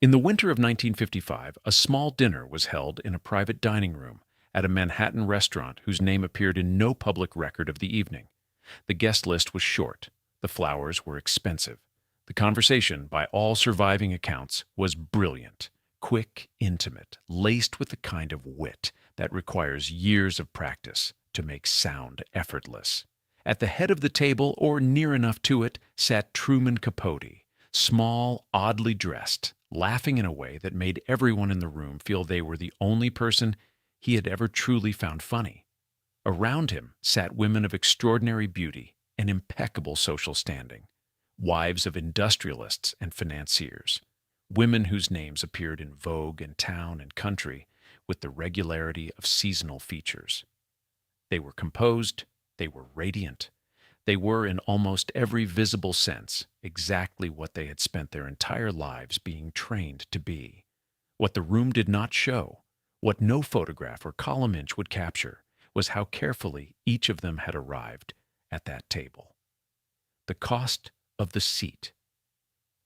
In the winter of 1955, a small dinner was held in a private dining room at a Manhattan restaurant whose name appeared in no public record of the evening. The guest list was short. The flowers were expensive. The conversation, by all surviving accounts, was brilliant, quick, intimate, laced with the kind of wit that requires years of practice to make sound effortless. At the head of the table, or near enough to it, sat Truman Capote, small, oddly dressed, laughing in a way that made everyone in the room feel they were the only person he had ever truly found funny. Around him sat women of extraordinary beauty and impeccable social standing, wives of industrialists and financiers, women whose names appeared in Vogue in town and country with the regularity of seasonal features. They were composed, they were radiant, they were, in almost every visible sense, exactly what they had spent their entire lives being trained to be. What the room did not show, what no photograph or column inch would capture, was how carefully each of them had arrived at that table. The cost of the seat,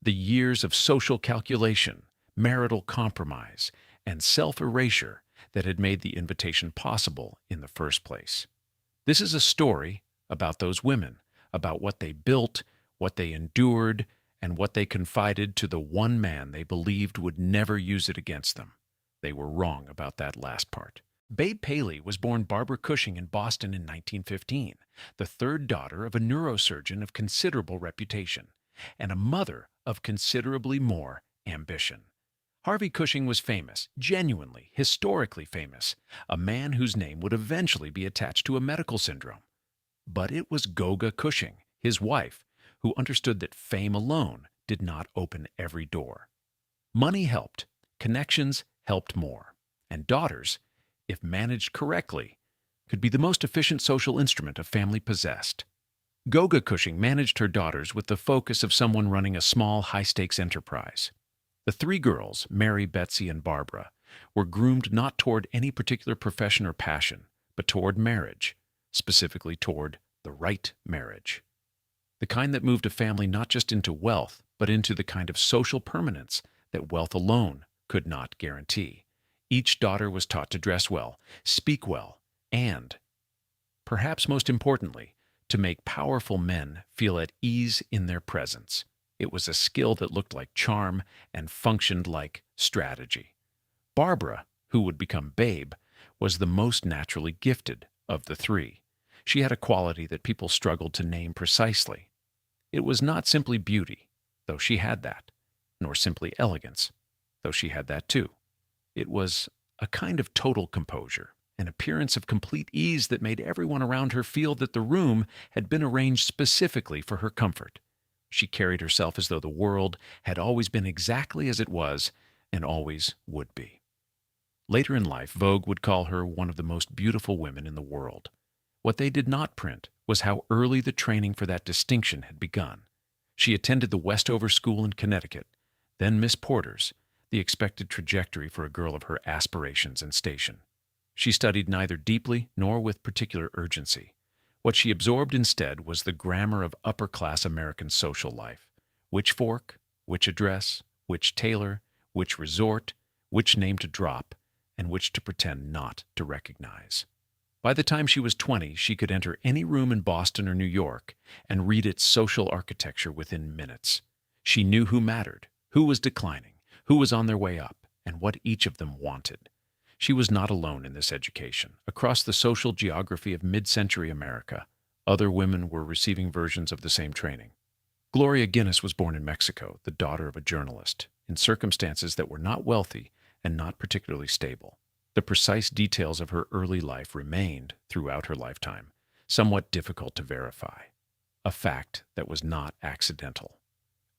the years of social calculation, marital compromise, and self-erasure that had made the invitation possible in the first place. This is a story about those women, about what they built, what they endured, and what they confided to the one man they believed would never use it against them. They were wrong about that last part. Babe Paley was born Barbara Cushing in Boston in 1915, the third daughter of a neurosurgeon of considerable reputation, and a mother of considerably more ambition. Harvey Cushing was famous, genuinely, historically famous, a man whose name would eventually be attached to a medical syndrome. But it was Goga Cushing, his wife, who understood that fame alone did not open every door. Money helped, connections helped more, and daughters, if managed correctly, could be the most efficient social instrument a family possessed. Goga Cushing managed her daughters with the focus of someone running a small, high-stakes enterprise. The three girls, Mary, Betsy, and Barbara, were groomed not toward any particular profession or passion, but toward marriage, specifically toward the right marriage. The kind that moved a family not just into wealth, but into the kind of social permanence that wealth alone could not guarantee. Each daughter was taught to dress well, speak well, and, perhaps most importantly, to make powerful men feel at ease in their presence. It was a skill that looked like charm and functioned like strategy. Barbara, who would become Babe, was the most naturally gifted of the three. She had a quality that people struggled to name precisely. It was not simply beauty, though she had that, nor simply elegance, though she had that too. It was a kind of total composure, an appearance of complete ease that made everyone around her feel that the room had been arranged specifically for her comfort. She carried herself as though the world had always been exactly as it was and always would be. Later in life, Vogue would call her one of the most beautiful women in the world. What they did not print was how early the training for that distinction had begun. She attended the Westover School in Connecticut, then Miss Porter's, the expected trajectory for a girl of her aspirations and station. She studied neither deeply nor with particular urgency. What she absorbed instead was the grammar of upper-class American social life. Which fork, which address, which tailor, which resort, which name to drop, and which to pretend not to recognize. By the time she was 20, she could enter any room in Boston or New York and read its social architecture within minutes. She knew who mattered, who was declining, who was on their way up, and what each of them wanted. She was not alone in this education. Across the social geography of mid-century America, other women were receiving versions of the same training. Gloria Guinness was born in Mexico, the daughter of a journalist, in circumstances that were not wealthy and not particularly stable. The precise details of her early life remained, throughout her lifetime, somewhat difficult to verify, a fact that was not accidental.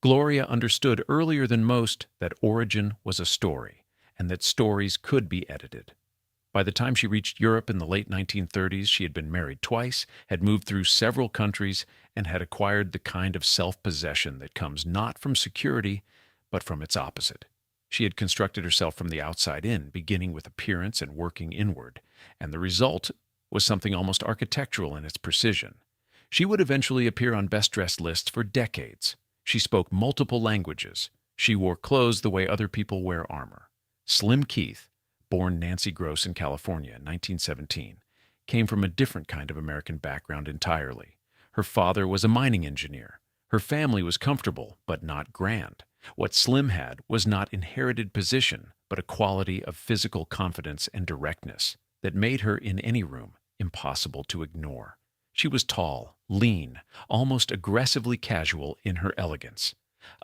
Gloria understood earlier than most that origin was a story, and that stories could be edited. By the time she reached Europe in the late 1930s, she had been married twice, had moved through several countries, and had acquired the kind of self-possession that comes not from security, but from its opposite. She had constructed herself from the outside in, beginning with appearance and working inward, and the result was something almost architectural in its precision. She would eventually appear on best-dressed lists for decades. She spoke multiple languages. She wore clothes the way other people wear armor. Slim Keith, born Nancy Gross in California in 1917, came from a different kind of American background entirely. Her father was a mining engineer. Her family was comfortable, but not grand. What Slim had was not inherited position, but a quality of physical confidence and directness that made her, in any room, impossible to ignore. She was tall, lean, almost aggressively casual in her elegance,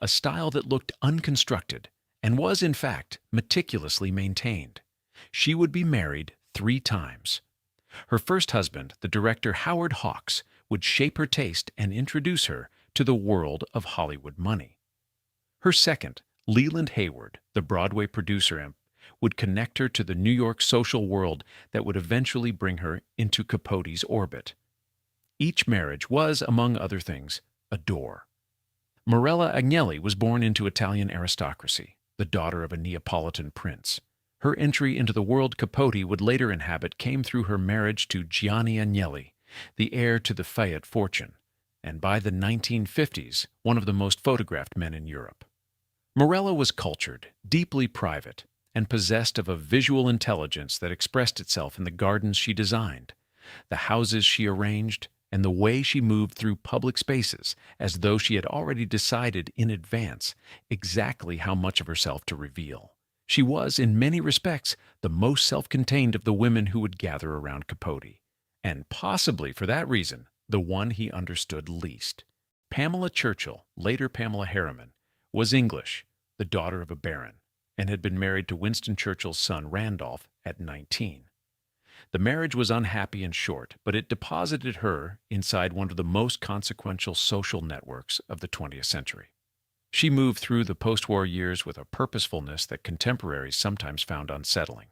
a style that looked unconstructed and was, in fact, meticulously maintained. She would be married 3 times. Her first husband, the director Howard Hawks, would shape her taste and introduce her to the world of Hollywood money. Her second, Leland Hayward, the Broadway producer, would connect her to the New York social world that would eventually bring her into Capote's orbit. Each marriage was, among other things, a door. Morella Agnelli was born into Italian aristocracy, the daughter of a Neapolitan prince. Her entry into the world Capote would later inhabit came through her marriage to Gianni Agnelli, the heir to the Fayette fortune, and by the 1950s, one of the most photographed men in Europe. Morella was cultured, deeply private, and possessed of a visual intelligence that expressed itself in the gardens she designed, the houses she arranged, and the way she moved through public spaces as though she had already decided in advance exactly how much of herself to reveal. She was, in many respects, the most self-contained of the women who would gather around Capote, and possibly for that reason, the one he understood least. Pamela Churchill, later Pamela Harriman, was English, the daughter of a baron, and had been married to Winston Churchill's son Randolph at 19. The marriage was unhappy and short, but it deposited her inside one of the most consequential social networks of the 20th century. She moved through the post-war years with a purposefulness that contemporaries sometimes found unsettling.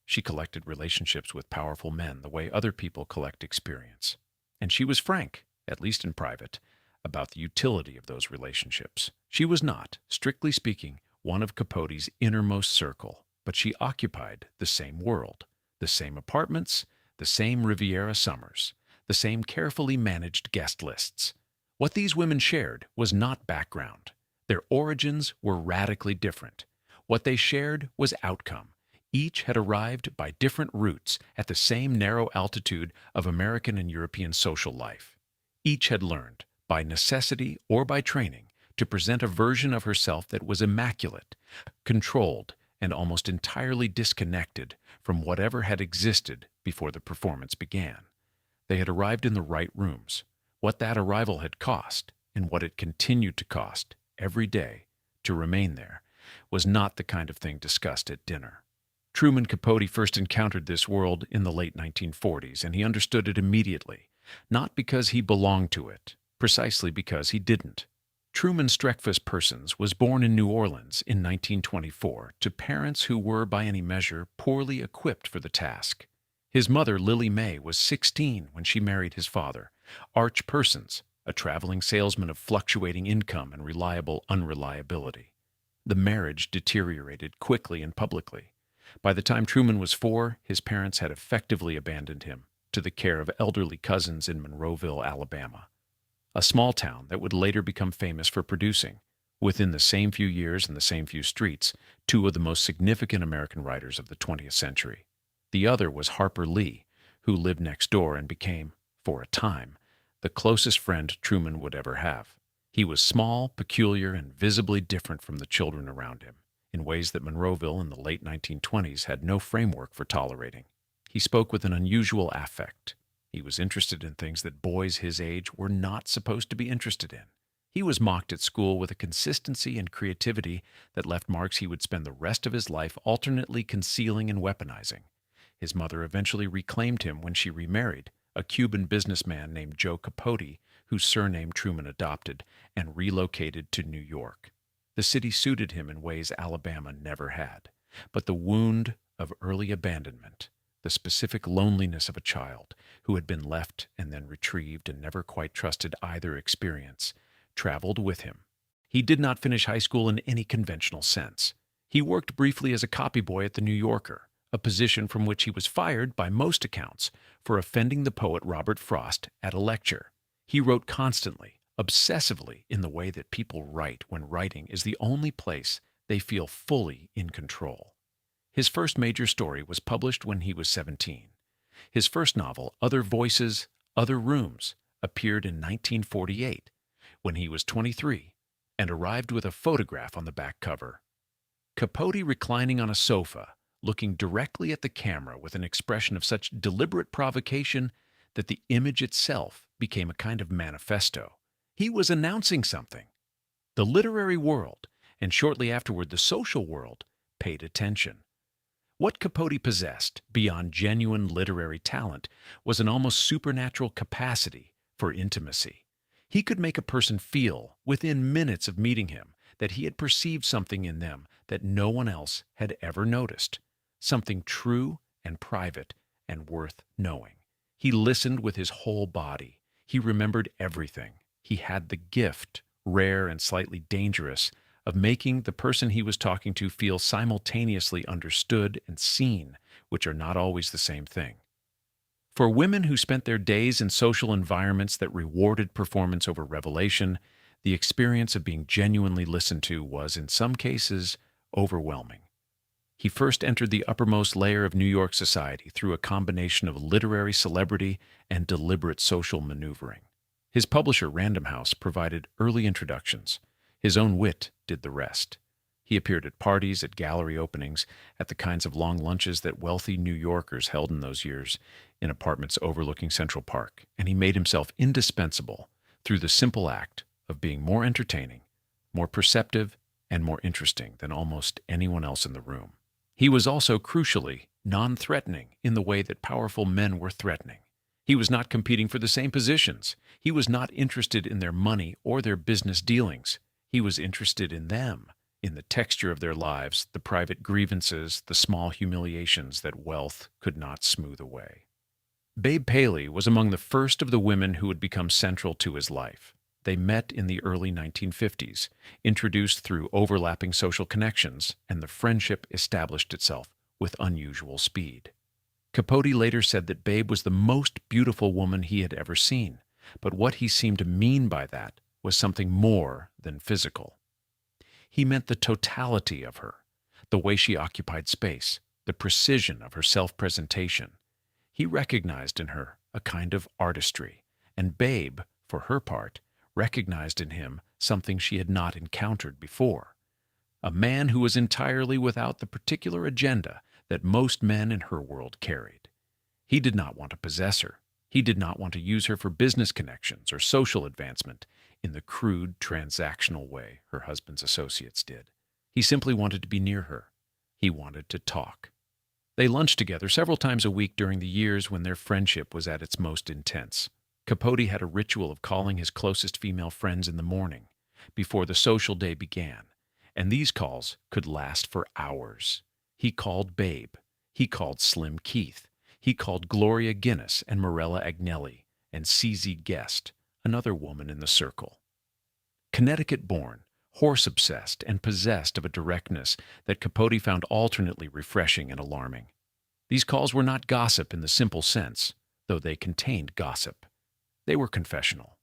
She collected relationships with powerful men the way other people collect experience. And she was frank, at least in private, about the utility of those relationships. She was not, strictly speaking, one of Capote's innermost circle, but she occupied the same world, the same apartments, the same Riviera summers, the same carefully managed guest lists. What these women shared was not background. Their origins were radically different. What they shared was outcome. Each had arrived by different routes at the same narrow altitude of American and European social life. Each had learned, by necessity or by training, to present a version of herself that was immaculate, controlled, and almost entirely disconnected from whatever had existed before the performance began. They had arrived in the right rooms. What that arrival had cost, and what it continued to cost, every day, to remain there, was not the kind of thing discussed at dinner. Truman Capote first encountered this world in the late 1940s, and he understood it immediately, not because he belonged to it, precisely because he didn't. Truman Streckfus Persons was born in New Orleans in 1924 to parents who were, by any measure, poorly equipped for the task. His mother, Lily May, was 16 when she married his father, Arch Persons, a traveling salesman of fluctuating income and reliable unreliability. The marriage deteriorated quickly and publicly. By the time Truman was 4, his parents had effectively abandoned him to the care of elderly cousins in Monroeville, Alabama, a small town that would later become famous for producing, within the same few years and the same few streets, 2 of the most significant American writers of the 20th century. The other was Harper Lee, who lived next door and became, for a time, the closest friend Truman would ever have. He was small, peculiar, and visibly different from the children around him, in ways that Monroeville in the late 1920s had no framework for tolerating. He spoke with an unusual affect. He was interested in things that boys his age were not supposed to be interested in. He was mocked at school with a consistency and creativity that left marks he would spend the rest of his life alternately concealing and weaponizing. His mother eventually reclaimed him when she remarried a Cuban businessman named Joe Capote, whose surname Truman adopted, and relocated to New York. The city suited him in ways Alabama never had, but the wound of early abandonment, the specific loneliness of a child who had been left and then retrieved and never quite trusted either experience, traveled with him. He did not finish high school in any conventional sense. He worked briefly as a copyboy at The New Yorker, a position from which he was fired, by most accounts, for offending the poet Robert Frost at a lecture. He wrote constantly, obsessively in the way that people write when writing is the only place they feel fully in control. His first major story was published when he was 17. His first novel, Other Voices, Other Rooms, appeared in 1948, when he was 23, and arrived with a photograph on the back cover. Capote reclining on a sofa, looking directly at the camera with an expression of such deliberate provocation that the image itself became a kind of manifesto. He was announcing something. The literary world, and shortly afterward the social world, paid attention. What Capote possessed, beyond genuine literary talent, was an almost supernatural capacity for intimacy. He could make a person feel, within minutes of meeting him, that he had perceived something in them that no one else had ever noticed, something true and private and worth knowing. He listened with his whole body. He remembered everything. He had the gift, rare and slightly dangerous, of making the person he was talking to feel simultaneously understood and seen, which are not always the same thing. For women who spent their days in social environments that rewarded performance over revelation, the experience of being genuinely listened to was, in some cases, overwhelming. He first entered the uppermost layer of New York society through a combination of literary celebrity and deliberate social maneuvering. His publisher, Random House, provided early introductions. His own wit did the rest. He appeared at parties, at gallery openings, at the kinds of long lunches that wealthy New Yorkers held in those years in apartments overlooking Central Park, and he made himself indispensable through the simple act of being more entertaining, more perceptive, and more interesting than almost anyone else in the room. He was also, crucially, non-threatening in the way that powerful men were threatening. He was not competing for the same positions. He was not interested in their money or their business dealings. He was interested in them, in the texture of their lives, the private grievances, the small humiliations that wealth could not smooth away. Babe Paley was among the first of the women who would become central to his life. They met in the early 1950s, introduced through overlapping social connections, and the friendship established itself with unusual speed. Capote later said that Babe was the most beautiful woman he had ever seen, but what he seemed to mean by that was something more than physical. He meant the totality of her, the way she occupied space, the precision of her self-presentation. He recognized in her a kind of artistry, and Babe, for her part, recognized in him something she had not encountered before. A man who was entirely without the particular agenda that most men in her world carried. He did not want to possess her. He did not want to use her for business connections or social advancement in the crude, transactional way her husband's associates did. He simply wanted to be near her. He wanted to talk. They lunched together several times a week during the years when their friendship was at its most intense. Capote had a ritual of calling his closest female friends in the morning, before the social day began, and these calls could last for hours. He called Babe. He called Slim Keith. He called Gloria Guinness and Morella Agnelli and CZ Guest, another woman in the circle. Connecticut-born, horse-obsessed, and possessed of a directness that Capote found alternately refreshing and alarming. These calls were not gossip in the simple sense, though they contained gossip. They were confessional.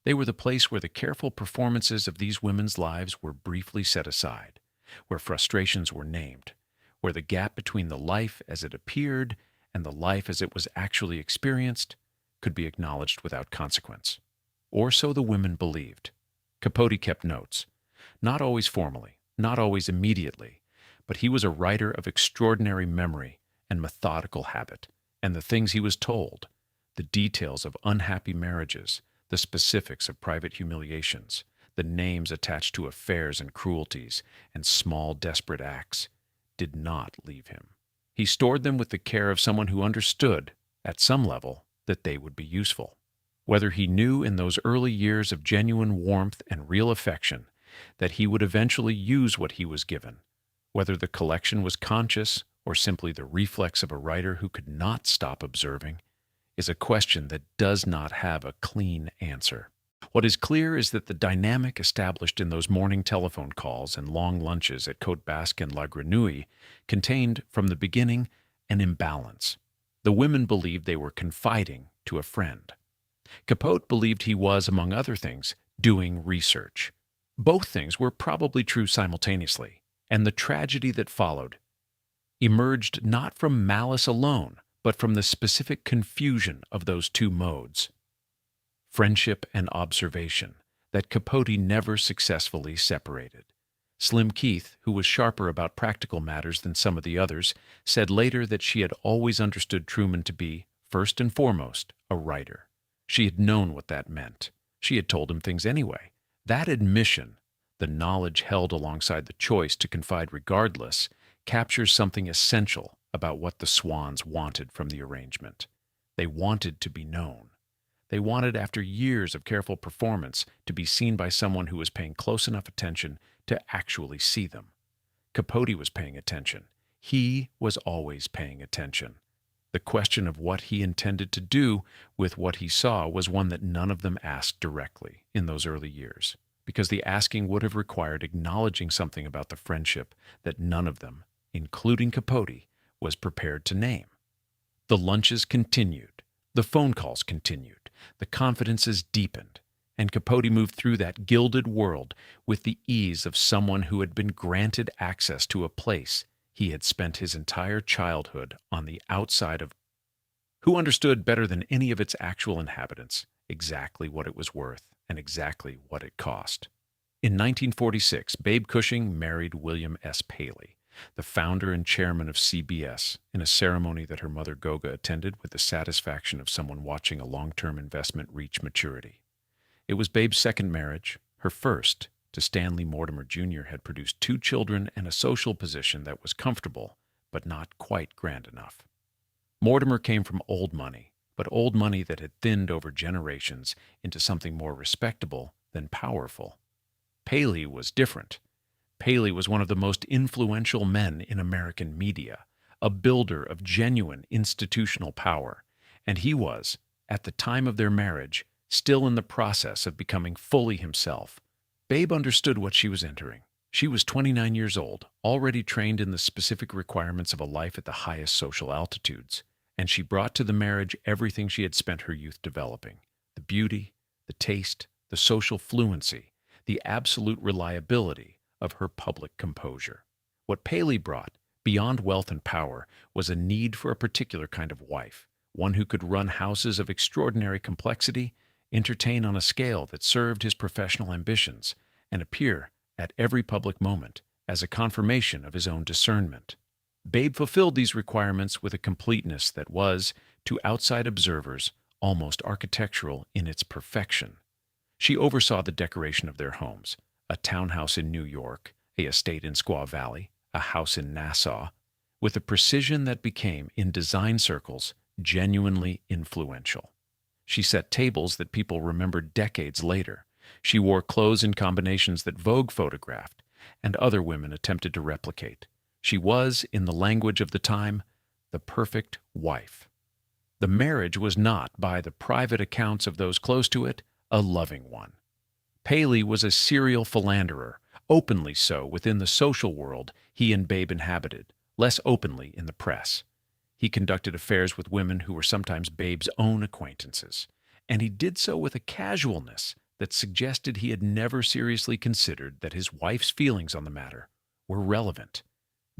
They were the place where the careful performances of these women's lives were briefly set aside, where frustrations were named, where the gap between the life as it appeared and the life as it was actually experienced could be acknowledged without consequence. Or so the women believed. Capote kept notes, not always formally, not always immediately, but he was a writer of extraordinary memory and methodical habit, and the things he was told, the details of unhappy marriages, the specifics of private humiliations, the names attached to affairs and cruelties, and small desperate acts, did not leave him. He stored them with the care of someone who understood, at some level, that they would be useful. Whether he knew in those early years of genuine warmth and real affection that he would eventually use what he was given, whether the collection was conscious or simply the reflex of a writer who could not stop observing, is a question that does not have a clean answer. What is clear is that the dynamic established in those morning telephone calls and long lunches at Côte Basque and La Grenouille contained, from the beginning, an imbalance. The women believed they were confiding to a friend. Capote believed he was, among other things, doing research. Both things were probably true simultaneously, and the tragedy that followed emerged not from malice alone, but from the specific confusion of those two modes, friendship and observation, that Capote never successfully separated. Slim Keith, who was sharper about practical matters than some of the others, said later that she had always understood Truman to be, first and foremost, a writer. She had known what that meant. She had told him things anyway. That admission, the knowledge held alongside the choice to confide regardless, captures something essential about what the Swans wanted from the arrangement. They wanted to be known. They wanted, after years of careful performance, to be seen by someone who was paying close enough attention to actually see them. Capote was paying attention. He was always paying attention. The question of what he intended to do with what he saw was one that none of them asked directly in those early years, because the asking would have required acknowledging something about the friendship that none of them, including Capote, was prepared to name. The lunches continued. The phone calls continued. The confidences deepened. And Capote moved through that gilded world with the ease of someone who had been granted access to a place he had spent his entire childhood on the outside of, who understood better than any of its actual inhabitants exactly what it was worth and exactly what it cost. In 1946, Babe Cushing married William S. Paley, the founder and chairman of CBS, in a ceremony that her mother Goga attended with the satisfaction of someone watching a long-term investment reach maturity. It was Babe's second marriage. Her first, to Stanley Mortimer Jr., had produced 2 children and a social position that was comfortable, but not quite grand enough. Mortimer came from old money, but old money that had thinned over generations into something more respectable than powerful. Paley was different. Paley was one of the most influential men in American media, a builder of genuine institutional power, and he was, at the time of their marriage, still in the process of becoming fully himself. Babe understood what she was entering. She was 29 years old, already trained in the specific requirements of a life at the highest social altitudes, and she brought to the marriage everything she had spent her youth developing: the beauty, the taste, the social fluency, the absolute reliability of her public composure. What Paley brought, beyond wealth and power, was a need for a particular kind of wife, one who could run houses of extraordinary complexity, entertain on a scale that served his professional ambitions, and appear, at every public moment, as a confirmation of his own discernment. Babe fulfilled these requirements with a completeness that was, to outside observers, almost architectural in its perfection. She oversaw the decoration of their homes: a townhouse in New York, a estate in Squaw Valley, a house in Nassau, with a precision that became, in design circles, genuinely influential. She set tables that people remembered decades later. She wore clothes in combinations that Vogue photographed, and other women attempted to replicate. She was, in the language of the time, the perfect wife. The marriage was not, by the private accounts of those close to it, a loving one. Paley was a serial philanderer, openly so within the social world he and Babe inhabited, less openly in the press. He conducted affairs with women who were sometimes Babe's own acquaintances, and he did so with a casualness that suggested he had never seriously considered that his wife's feelings on the matter were relevant.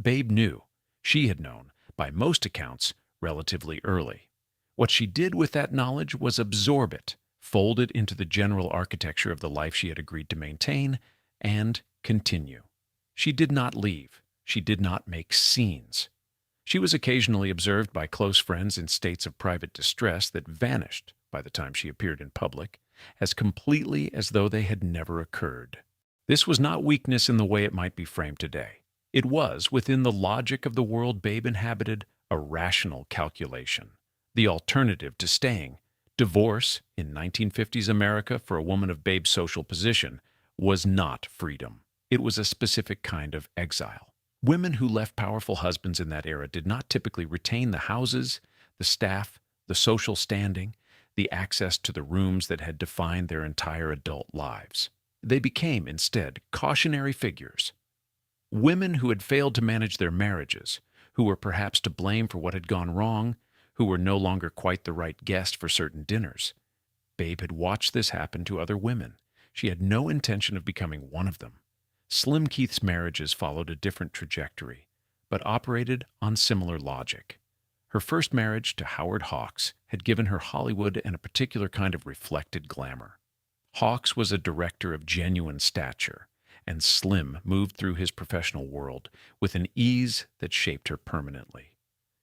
Babe knew. She had known, by most accounts, relatively early. What she did with that knowledge was absorb it, fold it into the general architecture of the life she had agreed to maintain, and continue. She did not leave. She did not make scenes. She was occasionally observed by close friends in states of private distress that vanished, by the time she appeared in public, as completely as though they had never occurred. This was not weakness in the way it might be framed today. It was, within the logic of the world Babe inhabited, a rational calculation. The alternative to staying, divorce, in 1950s America for a woman of Babe's social position, was not freedom. It was a specific kind of exile. Women who left powerful husbands in that era did not typically retain the houses, the staff, the social standing, the access to the rooms that had defined their entire adult lives. They became, instead, cautionary figures. Women who had failed to manage their marriages, who were perhaps to blame for what had gone wrong, who were no longer quite the right guest for certain dinners. Babe had watched this happen to other women. She had no intention of becoming one of them. Slim Keith's marriages followed a different trajectory, but operated on similar logic. Her first marriage to Howard Hawks had given her Hollywood and a particular kind of reflected glamour. Hawks was a director of genuine stature, and Slim moved through his professional world with an ease that shaped her permanently.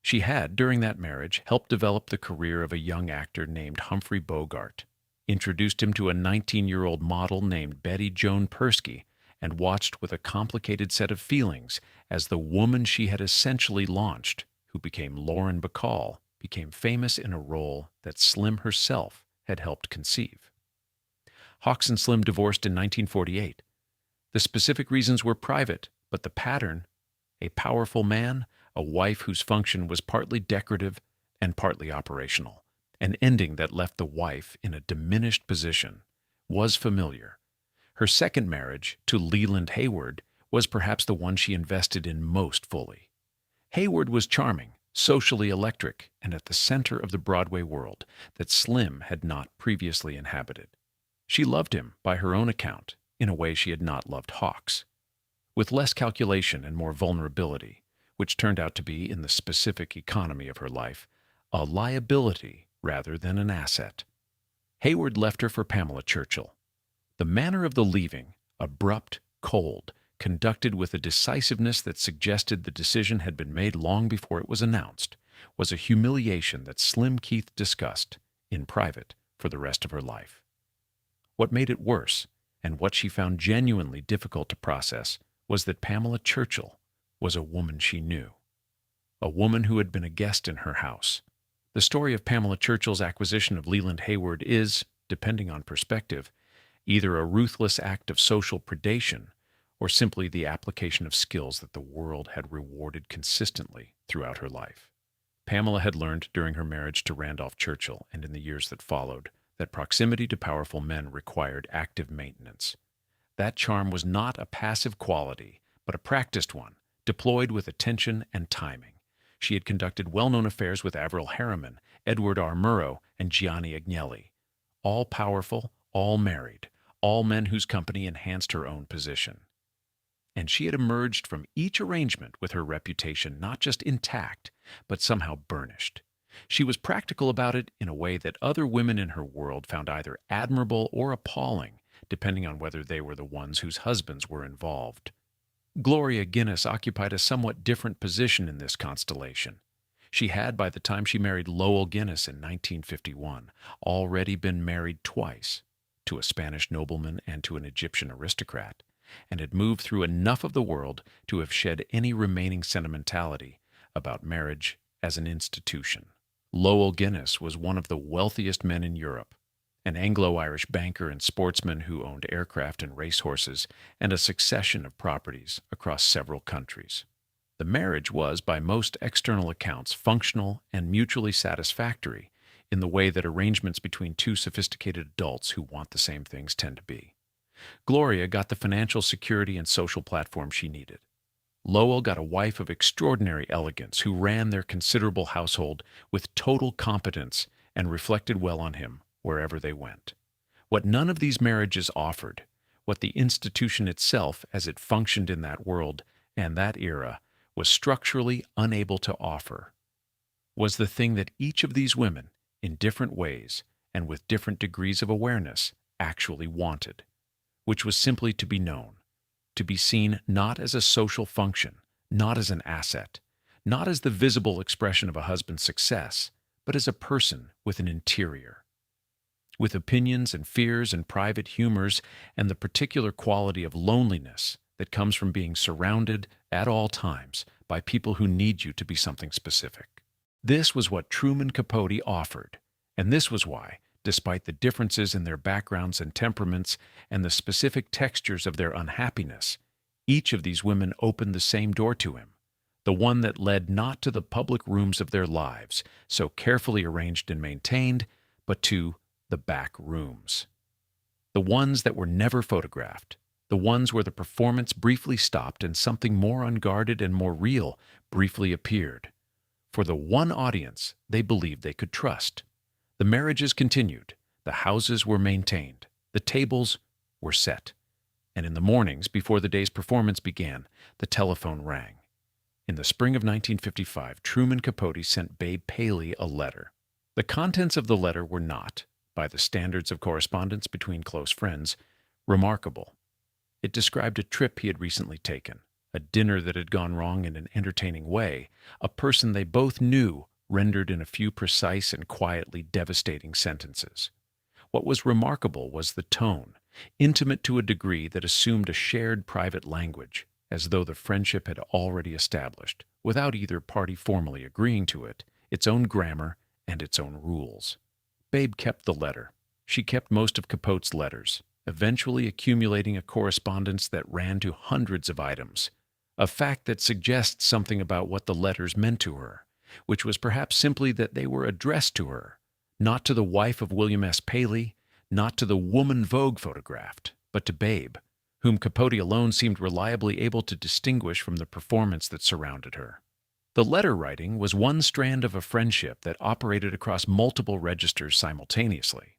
She had, during that marriage, helped develop the career of a young actor named Humphrey Bogart, introduced him to a 19-year-old model named Betty Joan Persky, and watched with a complicated set of feelings as the woman she had essentially launched, who became Lauren Bacall, became famous in a role that Slim herself had helped conceive. Hawks and Slim divorced in 1948. The specific reasons were private, but the pattern, a powerful man, a wife whose function was partly decorative and partly operational, an ending that left the wife in a diminished position, was familiar. Her second marriage, to Leland Hayward, was perhaps the one she invested in most fully. Hayward was charming, socially electric, and at the center of the Broadway world that Slim had not previously inhabited. She loved him, by her own account, in a way she had not loved Hawks. With less calculation and more vulnerability, which turned out to be, in the specific economy of her life, a liability rather than an asset. Hayward left her for Pamela Churchill. The manner of the leaving, abrupt, cold, conducted with a decisiveness that suggested the decision had been made long before it was announced, was a humiliation that Slim Keith discussed, in private, for the rest of her life. What made it worse, and what she found genuinely difficult to process, was that Pamela Churchill was a woman she knew, a woman who had been a guest in her house. The story of Pamela Churchill's acquisition of Leland Hayward is, depending on perspective, either a ruthless act of social predation or simply the application of skills that the world had rewarded consistently throughout her life. Pamela had learned during her marriage to Randolph Churchill and in the years that followed that proximity to powerful men required active maintenance. That charm was not a passive quality, but a practiced one, deployed with attention and timing. She had conducted well-known affairs with Averell Harriman, Edward R. Murrow, and Gianni Agnelli. All powerful, all married, all men whose company enhanced her own position. And she had emerged from each arrangement with her reputation not just intact, but somehow burnished. She was practical about it in a way that other women in her world found either admirable or appalling, depending on whether they were the ones whose husbands were involved. Gloria Guinness occupied a somewhat different position in this constellation. She had, by the time she married Lowell Guinness in 1951, already been married twice, to a Spanish nobleman and to an Egyptian aristocrat, and had moved through enough of the world to have shed any remaining sentimentality about marriage as an institution. Lowell Guinness was one of the wealthiest men in Europe, an Anglo-Irish banker and sportsman who owned aircraft and racehorses and a succession of properties across several countries. The marriage was, by most external accounts, functional and mutually satisfactory in the way that arrangements between two sophisticated adults who want the same things tend to be. Gloria got the financial security and social platform she needed. Lowell got a wife of extraordinary elegance who ran their considerable household with total competence and reflected well on him wherever they went. What none of these marriages offered, what the institution itself as it functioned in that world and that era was structurally unable to offer, was the thing that each of these women, in different ways and with different degrees of awareness, actually wanted, which was simply to be known, to be seen not as a social function, not as an asset, not as the visible expression of a husband's success, but as a person with an interior, with opinions and fears and private humors and the particular quality of loneliness that comes from being surrounded at all times by people who need you to be something specific. This was what Truman Capote offered, and this was why, despite the differences in their backgrounds and temperaments and the specific textures of their unhappiness, each of these women opened the same door to him, the one that led not to the public rooms of their lives, so carefully arranged and maintained, but to the back rooms. The ones that were never photographed, the ones where the performance briefly stopped and something more unguarded and more real briefly appeared. For the one audience they believed they could trust. The marriages continued, the houses were maintained, the tables were set, and in the mornings, before the day's performance began, the telephone rang. In the spring of 1955, Truman Capote sent Babe Paley a letter. The contents of the letter were not, by the standards of correspondence between close friends, remarkable. It described a trip he had recently taken, a dinner that had gone wrong in an entertaining way, a person they both knew rendered in a few precise and quietly devastating sentences. What was remarkable was the tone, intimate to a degree that assumed a shared private language, as though the friendship had already established, without either party formally agreeing to it, its own grammar and its own rules. Babe kept the letter. She kept most of Capote's letters, eventually accumulating a correspondence that ran to hundreds of items, a fact that suggests something about what the letters meant to her, which was perhaps simply that they were addressed to her, not to the wife of William S. Paley, not to the woman Vogue photographed, but to Babe, whom Capote alone seemed reliably able to distinguish from the performance that surrounded her. The letter writing was one strand of a friendship that operated across multiple registers simultaneously.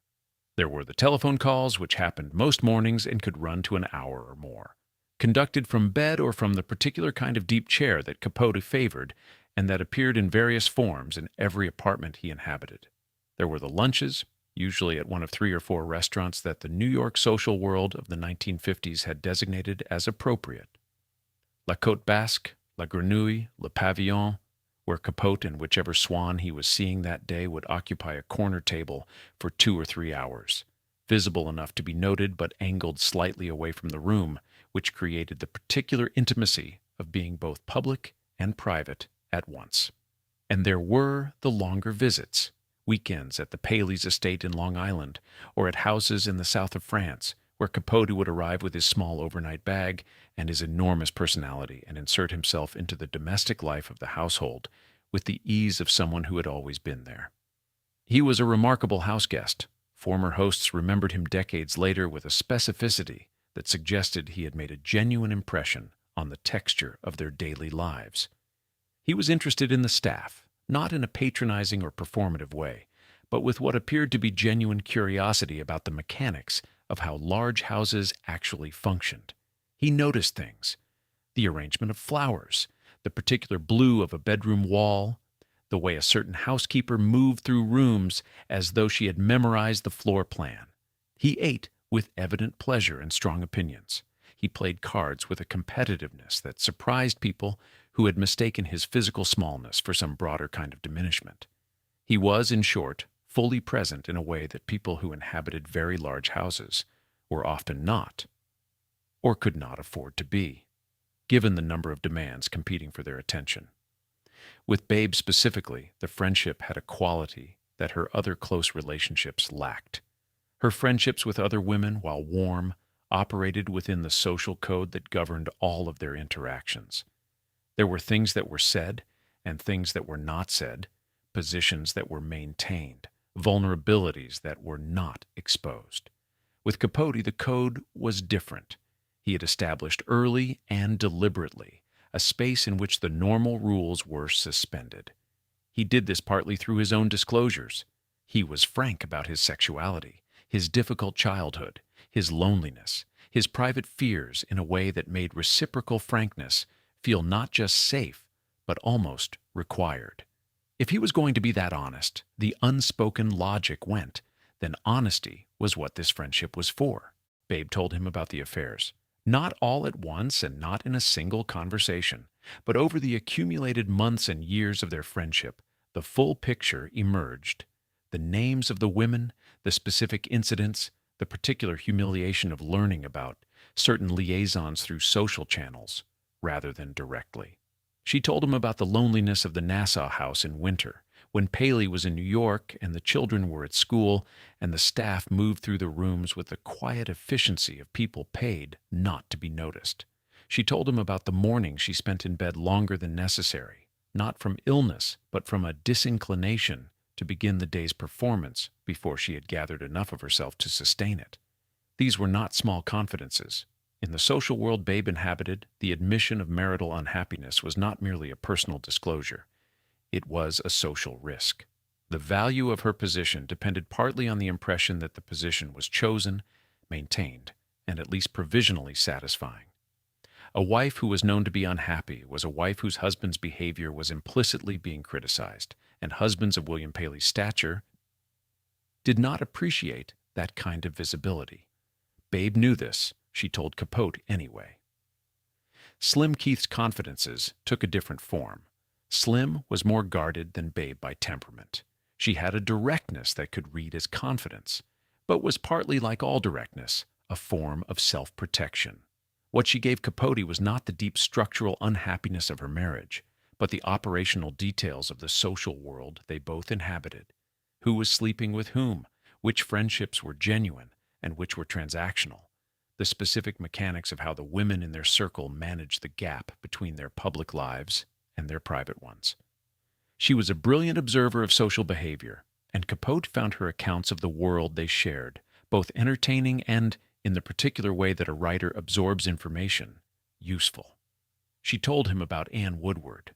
There were the telephone calls, which happened most mornings and could run to an hour or more, conducted from bed or from the particular kind of deep chair that Capote favored and that appeared in various forms in every apartment he inhabited. There were the lunches, usually at one of 3 or 4 restaurants that the New York social world of the 1950s had designated as appropriate. La Côte Basque, La Grenouille, Le Pavillon, where Capote and whichever swan he was seeing that day would occupy a corner table for 2 or 3 hours, visible enough to be noted but angled slightly away from the room, which created the particular intimacy of being both public and private at once. And there were the longer visits, weekends at the Paley's estate in Long Island, or at houses in the south of France, where Capote would arrive with his small overnight bag and his enormous personality and insert himself into the domestic life of the household with the ease of someone who had always been there. He was a remarkable house guest. Former hosts remembered him decades later with a specificity that suggested he had made a genuine impression on the texture of their daily lives. He was interested in the staff, not in a patronizing or performative way, but with what appeared to be genuine curiosity about the mechanics of how large houses actually functioned. He noticed things: the arrangement of flowers, the particular blue of a bedroom wall, the way a certain housekeeper moved through rooms as though she had memorized the floor plan. He ate with evident pleasure and strong opinions. He played cards with a competitiveness that surprised people who had mistaken his physical smallness for some broader kind of diminishment. He was, in short, fully present in a way that people who inhabited very large houses were often not, or could not afford to be, given the number of demands competing for their attention. With Babe specifically, the friendship had a quality that her other close relationships lacked. Her friendships with other women, while warm, operated within the social code that governed all of their interactions. There were things that were said and things that were not said, positions that were maintained, vulnerabilities that were not exposed. With Capote, the code was different. He had established early and deliberately a space in which the normal rules were suspended. He did this partly through his own disclosures. He was frank about his sexuality, his difficult childhood, his loneliness, his private fears in a way that made reciprocal frankness feel not just safe, but almost required. If he was going to be that honest, the unspoken logic went, then honesty was what this friendship was for. Babe told him about the affairs. Not all at once and not in a single conversation, but over the accumulated months and years of their friendship, the full picture emerged. The names of the women, the specific incidents, the particular humiliation of learning about certain liaisons through social channels, rather than directly. She told him about the loneliness of the Nassau house in winter, when Paley was in New York and the children were at school and the staff moved through the rooms with the quiet efficiency of people paid not to be noticed. She told him about the mornings she spent in bed longer than necessary, not from illness, but from a disinclination to begin the day's performance before she had gathered enough of herself to sustain it. These were not small confidences. In the social world Babe inhabited, the admission of marital unhappiness was not merely a personal disclosure. It was a social risk. The value of her position depended partly on the impression that the position was chosen, maintained, and at least provisionally satisfying. A wife who was known to be unhappy was a wife whose husband's behavior was implicitly being criticized, and husbands of William Paley's stature did not appreciate that kind of visibility. Babe knew this, she told Capote anyway. Slim Keith's confidences took a different form. Slim was more guarded than Babe by temperament. She had a directness that could read as confidence, but was partly, like all directness, a form of self-protection. What she gave Capote was not the deep structural unhappiness of her marriage, but the operational details of the social world they both inhabited. Who was sleeping with whom, which friendships were genuine, and which were transactional. The specific mechanics of how the women in their circle managed the gap between their public lives and their private ones. She was a brilliant observer of social behavior, and Capote found her accounts of the world they shared both entertaining and, in the particular way that a writer absorbs information, useful. She told him about Anne Woodward.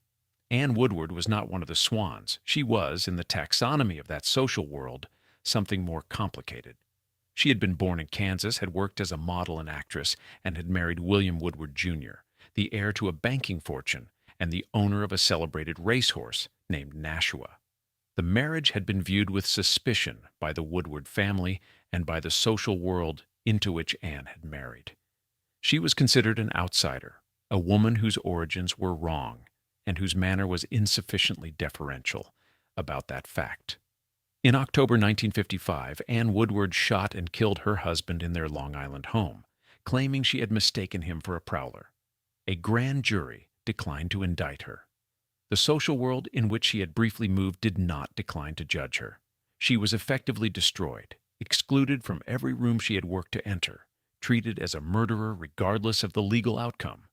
Anne Woodward was not one of the Swans. She was, in the taxonomy of that social world, something more complicated. She had been born in Kansas, had worked as a model and actress, and had married William Woodward, Jr., the heir to a banking fortune and the owner of a celebrated racehorse named Nashua. The marriage had been viewed with suspicion by the Woodward family and by the social world into which Anne had married. She was considered an outsider, a woman whose origins were wrong, and whose manner was insufficiently deferential about that fact. In October 1955, Anne Woodward shot and killed her husband in their Long Island home, claiming she had mistaken him for a prowler. A grand jury declined to indict her. The social world in which she had briefly moved did not decline to judge her. She was effectively destroyed, excluded from every room she had worked to enter, treated as a murderer regardless of the legal outcome,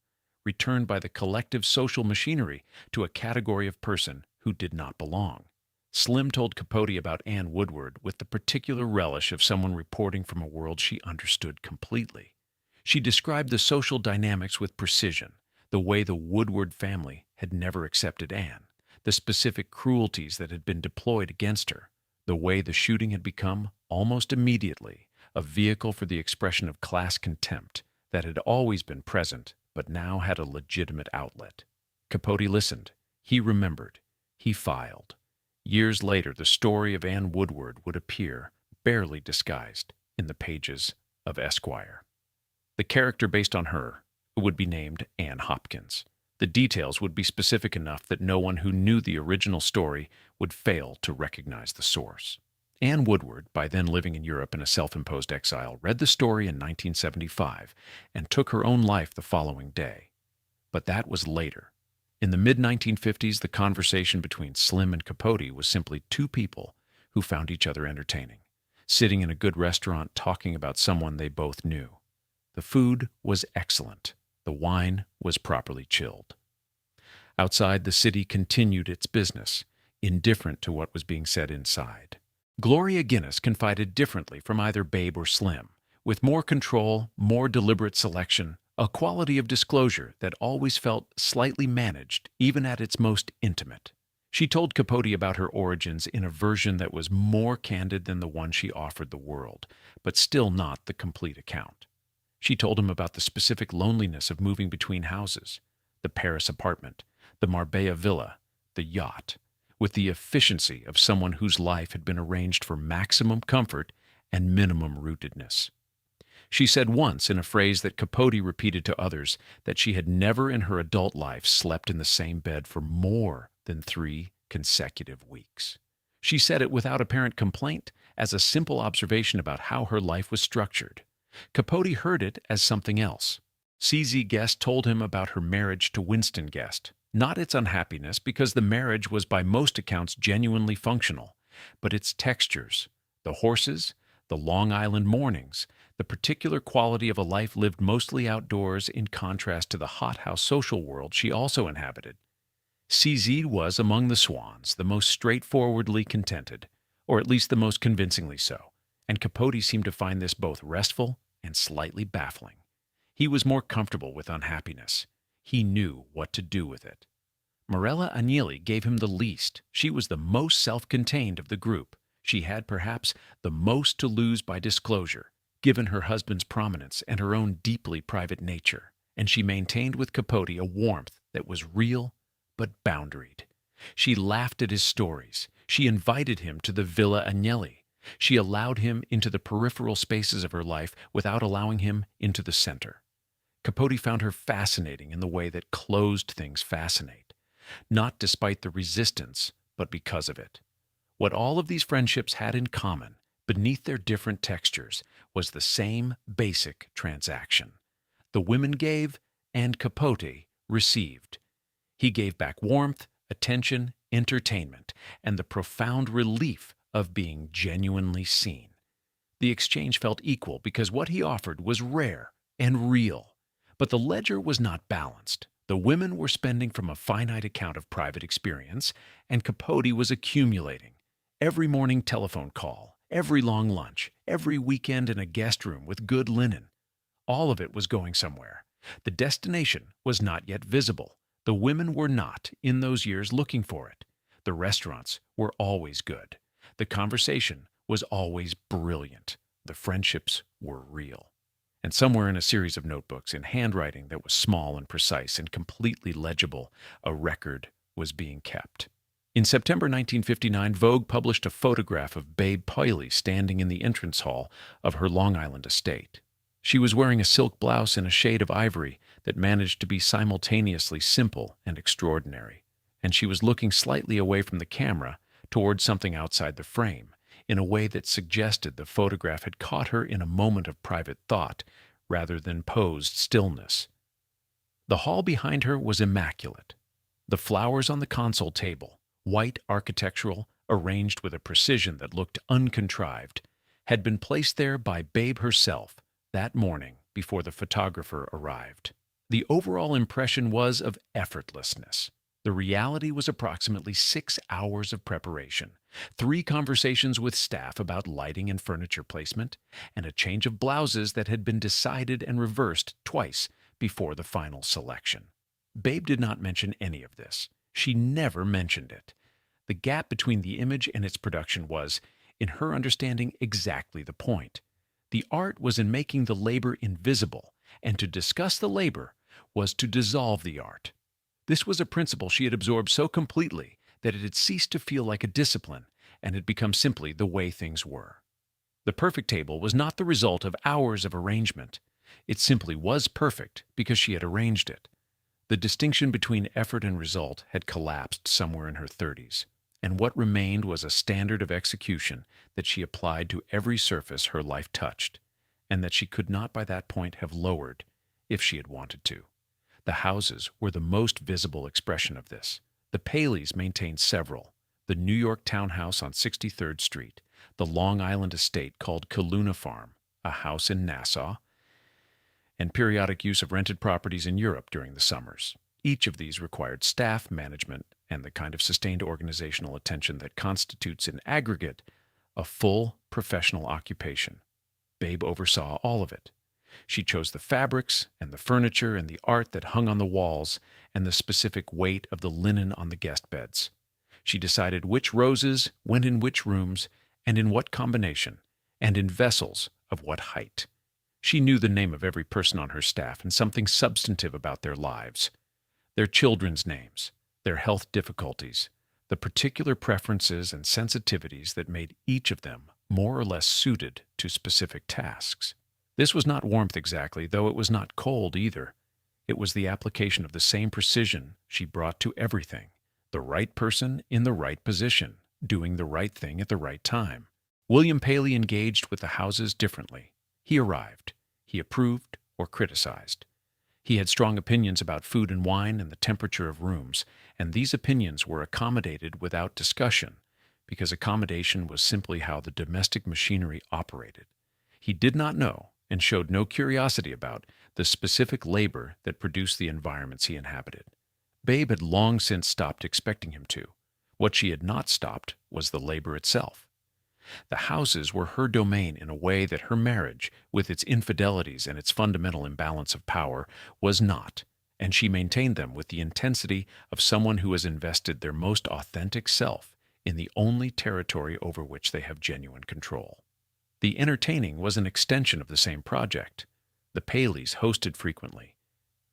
returned by the collective social machinery to a category of person who did not belong. Slim told Capote about Anne Woodward with the particular relish of someone reporting from a world she understood completely. She described the social dynamics with precision, the way the Woodward family had never accepted Anne, the specific cruelties that had been deployed against her, the way the shooting had become, almost immediately, a vehicle for the expression of class contempt that had always been present but now had a legitimate outlet. Capote listened. He remembered. He filed. Years later, the story of Anne Woodward would appear, barely disguised, in the pages of Esquire. The character based on her would be named Anne Hopkins. The details would be specific enough that no one who knew the original story would fail to recognize the source. Anne Woodward, by then living in Europe in a self-imposed exile, read the story in 1975 and took her own life the following day. But that was later. In the mid-1950s, the conversation between Slim and Capote was simply two people who found each other entertaining, sitting in a good restaurant talking about someone they both knew. The food was excellent. The wine was properly chilled. Outside, the city continued its business, indifferent to what was being said inside. Gloria Guinness confided differently from either Babe or Slim, with more control, more deliberate selection, a quality of disclosure that always felt slightly managed, even at its most intimate. She told Capote about her origins in a version that was more candid than the one she offered the world, but still not the complete account. She told him about the specific loneliness of moving between houses, the Paris apartment, the Marbella villa, the yacht, with the efficiency of someone whose life had been arranged for maximum comfort and minimum rootedness. She said once, in a phrase that Capote repeated to others, that she had never in her adult life slept in the same bed for more than 3 consecutive weeks. She said it without apparent complaint, as a simple observation about how her life was structured. Capote heard it as something else. CZ Guest told him about her marriage to Winston Guest, not its unhappiness, because the marriage was by most accounts genuinely functional, but its textures, the horses, the Long Island mornings, the particular quality of a life lived mostly outdoors in contrast to the hothouse social world she also inhabited. CZ was, among the Swans, the most straightforwardly contented, or at least the most convincingly so, and Capote seemed to find this both restful and slightly baffling. He was more comfortable with unhappiness. He knew what to do with it. Morella Agnelli gave him the least. She was the most self-contained of the group. She had perhaps the most to lose by disclosure, given her husband's prominence and her own deeply private nature, and she maintained with Capote a warmth that was real but boundaried. She laughed at his stories. She invited him to the Villa Agnelli. She allowed him into the peripheral spaces of her life without allowing him into the center. Capote found her fascinating in the way that closed things fascinate, not despite the resistance, but because of it. What all of these friendships had in common, beneath their different textures, was the same basic transaction. The women gave, and Capote received. He gave back warmth, attention, entertainment, and the profound relief of being genuinely seen. The exchange felt equal because what he offered was rare and real. But the ledger was not balanced. The women were spending from a finite account of private experience, and Capote was accumulating. Every morning telephone call, every long lunch, every weekend in a guest room with good linen. All of it was going somewhere. The destination was not yet visible. The women were not, in those years, looking for it. The restaurants were always good. The conversation was always brilliant. The friendships were real. And somewhere in a series of notebooks, in handwriting that was small and precise and completely legible, a record was being kept. In September 1959, Vogue published a photograph of Babe Paley standing in the entrance hall of her Long Island estate. She was wearing a silk blouse in a shade of ivory that managed to be simultaneously simple and extraordinary, and she was looking slightly away from the camera toward something outside the frame, in a way that suggested the photograph had caught her in a moment of private thought rather than posed stillness. The hall behind her was immaculate. The flowers on the console table, white architectural, arranged with a precision that looked uncontrived, had been placed there by Babe herself that morning before the photographer arrived. The overall impression was of effortlessness. The reality was approximately 6 hours of preparation, 3 conversations with staff about lighting and furniture placement, and a change of blouses that had been decided and reversed twice before the final selection. Babe did not mention any of this. She never mentioned it. The gap between the image and its production was, in her understanding, exactly the point. The art was in making the labor invisible, and to discuss the labor was to dissolve the art. This was a principle she had absorbed so completely that it had ceased to feel like a discipline and had become simply the way things were. The perfect table was not the result of hours of arrangement. It simply was perfect because she had arranged it. The distinction between effort and result had collapsed somewhere in her 30s, and what remained was a standard of execution that she applied to every surface her life touched, and that she could not by that point have lowered if she had wanted to. The houses were the most visible expression of this. The Paleys maintained several: the New York townhouse on 63rd Street, the Long Island estate called Kaluna Farm, a house in Nassau, and periodic use of rented properties in Europe during the summers. Each of these required staff, management, and the kind of sustained organizational attention that constitutes in aggregate a full professional occupation. Babe oversaw all of it. She chose the fabrics and the furniture and the art that hung on the walls and the specific weight of the linen on the guest beds. She decided which roses went in which rooms and in what combination and in vessels of what height. She knew the name of every person on her staff and something substantive about their lives, their children's names, their health difficulties, the particular preferences and sensitivities that made each of them more or less suited to specific tasks. This was not warmth exactly, though it was not cold either. It was the application of the same precision she brought to everything, the right person in the right position, doing the right thing at the right time. William Paley engaged with the houses differently. He arrived. He approved or criticized. He had strong opinions about food and wine and the temperature of rooms, and these opinions were accommodated without discussion, because accommodation was simply how the domestic machinery operated. He did not know, and showed no curiosity about, the specific labor that produced the environments he inhabited. Babe had long since stopped expecting him to. What she had not stopped was the labor itself. The houses were her domain in a way that her marriage, with its infidelities and its fundamental imbalance of power, was not, and she maintained them with the intensity of someone who has invested their most authentic self in the only territory over which they have genuine control. The entertaining was an extension of the same project. The Paleys hosted frequently.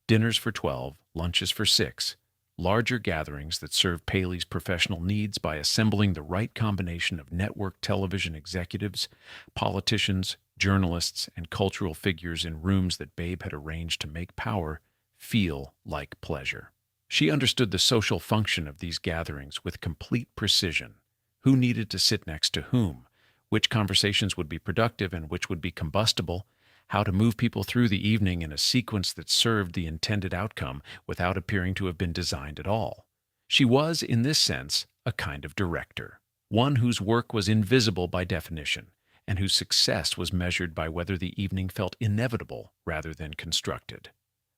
Dinners for 12, lunches for 6, larger gatherings that served Paley's professional needs by assembling the right combination of network television executives, politicians, journalists, and cultural figures in rooms that Babe had arranged to make power feel like pleasure. She understood the social function of these gatherings with complete precision. Who needed to sit next to whom, which conversations would be productive and which would be combustible, how to move people through the evening in a sequence that served the intended outcome without appearing to have been designed at all. She was, in this sense, a kind of director, one whose work was invisible by definition, and whose success was measured by whether the evening felt inevitable rather than constructed.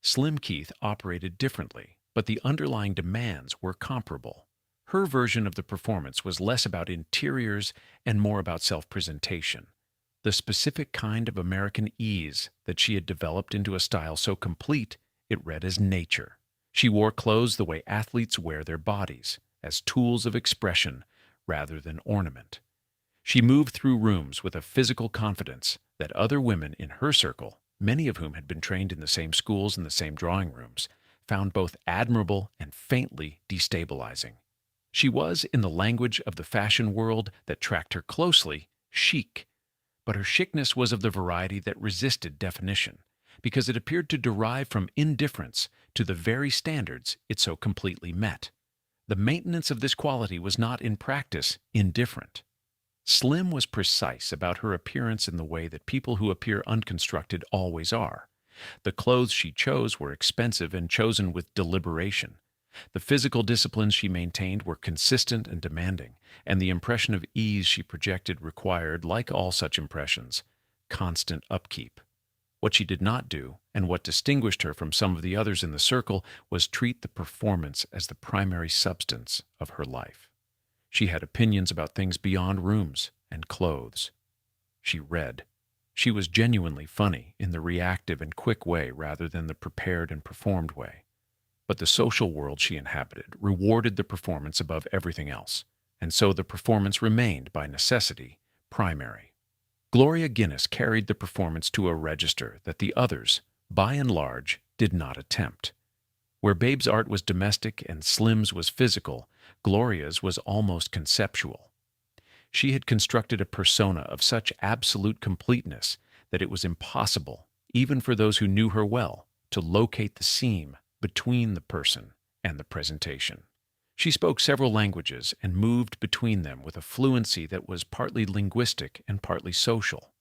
Slim Keith operated differently, but the underlying demands were comparable. Her version of the performance was less about interiors and more about self-presentation, the specific kind of American ease that she had developed into a style so complete it read as nature. She wore clothes the way athletes wear their bodies, as tools of expression rather than ornament. She moved through rooms with a physical confidence that other women in her circle, many of whom had been trained in the same schools and the same drawing rooms, found both admirable and faintly destabilizing. She was, in the language of the fashion world that tracked her closely, chic, but her chicness was of the variety that resisted definition, because it appeared to derive from indifference to the very standards it so completely met. The maintenance of this quality was not, in practice, indifferent. Slim was precise about her appearance in the way that people who appear unconstructed always are. The clothes she chose were expensive and chosen with deliberation. The physical disciplines she maintained were consistent and demanding, and the impression of ease she projected required, like all such impressions, constant upkeep. What she did not do, and what distinguished her from some of the others in the circle, was treat the performance as the primary substance of her life. She had opinions about things beyond rooms and clothes. She read. She was genuinely funny in the reactive and quick way rather than the prepared and performed way. But the social world she inhabited rewarded the performance above everything else, and so the performance remained, by necessity, primary. Gloria Guinness carried the performance to a register that the others, by and large, did not attempt. Where Babe's art was domestic and Slim's was physical, Gloria's was almost conceptual. She had constructed a persona of such absolute completeness that it was impossible, even for those who knew her well, to locate the seam between the person and the presentation. She spoke several languages and moved between them with a fluency that was partly linguistic and partly social.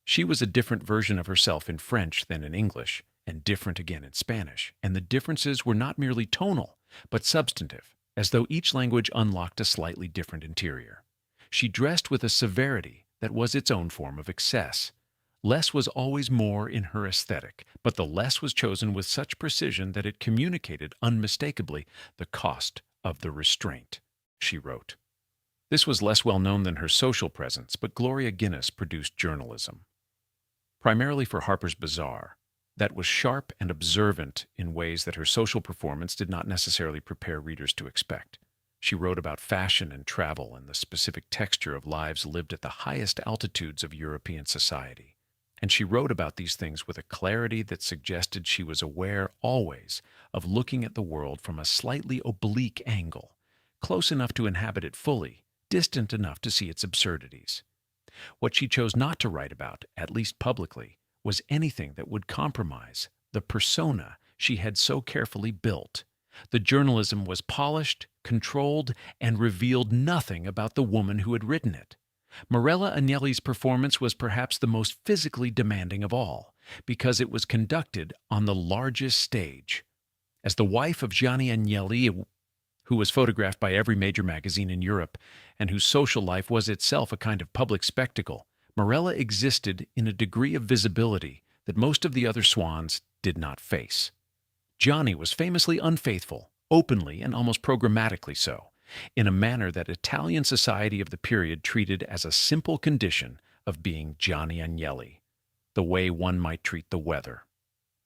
She was a different version of herself in French than in English, and different again in Spanish, and the differences were not merely tonal, but substantive, as though each language unlocked a slightly different interior. She dressed with a severity that was its own form of excess. Less was always more in her aesthetic, but the less was chosen with such precision that it communicated unmistakably the cost of the restraint, she wrote. This was less well known than her social presence, but Gloria Guinness produced journalism. Primarily for Harper's Bazaar, that was sharp and observant in ways that her social performance did not necessarily prepare readers to expect. She wrote about fashion and travel and the specific texture of lives lived at the highest altitudes of European society. And she wrote about these things with a clarity that suggested she was aware always of looking at the world from a slightly oblique angle, close enough to inhabit it fully, distant enough to see its absurdities. What she chose not to write about, at least publicly, was anything that would compromise the persona she had so carefully built. The journalism was polished, controlled, and revealed nothing about the woman who had written it. Morella Agnelli's performance was perhaps the most physically demanding of all, because it was conducted on the largest stage. As the wife of Gianni Agnelli, who was photographed by every major magazine in Europe, and whose social life was itself a kind of public spectacle, Morella existed in a degree of visibility that most of the other Swans did not face. Gianni was famously unfaithful, openly and almost programmatically so, in a manner that Italian society of the period treated as a simple condition of being Gianni Agnelli, the way one might treat the weather.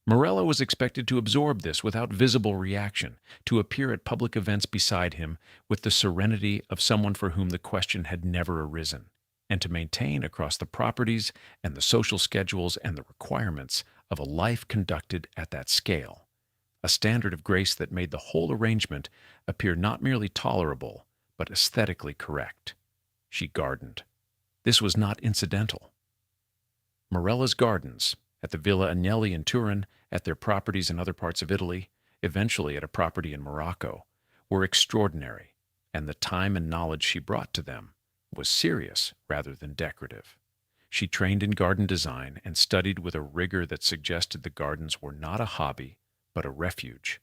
Morella was expected to absorb this without visible reaction, to appear at public events beside him with the serenity of someone for whom the question had never arisen. and to maintain across the properties and the social schedules and the requirements of a life conducted at that scale, a standard of grace that made the whole arrangement appear not merely tolerable, but aesthetically correct. She gardened. This was not incidental. Morella's gardens, at the Villa Agnelli in Turin, at their properties in other parts of Italy, eventually at a property in Morocco, were extraordinary, and the time and knowledge she brought to them was serious rather than decorative. She trained in garden design and studied with a rigor that suggested the gardens were not a hobby, but a refuge,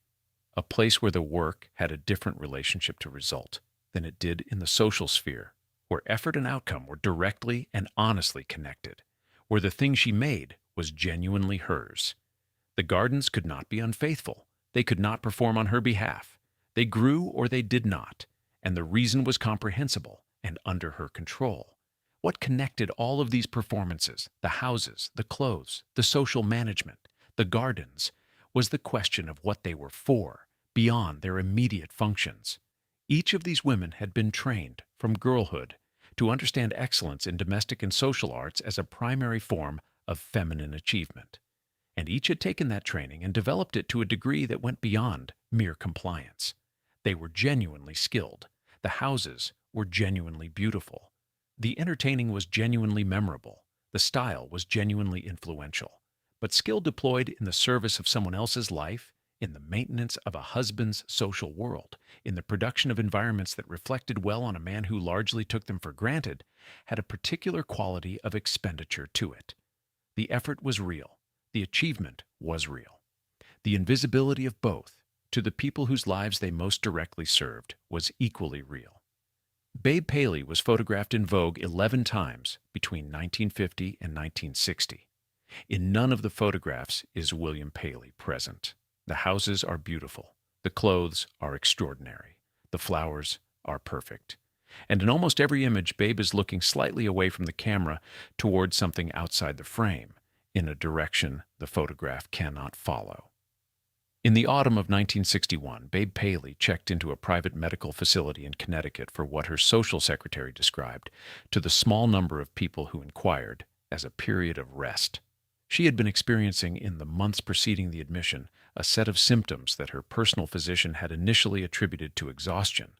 a place where the work had a different relationship to result than it did in the social sphere, where effort and outcome were directly and honestly connected, where the thing she made was genuinely hers. The gardens could not be unfaithful. They could not perform on her behalf. They grew or they did not, and the reason was comprehensible and under her control. What connected all of these performances, the houses, the clothes, the social management, the gardens, was the question of what they were for, beyond their immediate functions. Each of these women had been trained, from girlhood, to understand excellence in domestic and social arts as a primary form of feminine achievement. And each had taken that training and developed it to a degree that went beyond mere compliance. They were genuinely skilled. The houses were genuinely beautiful. The entertaining was genuinely memorable. The style was genuinely influential. But skill deployed in the service of someone else's life, in the maintenance of a husband's social world, in the production of environments that reflected well on a man who largely took them for granted, had a particular quality of expenditure to it. The effort was real. The achievement was real. The invisibility of both, to the people whose lives they most directly served, was equally real. Babe Paley was photographed in Vogue 11 times between 1950 and 1960. In none of the photographs is William Paley present. The houses are beautiful. The clothes are extraordinary. The flowers are perfect. And in almost every image, Babe is looking slightly away from the camera towards something outside the frame, in a direction the photograph cannot follow. In the autumn of 1961, Babe Paley checked into a private medical facility in Connecticut for what her social secretary described, to the small number of people who inquired, as a period of rest. She had been experiencing in the months preceding the admission a set of symptoms that her personal physician had initially attributed to exhaustion,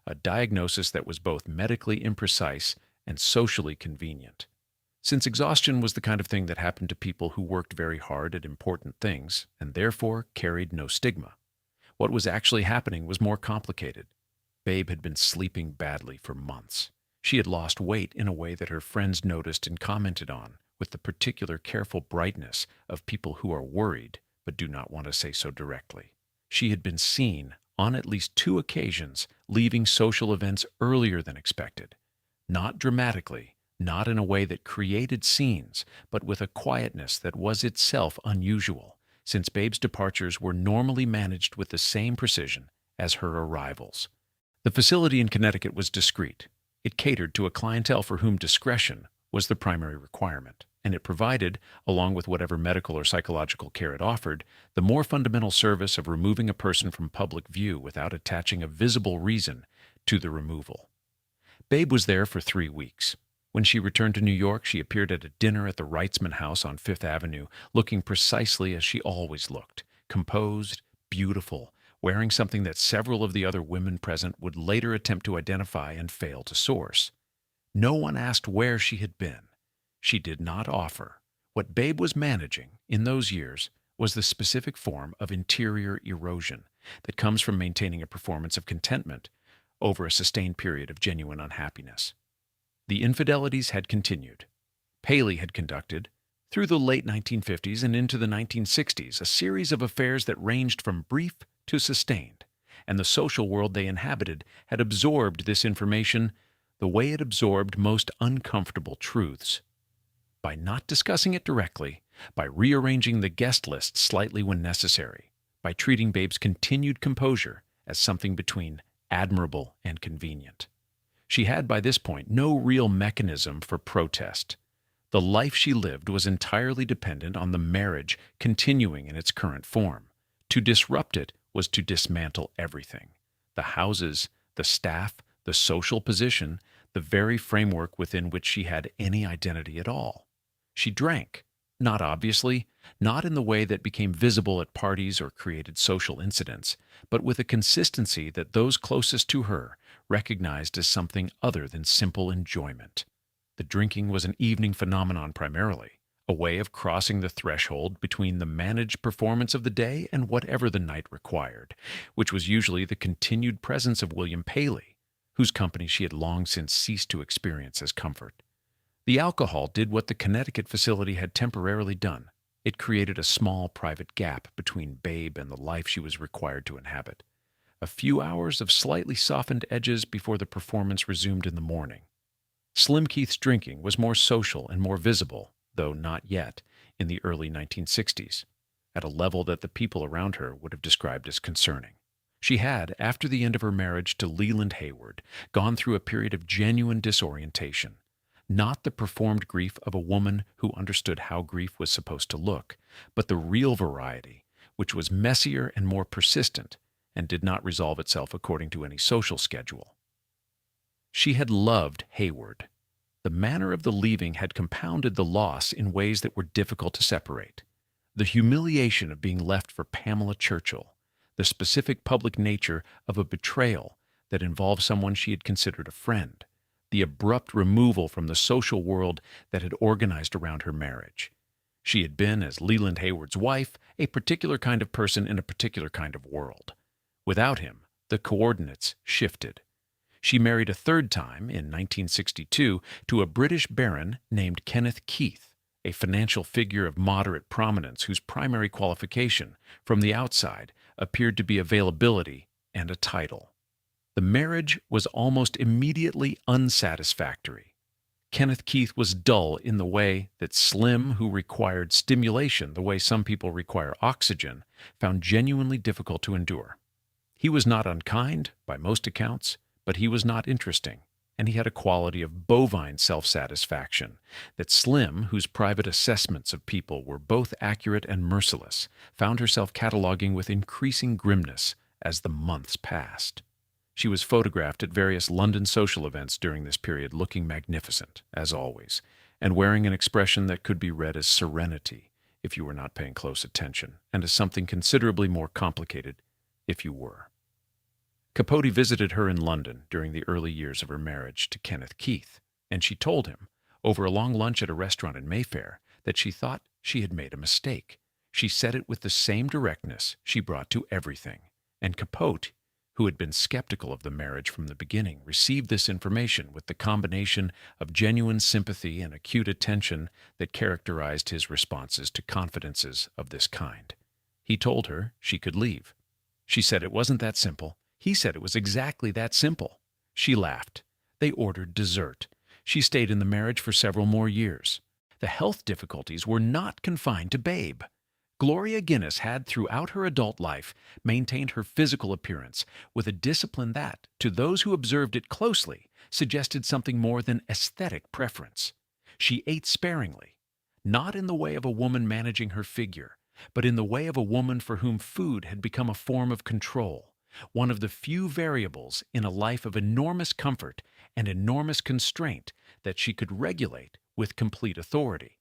a diagnosis that was both medically imprecise and socially convenient. Since exhaustion was the kind of thing that happened to people who worked very hard at important things and therefore carried no stigma, what was actually happening was more complicated. Babe had been sleeping badly for months. She had lost weight in a way that her friends noticed and commented on, with the particular careful brightness of people who are worried but do not want to say so directly. She had been seen, on at least 2 occasions, leaving social events earlier than expected. Not dramatically, not in a way that created scenes, but with a quietness that was itself unusual, since Babe's departures were normally managed with the same precision as her arrivals. The facility in Connecticut was discreet. It catered to a clientele for whom discretion was the primary requirement, and it provided, along with whatever medical or psychological care it offered, the more fundamental service of removing a person from public view without attaching a visible reason to the removal. Babe was there for 3 weeks. When she returned to New York, she appeared at a dinner at the Wrightsman House on Fifth Avenue, looking precisely as she always looked, composed, beautiful, wearing something that several of the other women present would later attempt to identify and fail to source. No one asked where she had been. She did not offer. What Babe was managing, in those years, was the specific form of interior erosion that comes from maintaining a performance of contentment over a sustained period of genuine unhappiness. The infidelities had continued. Paley had conducted, through the late 1950s and into the 1960s, a series of affairs that ranged from brief to sustained, and the social world they inhabited had absorbed this information the way it absorbed most uncomfortable truths. By not discussing it directly, by rearranging the guest list slightly when necessary, by treating Babe's continued composure as something between admirable and convenient. She had by this point no real mechanism for protest. The life she lived was entirely dependent on the marriage continuing in its current form. To disrupt it was to dismantle everything: the houses, the staff, the social position, the very framework within which she had any identity at all. She drank, not obviously, not in the way that became visible at parties or created social incidents, but with a consistency that those closest to her recognized as something other than simple enjoyment. The drinking was an evening phenomenon primarily, a way of crossing the threshold between the managed performance of the day and whatever the night required, which was usually the continued presence of William Paley, whose company she had long since ceased to experience as comfort. The alcohol did what the Connecticut facility had temporarily done. It created a small private gap between Babe and the life she was required to inhabit. A few hours of slightly softened edges before the performance resumed in the morning. Slim Keith's drinking was more social and more visible, though not yet, in the early 1960s, at a level that the people around her would have described as concerning. She had, after the end of her marriage to Leland Hayward, gone through a period of genuine disorientation. Not the performed grief of a woman who understood how grief was supposed to look, but the real variety, which was messier and more persistent, and did not resolve itself according to any social schedule. She had loved Hayward. The manner of the leaving had compounded the loss in ways that were difficult to separate. The humiliation of being left for Pamela Churchill, the specific public nature of a betrayal that involved someone she had considered a friend, the abrupt removal from the social world that had organized around her marriage. She had been, as Leland Hayward's wife, a particular kind of person in a particular kind of world. Without him, the coordinates shifted. She married a third time, in 1962, to a British baron named Kenneth Keith, a financial figure of moderate prominence whose primary qualification, from the outside, appeared to be availability and a title. The marriage was almost immediately unsatisfactory. Kenneth Keith was dull in the way that Slim, who required stimulation the way some people require oxygen, found genuinely difficult to endure. He was not unkind, by most accounts, but he was not interesting, and he had a quality of bovine self-satisfaction that Slim, whose private assessments of people were both accurate and merciless, found herself cataloging with increasing grimness as the months passed. She was photographed at various London social events during this period looking magnificent, as always, and wearing an expression that could be read as serenity if you were not paying close attention, and as something considerably more complicated if you were. Capote visited her in London during the early years of her marriage to Kenneth Keith, and she told him, over a long lunch at a restaurant in Mayfair, that she thought she had made a mistake. She said it with the same directness she brought to everything, and Capote, who had been skeptical of the marriage from the beginning, received this information with the combination of genuine sympathy and acute attention that characterized his responses to confidences of this kind. He told her she could leave. She said it wasn't that simple. He said it was exactly that simple. She laughed. They ordered dessert. She stayed in the marriage for several more years. The health difficulties were not confined to Babe. Gloria Guinness had, throughout her adult life, maintained her physical appearance with a discipline that, to those who observed it closely, suggested something more than aesthetic preference. She ate sparingly, not in the way of a woman managing her figure, but in the way of a woman for whom food had become a form of control, one of the few variables in a life of enormous comfort and enormous constraint that she could regulate with complete authority.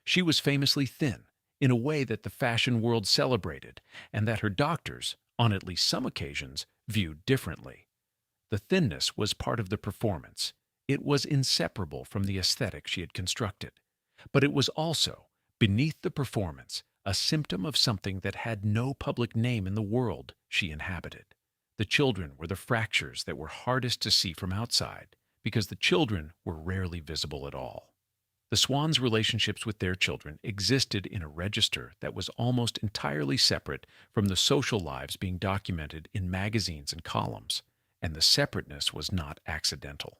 She was famously thin, in a way that the fashion world celebrated, and that her doctors, on at least some occasions, viewed differently. The thinness was part of the performance. It was inseparable from the aesthetic she had constructed. But it was also, beneath the performance, a symptom of something that had no public name in the world she inhabited. The children were the fractures that were hardest to see from outside, because the children were rarely visible at all. The Swans' relationships with their children existed in a register that was almost entirely separate from the social lives being documented in magazines and columns, and the separateness was not accidental.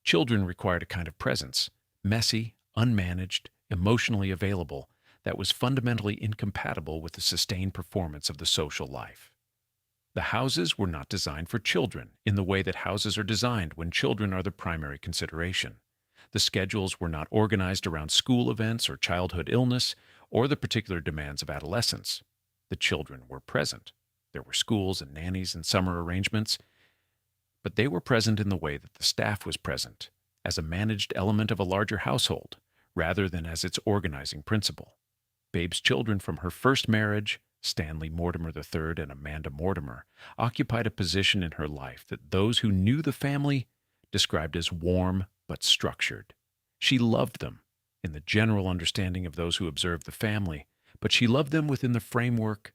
Children required a kind of presence, messy, unmanaged, emotionally available, that was fundamentally incompatible with the sustained performance of the social life. The houses were not designed for children in the way that houses are designed when children are the primary consideration. The schedules were not organized around school events or childhood illness or the particular demands of adolescence. The children were present. There were schools and nannies and summer arrangements, but they were present in the way that the staff was present, as a managed element of a larger household, rather than as its organizing principle. Babe's children from her first marriage, Stanley Mortimer III and Amanda Mortimer, occupied a position in her life that those who knew the family described as warm but structured. She loved them, in the general understanding of those who observed the family, but she loved them within the framework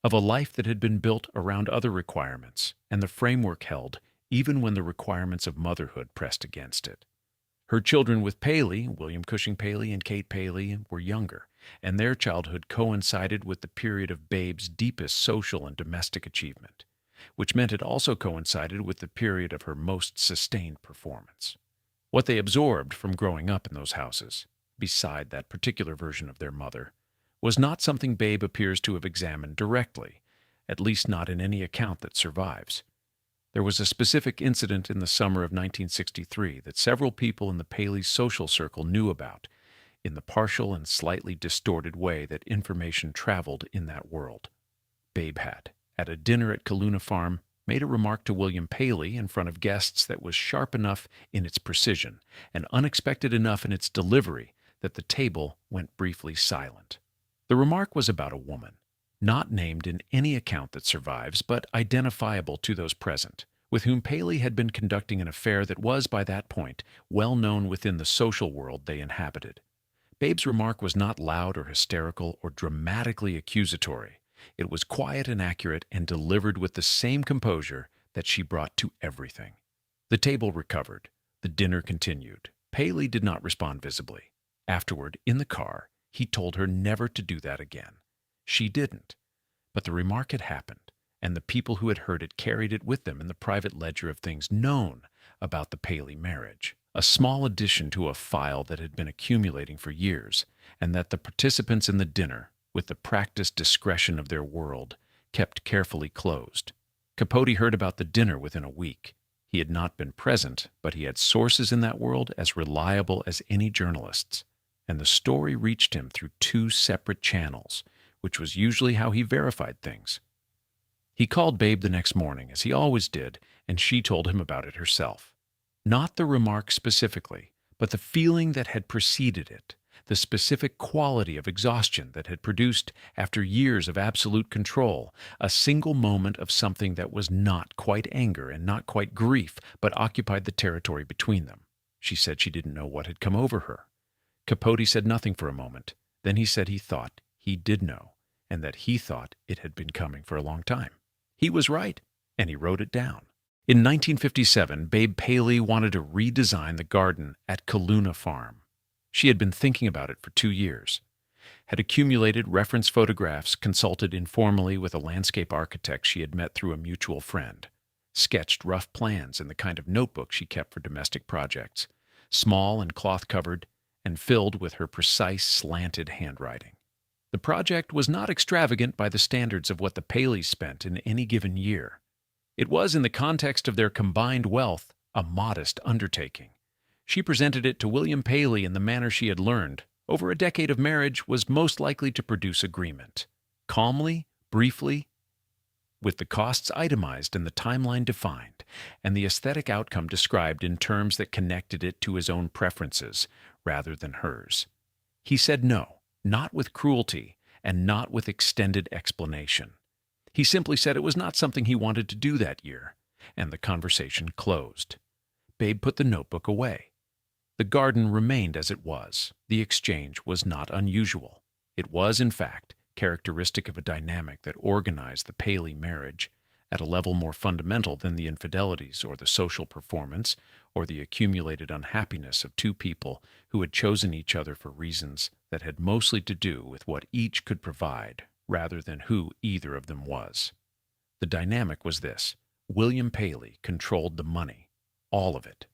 of a life that had been built around other requirements, and the framework held even when the requirements of motherhood pressed against it. Her children with Paley, William Cushing Paley and Kate Paley, were younger, and their childhood coincided with the period of Babe's deepest social and domestic achievement, which meant it also coincided with the period of her most sustained performance. What they absorbed from growing up in those houses, beside that particular version of their mother, was not something Babe appears to have examined directly, at least not in any account that survives. There was a specific incident in the summer of 1963 that several people in the Paley social circle knew about, in the partial and slightly distorted way that information traveled in that world. Babe had, at a dinner at Kaluna Farm, made a remark to William Paley in front of guests that was sharp enough in its precision and unexpected enough in its delivery that the table went briefly silent. The remark was about a woman, not named in any account that survives, but identifiable to those present, with whom Paley had been conducting an affair that was, by that point, well known within the social world they inhabited. Babe's remark was not loud or hysterical or dramatically accusatory. It was quiet and accurate and delivered with the same composure that she brought to everything. The table recovered. The dinner continued. Paley did not respond visibly. Afterward, in the car, he told her never to do that again. She didn't. But the remark had happened, and the people who had heard it carried it with them in the private ledger of things known about the Paley marriage, a small addition to a file that had been accumulating for years, and that the participants in the dinner, with the practiced discretion of their world, kept carefully closed. Capote heard about the dinner within a week. He had not been present, but he had sources in that world as reliable as any journalist's, and the story reached him through two separate channels, which was usually how he verified things. He called Babe the next morning, as he always did, and she told him about it herself. Not the remark specifically, but the feeling that had preceded it, the specific quality of exhaustion that had produced, after years of absolute control, a single moment of something that was not quite anger and not quite grief, but occupied the territory between them. She said she didn't know what had come over her. Capote said nothing for a moment. Then he said he thought he did know, and that he thought it had been coming for a long time. He was right, and he wrote it down. In 1957, Babe Paley wanted to redesign the garden at Kaluna Farm. She had been thinking about it for 2 years, had accumulated reference photographs, consulted informally with a landscape architect she had met through a mutual friend, sketched rough plans in the kind of notebook she kept for domestic projects, small and cloth-covered, and filled with her precise, slanted handwriting. The project was not extravagant by the standards of what the Paleys spent in any given year. It was, in the context of their combined wealth, a modest undertaking. She presented it to William Paley in the manner she had learned, over a decade of marriage, was most likely to produce agreement. Calmly, briefly, with the costs itemized and the timeline defined, and the aesthetic outcome described in terms that connected it to his own preferences rather than hers. He said no, not with cruelty and not with extended explanation. He simply said it was not something he wanted to do that year, and the conversation closed. Babe put the notebook away. The garden remained as it was. The exchange was not unusual. It was, in fact, characteristic of a dynamic that organized the Paley marriage at a level more fundamental than the infidelities or the social performance or the accumulated unhappiness of two people who had chosen each other for reasons that had mostly to do with what each could provide rather than who either of them was. The dynamic was this: William Paley controlled the money, all of it.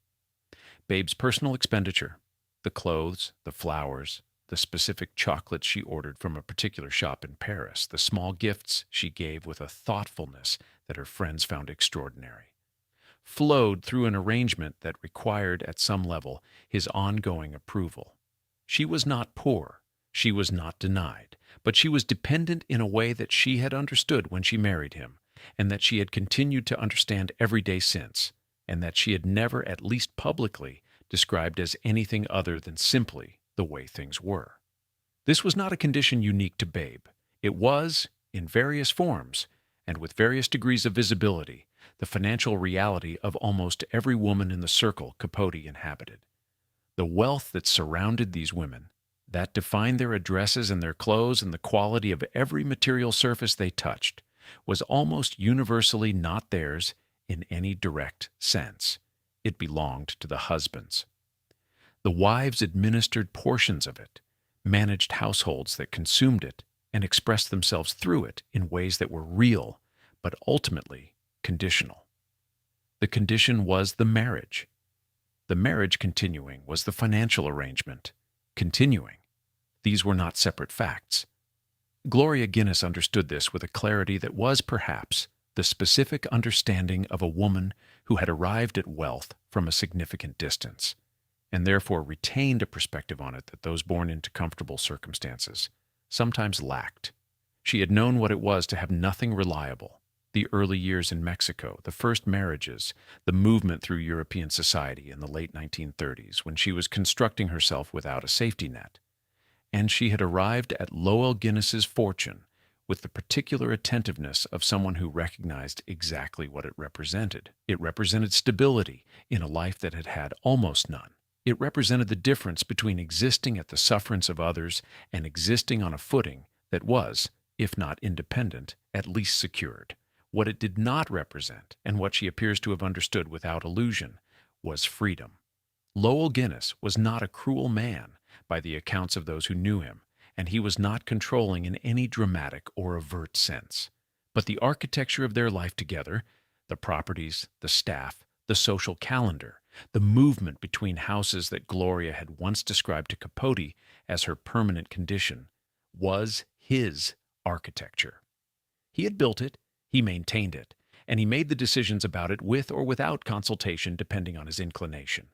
Babe's personal expenditure, the clothes, the flowers, the specific chocolates she ordered from a particular shop in Paris, the small gifts she gave with a thoughtfulness that her friends found extraordinary, flowed through an arrangement that required, at some level, his ongoing approval. She was not poor, she was not denied, but she was dependent in a way that she had understood when she married him, and that she had continued to understand every day since, and that she had never, at least publicly, described as anything other than simply the way things were. This was not a condition unique to Babe. It was, in various forms, and with various degrees of visibility, the financial reality of almost every woman in the circle Capote inhabited. The wealth that surrounded these women, that defined their addresses and their clothes and the quality of every material surface they touched, was almost universally not theirs in any direct sense. It belonged to the husbands. The wives administered portions of it, managed households that consumed it, and expressed themselves through it in ways that were real, but ultimately conditional. The condition was the marriage. The marriage continuing was the financial arrangement. Continuing. These were not separate facts. Gloria Guinness understood this with a clarity that was, perhaps, the specific understanding of a woman who had arrived at wealth from a significant distance, and therefore retained a perspective on it that those born into comfortable circumstances sometimes lacked. She had known what it was to have nothing reliable. The early years in Mexico, the first marriages, the movement through European society in the late 1930s when she was constructing herself without a safety net. And she had arrived at Lowell Guinness's fortune with the particular attentiveness of someone who recognized exactly what it represented. It represented stability in a life that had had almost none. It represented the difference between existing at the sufferance of others and existing on a footing that was, if not independent, at least secured. What it did not represent, and what she appears to have understood without illusion, was freedom. Lowell Guinness was not a cruel man by the accounts of those who knew him, and he was not controlling in any dramatic or overt sense. But the architecture of their life together, the properties, the staff, the social calendar, the movement between houses that Gloria had once described to Capote as her permanent condition, was his architecture. He had built it, he maintained it, and he made the decisions about it with or without consultation depending on his inclination.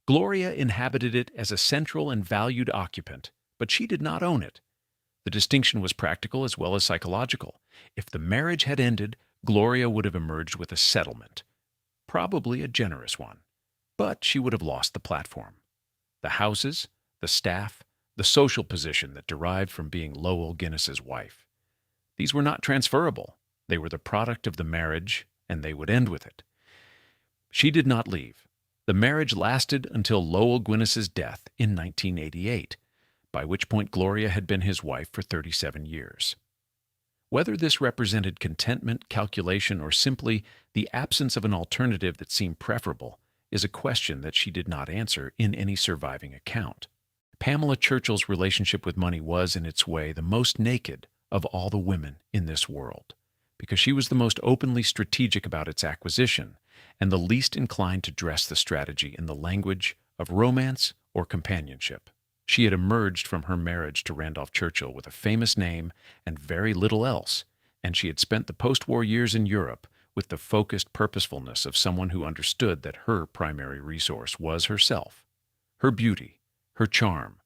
Gloria inhabited it as a central and valued occupant, but she did not own it. The distinction was practical as well as psychological. If the marriage had ended, Gloria would have emerged with a settlement, probably a generous one, but she would have lost the platform. The houses, the staff, the social position that derived from being Lowell Guinness's wife. These were not transferable. They were the product of the marriage, and they would end with it. She did not leave. The marriage lasted until Lowell Guinness's death in 1988, by which point Gloria had been his wife for 37 years. Whether this represented contentment, calculation, or simply the absence of an alternative that seemed preferable is a question that she did not answer in any surviving account. Pamela Churchill's relationship with money was, in its way, the most naked of all the women in this world, because she was the most openly strategic about its acquisition and the least inclined to dress the strategy in the language of romance or companionship. She had emerged from her marriage to Randolph Churchill with a famous name and very little else, and she had spent the post-war years in Europe with the focused purposefulness of someone who understood that her primary resource was herself, her beauty, her charm,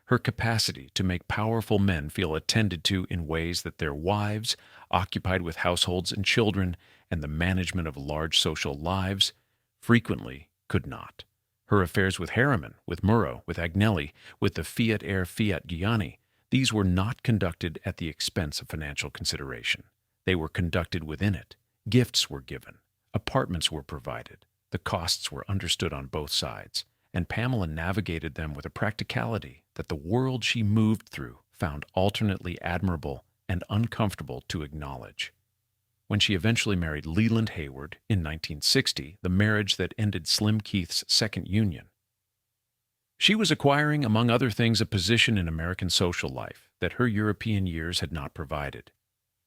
her capacity to make powerful men feel attended to in ways that their wives, occupied with households and children and the management of large social lives, frequently could not. Her affairs with Harriman, with Murrow, with Agnelli, with the Fiat heir Fiat Giuliani, these were not conducted at the expense of financial consideration. They were conducted within it. Gifts were given. Apartments were provided. The costs were understood on both sides, and Pamela navigated them with a practicality that the world she moved through found alternately admirable and uncomfortable to acknowledge. When she eventually married Leland Hayward in 1960, the marriage that ended Slim Keith's second union, she was acquiring, among other things, a position in American social life that her European years had not provided.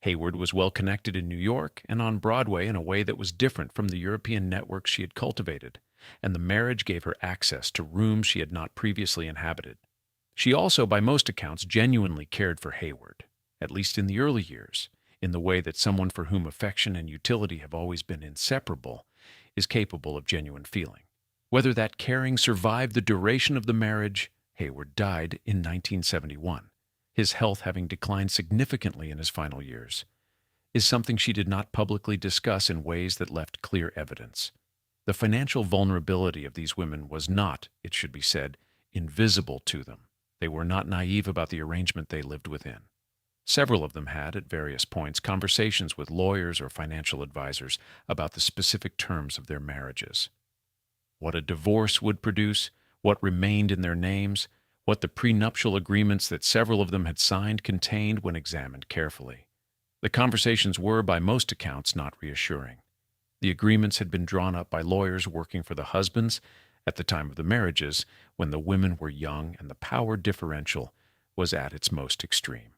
Hayward was well connected in New York and on Broadway in a way that was different from the European networks she had cultivated, and the marriage gave her access to rooms she had not previously inhabited. She also, by most accounts, genuinely cared for Hayward, at least in the early years, in the way that someone for whom affection and utility have always been inseparable is capable of genuine feeling. Whether that caring survived the duration of the marriage, Hayward died in 1971, his health having declined significantly in his final years, is something she did not publicly discuss in ways that left clear evidence. The financial vulnerability of these women was not, it should be said, invisible to them. They were not naive about the arrangement they lived within. Several of them had, at various points, conversations with lawyers or financial advisors about the specific terms of their marriages. What a divorce would produce, what remained in their names, what the prenuptial agreements that several of them had signed contained when examined carefully. The conversations were, by most accounts, not reassuring. The agreements had been drawn up by lawyers working for the husbands at the time of the marriages, when the women were young and the power differential was at its most extreme.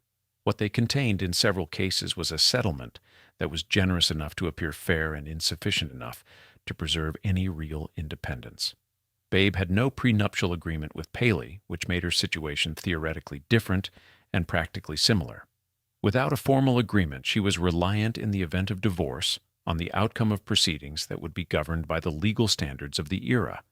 What they contained in several cases was a settlement that was generous enough to appear fair and insufficient enough to preserve any real independence. Babe had no prenuptial agreement with Paley, which made her situation theoretically different and practically similar. Without a formal agreement, she was reliant in the event of divorce on the outcome of proceedings that would be governed by the legal standards of the era,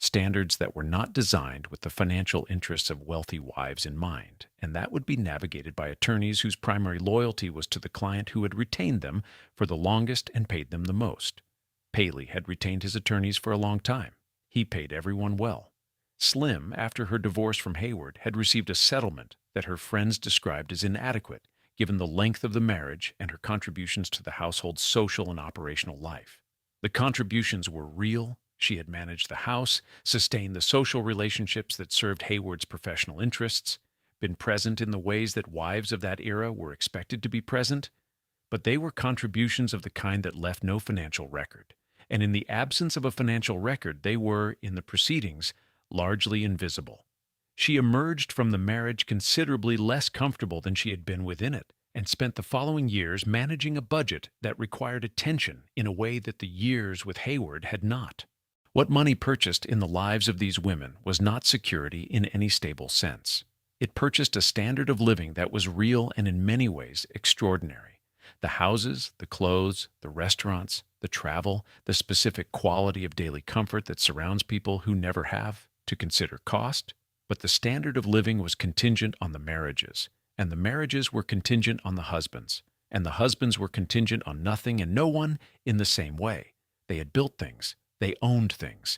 standards that were not designed with the financial interests of wealthy wives in mind, and that would be navigated by attorneys whose primary loyalty was to the client who had retained them for the longest and paid them the most. Paley had retained his attorneys for a long time. He paid everyone well. Slim, after her divorce from Hayward, had received a settlement that her friends described as inadequate, given the length of the marriage and her contributions to the household's social and operational life. The contributions were real. She had managed the house, sustained the social relationships that served Hayward's professional interests, been present in the ways that wives of that era were expected to be present, but they were contributions of the kind that left no financial record, and in the absence of a financial record, they were, in the proceedings, largely invisible. She emerged from the marriage considerably less comfortable than she had been within it, and spent the following years managing a budget that required attention in a way that the years with Hayward had not. What money purchased in the lives of these women was not security in any stable sense. It purchased a standard of living that was real and in many ways extraordinary. The houses, the clothes, the restaurants, the travel, the specific quality of daily comfort that surrounds people who never have to consider cost. But the standard of living was contingent on the marriages, and the marriages were contingent on the husbands, and the husbands were contingent on nothing and no one in the same way. They had built things. They owned things.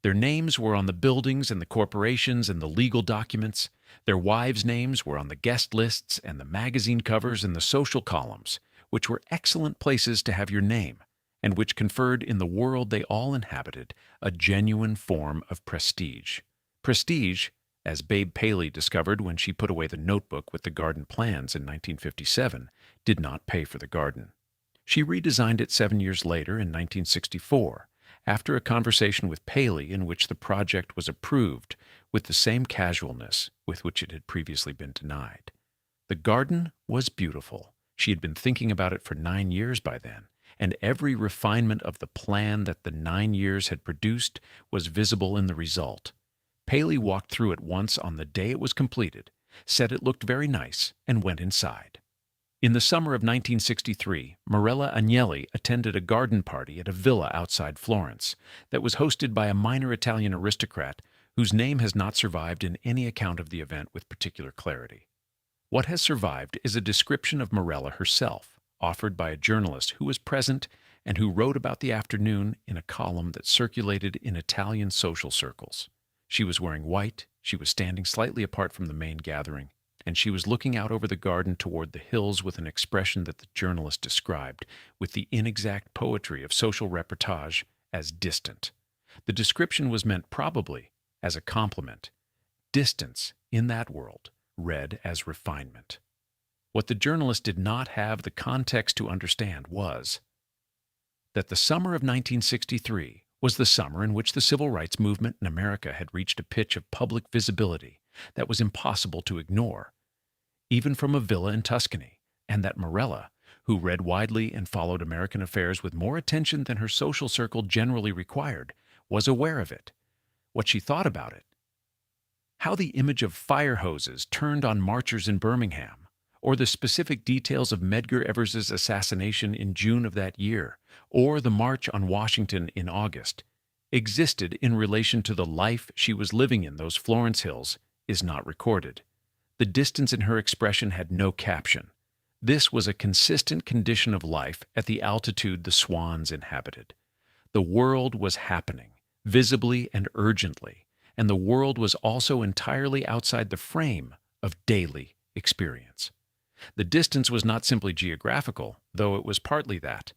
Their names were on the buildings and the corporations and the legal documents. Their wives' names were on the guest lists and the magazine covers and the social columns, which were excellent places to have your name, and which conferred in the world they all inhabited a genuine form of prestige. Prestige, as Babe Paley discovered when she put away the notebook with the garden plans in 1957, did not pay for the garden. She redesigned it 7 years later in 1964, after a conversation with Paley in which the project was approved with the same casualness with which it had previously been denied. The garden was beautiful. She had been thinking about it for 9 years by then, and every refinement of the plan that the 9 years had produced was visible in the result. Paley walked through it once on the day it was completed, said it looked very nice, and went inside. In the summer of 1963, Morella Agnelli attended a garden party at a villa outside Florence that was hosted by a minor Italian aristocrat whose name has not survived in any account of the event with particular clarity. What has survived is a description of Morella herself, offered by a journalist who was present and who wrote about the afternoon in a column that circulated in Italian social circles. She was wearing white, she was standing slightly apart from the main gathering, and she was looking out over the garden toward the hills with an expression that the journalist described, with the inexact poetry of social reportage, as distant. The description was meant probably as a compliment. Distance, in that world, read as refinement. What the journalist did not have the context to understand was that the summer of 1963 was the summer in which the civil rights movement in America had reached a pitch of public visibility that was impossible to ignore, even from a villa in Tuscany, and that Morella, who read widely and followed American affairs with more attention than her social circle generally required, was aware of it. What she thought about it. How the image of fire hoses turned on marchers in Birmingham, or the specific details of Medgar Evers's assassination in June of that year, or the March on Washington in August, existed in relation to the life she was living in those Florence hills is not recorded. The distance in her expression had no caption. This was a consistent condition of life at the altitude the Swans inhabited. The world was happening, visibly and urgently, and the world was also entirely outside the frame of daily experience. The distance was not simply geographical, though it was partly that.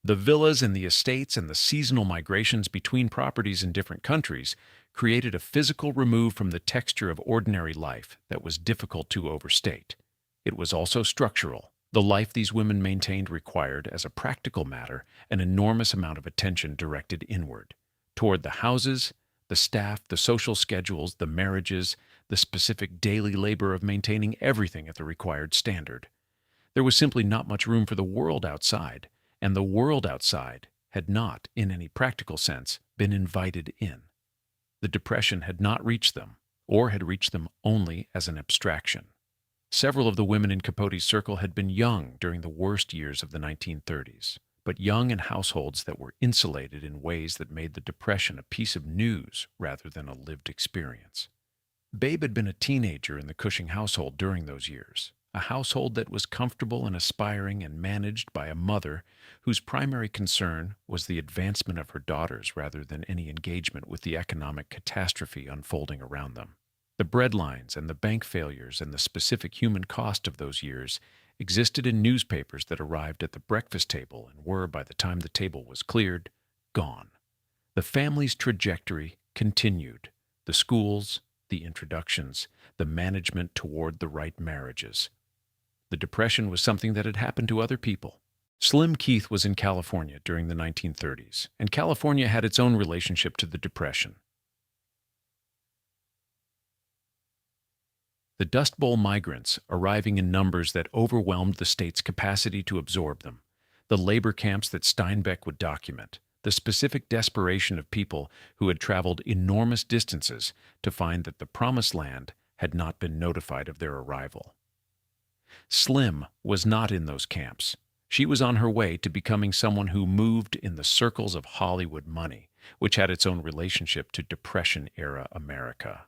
The villas and the estates and the seasonal migrations between properties in different countries created a physical remove from the texture of ordinary life that was difficult to overstate. It was also structural. The life these women maintained required, as a practical matter, an enormous amount of attention directed inward, toward the houses, the staff, the social schedules, the marriages, the specific daily labor of maintaining everything at the required standard. There was simply not much room for the world outside, and the world outside had not, in any practical sense, been invited in. The Depression had not reached them, or had reached them only as an abstraction. Several of the women in Capote's circle had been young during the worst years of the 1930s, but young in households that were insulated in ways that made the Depression a piece of news rather than a lived experience. Babe had been a teenager in the Cushing household during those years, a household that was comfortable and aspiring and managed by a mother whose primary concern was the advancement of her daughters rather than any engagement with the economic catastrophe unfolding around them. The breadlines and the bank failures and the specific human cost of those years existed in newspapers that arrived at the breakfast table and were, by the time the table was cleared, gone. The family's trajectory continued. The schools, the introductions, the management toward the right marriages. The Depression was something that had happened to other people. Slim Keith was in California during the 1930s, and California had its own relationship to the Depression. The Dust Bowl migrants arriving in numbers that overwhelmed the state's capacity to absorb them, the labor camps that Steinbeck would document, the specific desperation of people who had traveled enormous distances to find that the Promised Land had not been notified of their arrival. Slim was not in those camps. She was on her way to becoming someone who moved in the circles of Hollywood money, which had its own relationship to Depression-era America.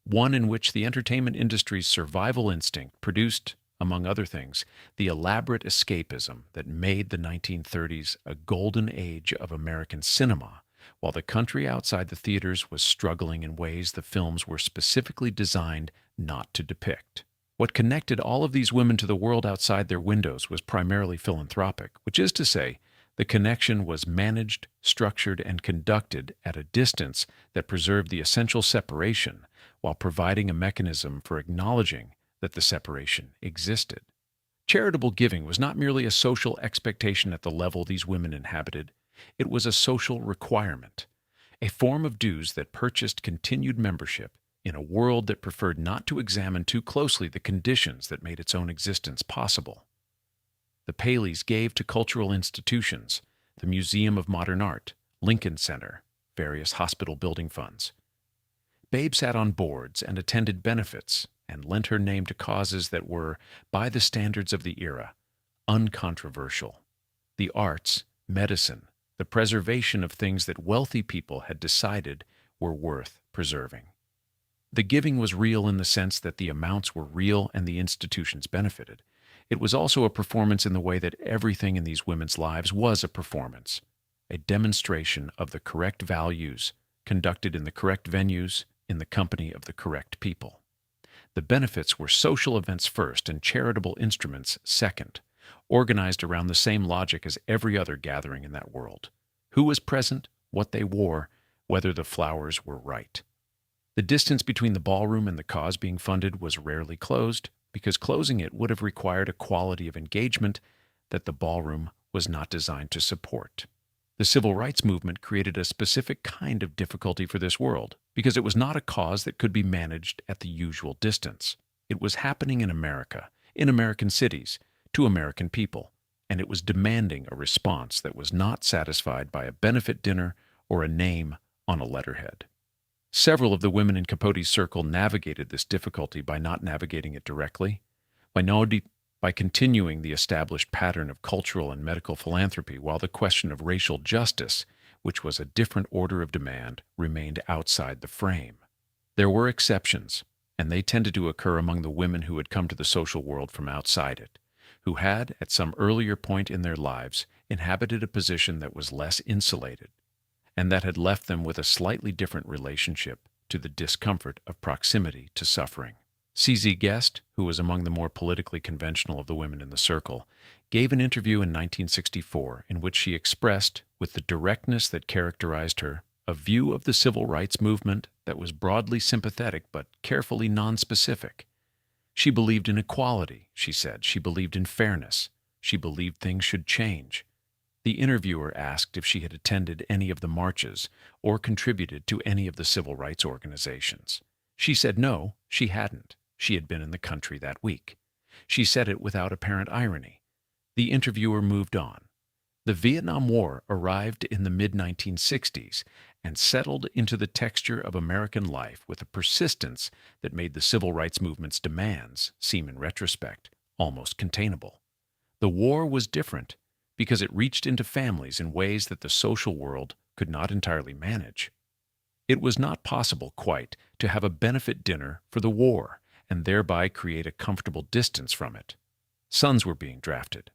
One in which the entertainment industry's survival instinct produced, among other things, the elaborate escapism that made the 1930s a golden age of American cinema, while the country outside the theaters was struggling in ways the films were specifically designed not to depict. What connected all of these women to the world outside their windows was primarily philanthropic, which is to say, the connection was managed, structured, and conducted at a distance that preserved the essential separation while providing a mechanism for acknowledging that the separation existed. Charitable giving was not merely a social expectation at the level these women inhabited, it was a social requirement, a form of dues that purchased continued membership in a world that preferred not to examine too closely the conditions that made its own existence possible. The Paleys gave to cultural institutions, the Museum of Modern Art, Lincoln Center, various hospital building funds. Babe sat on boards and attended benefits and lent her name to causes that were, by the standards of the era, uncontroversial. The arts, medicine, the preservation of things that wealthy people had decided were worth preserving. The giving was real in the sense that the amounts were real and the institutions benefited. It was also a performance in the way that everything in these women's lives was a performance, a demonstration of the correct values, conducted in the correct venues, in the company of the correct people. The benefits were social events first and charitable instruments second, organized around the same logic as every other gathering in that world. Who was present, what they wore, whether the flowers were right. The distance between the ballroom and the cause being funded was rarely closed, because closing it would have required a quality of engagement that the ballroom was not designed to support. The civil rights movement created a specific kind of difficulty for this world, because it was not a cause that could be managed at the usual distance. It was happening in America, in American cities, to American people, and it was demanding a response that was not satisfied by a benefit dinner or a name on a letterhead. Several of the women in Capote's circle navigated this difficulty by not navigating it directly, by continuing the established pattern of cultural and medical philanthropy, while the question of racial justice, which was a different order of demand, remained outside the frame. There were exceptions, and they tended to occur among the women who had come to the social world from outside it, who had, at some earlier point in their lives, inhabited a position that was less insulated, and that had left them with a slightly different relationship to the discomfort of proximity to suffering. CZ Guest, who was among the more politically conventional of the women in the circle, gave an interview in 1964 in which she expressed, with the directness that characterized her, a view of the civil rights movement that was broadly sympathetic but carefully nonspecific. She believed in equality, she said. She believed in fairness. She believed things should change. The interviewer asked if she had attended any of the marches or contributed to any of the civil rights organizations. She said no, she hadn't. She had been in the country that week. She said it without apparent irony. The interviewer moved on. The Vietnam War arrived in the mid-1960s and settled into the texture of American life with a persistence that made the civil rights movement's demands seem, in retrospect, almost containable. The war was different because it reached into families in ways that the social world could not entirely manage. It was not possible quite to have a benefit dinner for the war and thereby create a comfortable distance from it. Sons were being drafted.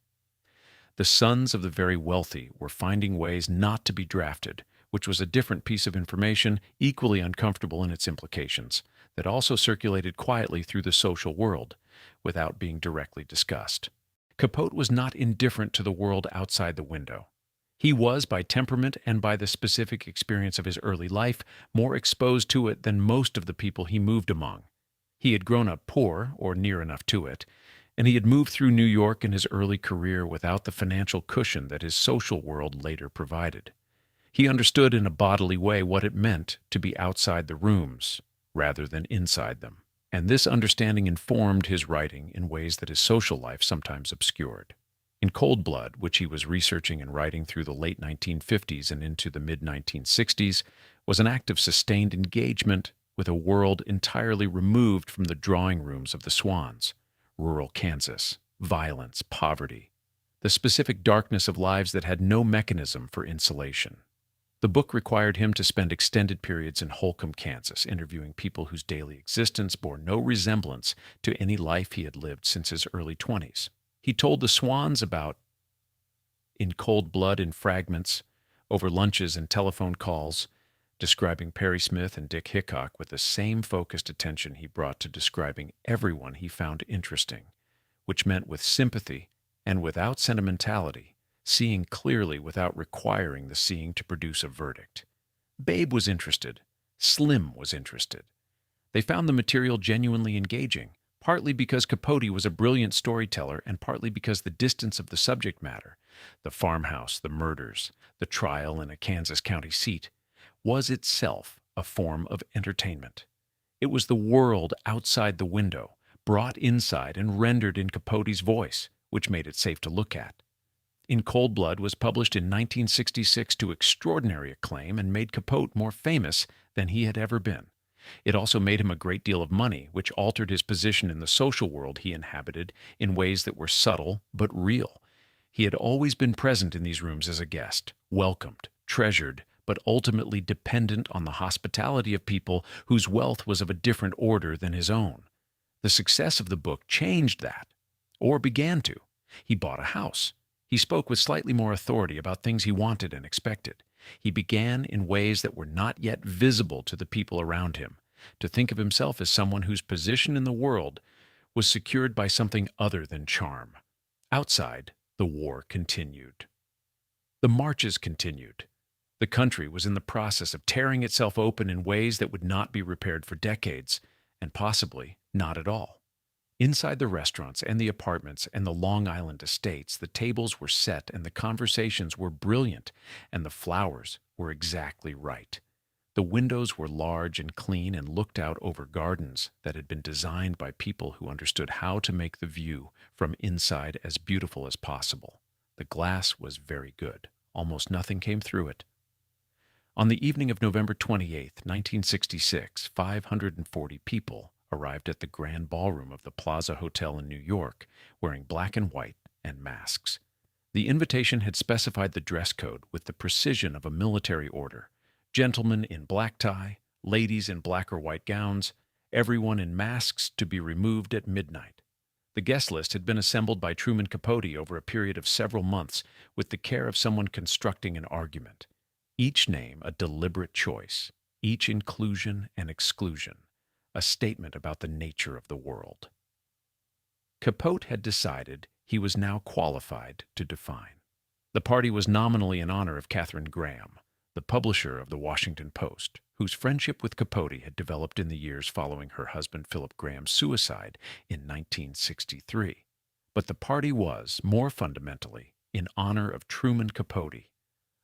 The sons of the very wealthy were finding ways not to be drafted, which was a different piece of information, equally uncomfortable in its implications, that also circulated quietly through the social world, without being directly discussed. Capote was not indifferent to the world outside the window. He was, by temperament and by the specific experience of his early life, more exposed to it than most of the people he moved among. He had grown up poor, or near enough to it, and he had moved through New York in his early career without the financial cushion that his social world later provided. He understood in a bodily way what it meant to be outside the rooms rather than inside them, and this understanding informed his writing in ways that his social life sometimes obscured. In Cold Blood, which he was researching and writing through the late 1950s and into the mid-1960s, was an act of sustained engagement with a world entirely removed from the drawing rooms of the Swans, rural Kansas, violence, poverty, the specific darkness of lives that had no mechanism for insulation. The book required him to spend extended periods in Holcomb, Kansas, interviewing people whose daily existence bore no resemblance to any life he had lived since his early 20s. He told the Swans about, in Cold Blood in fragments, over lunches and telephone calls, describing Perry Smith and Dick Hickok with the same focused attention he brought to describing everyone he found interesting, which meant with sympathy and without sentimentality, seeing clearly without requiring the seeing to produce a verdict. Babe was interested. Slim was interested. They found the material genuinely engaging, partly because Capote was a brilliant storyteller and partly because the distance of the subject matter, the farmhouse, the murders, the trial in a Kansas county seat, was itself a form of entertainment. It was the world outside the window, brought inside and rendered in Capote's voice, which made it safe to look at. In Cold Blood was published in 1966 to extraordinary acclaim and made Capote more famous than he had ever been. It also made him a great deal of money, which altered his position in the social world he inhabited in ways that were subtle but real. He had always been present in these rooms as a guest, welcomed, treasured, but ultimately dependent on the hospitality of people whose wealth was of a different order than his own. The success of the book changed that, or began to. He bought a house. He spoke with slightly more authority about things he wanted and expected. He began in ways that were not yet visible to the people around him, to think of himself as someone whose position in the world was secured by something other than charm. Outside, the war continued. The marches continued. The country was in the process of tearing itself open in ways that would not be repaired for decades, and possibly not at all. Inside the restaurants and the apartments and the Long Island estates, the tables were set and the conversations were brilliant and the flowers were exactly right. The windows were large and clean and looked out over gardens that had been designed by people who understood how to make the view from inside as beautiful as possible. The glass was very good. Almost nothing came through it. On the evening of November 28, 1966, 540 people arrived at the Grand Ballroom of the Plaza Hotel in New York, wearing black and white and masks. The invitation had specified the dress code with the precision of a military order. Gentlemen in black tie, ladies in black or white gowns, everyone in masks to be removed at midnight. The guest list had been assembled by Truman Capote over a period of several months with the care of someone constructing an argument. each name a deliberate choice, each inclusion and exclusion, a statement about the nature of the world. Capote had decided he was now qualified to define. The party was nominally in honor of Katharine Graham, the publisher of the Washington Post, whose friendship with Capote had developed in the years following her husband Philip Graham's suicide in 1963. But the party was, more fundamentally, in honor of Truman Capote,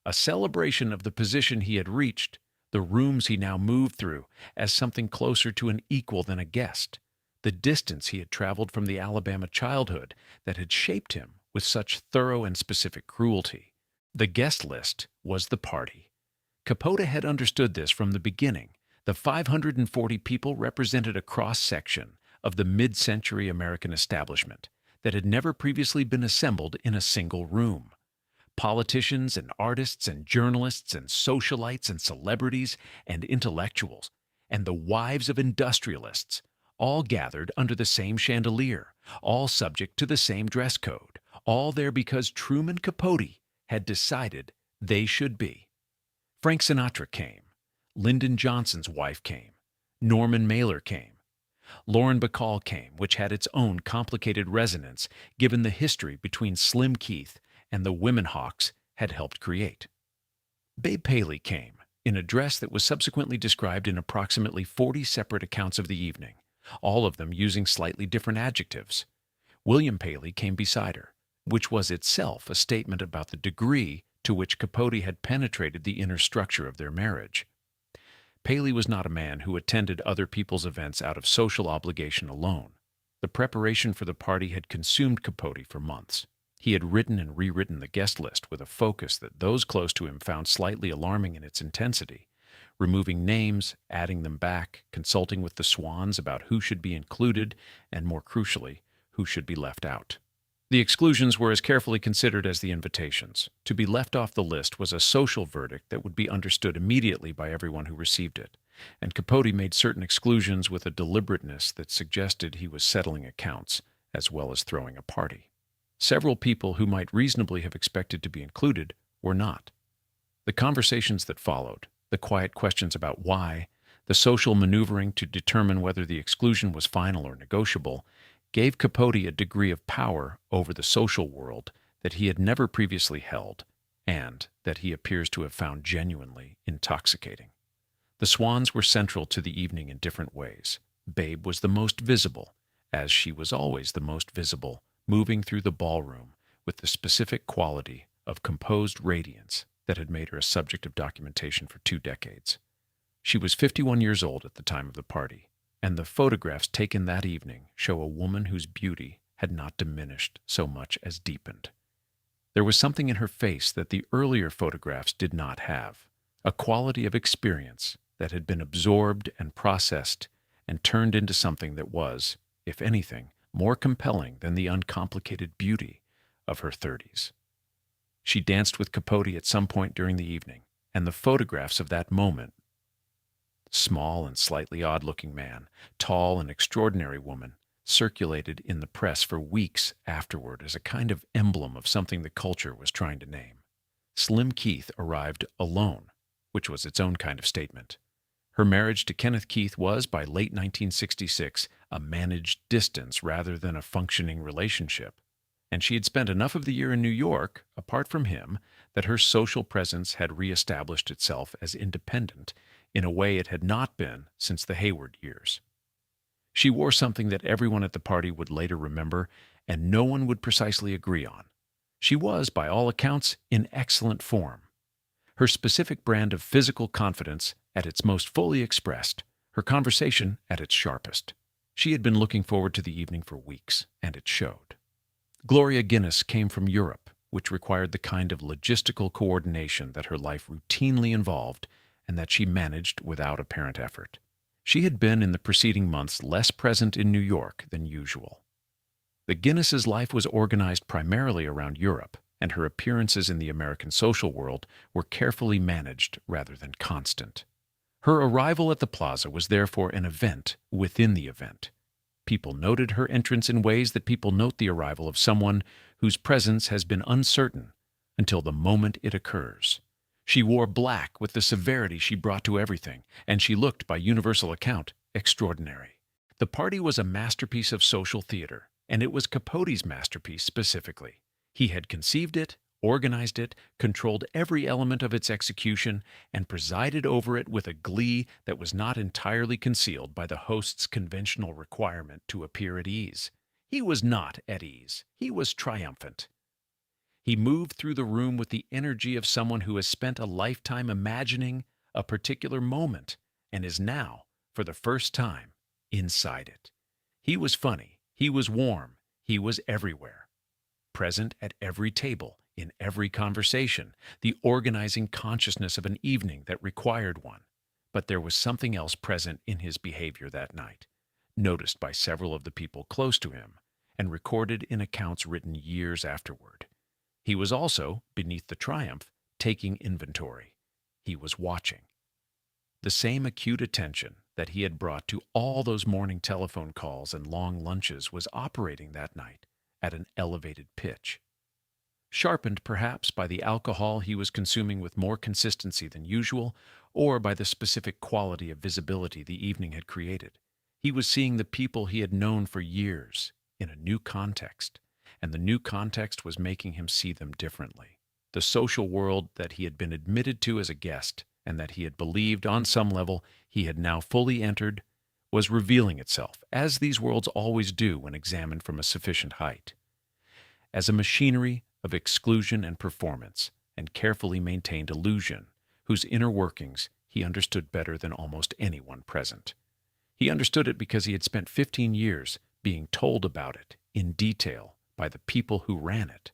a celebration of the position he had reached, the rooms he now moved through, as something closer to an equal than a guest, the distance he had traveled from the Alabama childhood that had shaped him with such thorough and specific cruelty. The guest list was the party. Capote had understood this from the beginning. The 540 people represented a cross-section of the mid-century American establishment that had never previously been assembled in a single room. Politicians and artists and journalists and socialites and celebrities and intellectuals and the wives of industrialists, all gathered under the same chandelier, all subject to the same dress code, all there because Truman Capote had decided they should be. Frank Sinatra came. Lyndon Johnson's wife came. Norman Mailer came. Lauren Bacall came, which had its own complicated resonance given the history between Slim Keith and the Women Hawks had helped create. Babe Paley came, in a dress that was subsequently described in approximately 40 separate accounts of the evening, all of them using slightly different adjectives. William Paley came beside her, which was itself a statement about the degree to which Capote had penetrated the inner structure of their marriage. Paley was not a man who attended other people's events out of social obligation alone. The preparation for the party had consumed Capote for months. He had written and rewritten the guest list with a focus that those close to him found slightly alarming in its intensity, removing names, adding them back, consulting with the Swans about who should be included, and more crucially, who should be left out. The exclusions were as carefully considered as the invitations. To be left off the list was a social verdict that would be understood immediately by everyone who received it, and Capote made certain exclusions with a deliberateness that suggested he was settling accounts as well as throwing a party. Several people who might reasonably have expected to be included were not. The conversations that followed, the quiet questions about why, the social maneuvering to determine whether the exclusion was final or negotiable, gave Capote a degree of power over the social world that he had never previously held, and that he appears to have found genuinely intoxicating. The Swans were central to the evening in different ways. Babe was the most visible, as she was always the most visible, moving through the ballroom with the specific quality of composed radiance that had made her a subject of documentation for 2 decades. She was 51 years old at the time of the party, and the photographs taken that evening show a woman whose beauty had not diminished so much as deepened. There was something in her face that the earlier photographs did not have, a quality of experience that had been absorbed and processed and turned into something that was, if anything, more compelling than the uncomplicated beauty of her 30s. She danced with Capote at some point during the evening, and the photographs of that moment, small and slightly odd-looking man, tall and extraordinary woman, circulated in the press for weeks afterward as a kind of emblem of something the culture was trying to name. Slim Keith arrived alone, which was its own kind of statement. Her marriage to Kenneth Keith was, by late 1966, a managed distance rather than a functioning relationship, and she had spent enough of the year in New York, apart from him, that her social presence had reestablished itself as independent in a way it had not been since the Hayward years. She wore something that everyone at the party would later remember, and no one would precisely agree on. She was, by all accounts, in excellent form. Her specific brand of physical confidence at its most fully expressed, her conversation at its sharpest. She had been looking forward to the evening for weeks, and it showed. Gloria Guinness came from Europe, which required the kind of logistical coordination that her life routinely involved and that she managed without apparent effort. She had been in the preceding months less present in New York than usual. The Guinness's life was organized primarily around Europe, and her appearances in the American social world were carefully managed rather than constant. Her arrival at the plaza was therefore an event within the event. People noted her entrance in ways that people note the arrival of someone whose presence has been uncertain until the moment it occurs. She wore black with the severity she brought to everything, and she looked, by universal account, extraordinary. The party was a masterpiece of social theater, and it was Capote's masterpiece specifically. He had conceived it, organized it, controlled every element of its execution, and presided over it with a glee that was not entirely concealed by the host's conventional requirement to appear at ease. He was not at ease. He was triumphant. He moved through the room with the energy of someone who has spent a lifetime imagining a particular moment and is now, for the first time, inside it. He was funny. He was warm. He was everywhere. Present at every table, in every conversation, the organizing consciousness of an evening that required one. But there was something else present in his behavior that night, noticed by several of the people close to him, and recorded in accounts written years afterward. He was also, beneath the triumph, taking inventory. He was watching. The same acute attention that he had brought to all those morning telephone calls and long lunches was operating that night at an elevated pitch. Sharpened perhaps by the alcohol he was consuming with more consistency than usual, or by the specific quality of visibility the evening had created, he was seeing the people he had known for years in a new context, and the new context was making him see them differently. The social world that he had been admitted to as a guest, and that he had believed on some level he had now fully entered, was revealing itself, as these worlds always do when examined from a sufficient height, as a machinery of exclusion and performance, and carefully maintained illusion, whose inner workings he understood better than almost anyone present. He understood it because he had spent 15 years being told about it in detail by the people who ran it.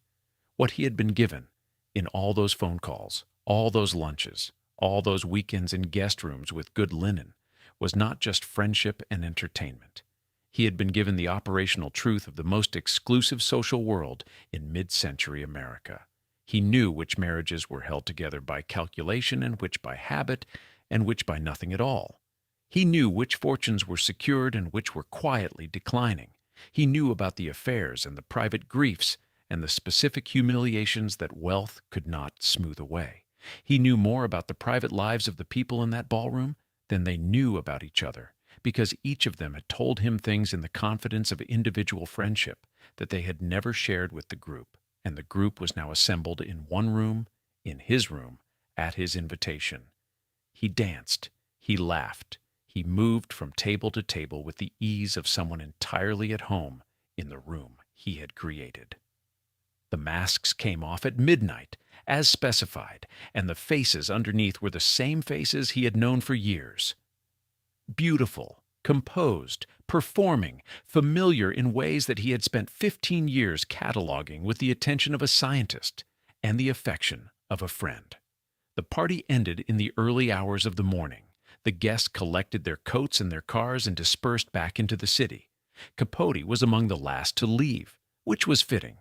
What he had been given in all those phone calls, all those lunches, all those weekends in guest rooms with good linen, was not just friendship and entertainment. He had been given the operational truth of the most exclusive social world in mid-century America. He knew which marriages were held together by calculation and which by habit and which by nothing at all. He knew which fortunes were secured and which were quietly declining. He knew about the affairs and the private griefs and the specific humiliations that wealth could not smooth away. He knew more about the private lives of the people in that ballroom than they knew about each other, because each of them had told him things in the confidence of individual friendship that they had never shared with the group, and the group was now assembled in one room, in his room, at his invitation. He danced, he laughed, he moved from table to table with the ease of someone entirely at home in the room he had created. The masks came off at midnight, as specified, and the faces underneath were the same faces he had known for years. Beautiful, composed, performing, familiar in ways that he had spent 15 years cataloging with the attention of a scientist and the affection of a friend. The party ended in the early hours of the morning. The guests collected their coats and their cars and dispersed back into the city. Capote was among the last to leave, which was fitting.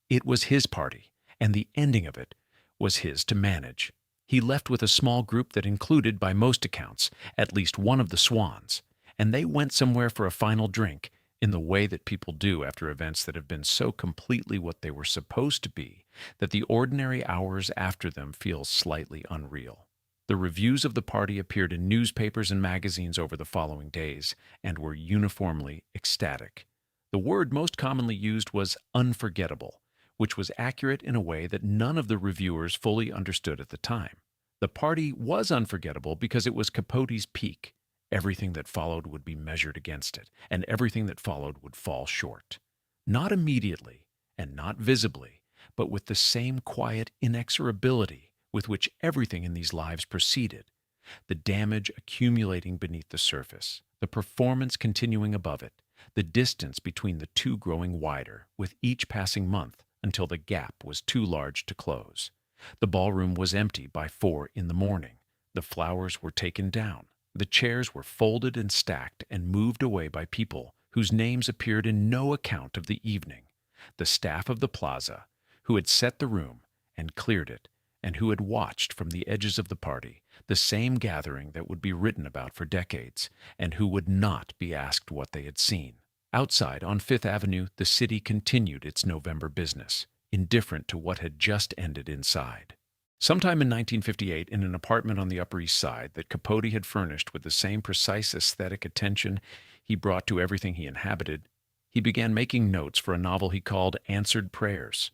It was his party, and the ending of it was his to manage. He left with a small group that included, by most accounts, at least one of the Swans, and they went somewhere for a final drink in the way that people do after events that have been so completely what they were supposed to be that the ordinary hours after them feel slightly unreal. The reviews of the party appeared in newspapers and magazines over the following days and were uniformly ecstatic. The word most commonly used was unforgettable, which was accurate in a way that none of the reviewers fully understood at the time. The party was unforgettable because it was Capote's peak. Everything that followed would be measured against it, and everything that followed would fall short. Not immediately, and not visibly, but with the same quiet inexorability with which everything in these lives proceeded, the damage accumulating beneath the surface, the performance continuing above it, the distance between the two growing wider with each passing month until the gap was too large to close. The ballroom was empty by 4 in the morning. The flowers were taken down. The chairs were folded and stacked and moved away by people whose names appeared in no account of the evening. The staff of the plaza, who had set the room and cleared it, and who had watched from the edges of the party the same gathering that would be written about for decades, and who would not be asked what they had seen. Outside, on Fifth Avenue, the city continued its November business, indifferent to what had just ended inside. Sometime in 1958, in an apartment on the Upper East Side that Capote had furnished with the same precise aesthetic attention he brought to everything he inhabited, he began making notes for a novel he called Answered Prayers.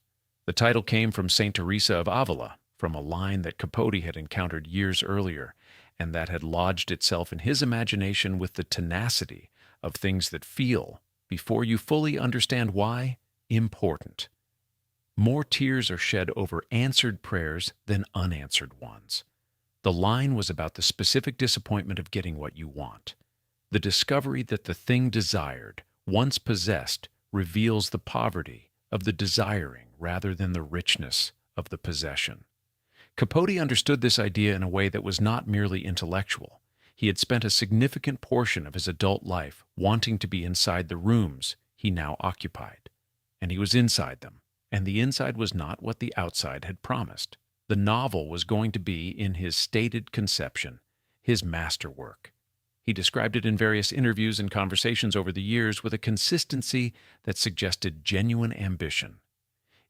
The title came from St. Teresa of Avila, from a line that Capote had encountered years earlier, and that had lodged itself in his imagination with the tenacity of things that feel, before you fully understand why, important. More tears are shed over answered prayers than unanswered ones. The line was about the specific disappointment of getting what you want. The discovery that the thing desired, once possessed, reveals the poverty of the desiring rather than the richness of the possession. Capote understood this idea in a way that was not merely intellectual. He had spent a significant portion of his adult life wanting to be inside the rooms he now occupied. And he was inside them. And the inside was not what the outside had promised. The novel was going to be, in his stated conception, his masterwork. He described it in various interviews and conversations over the years with a consistency that suggested genuine ambition.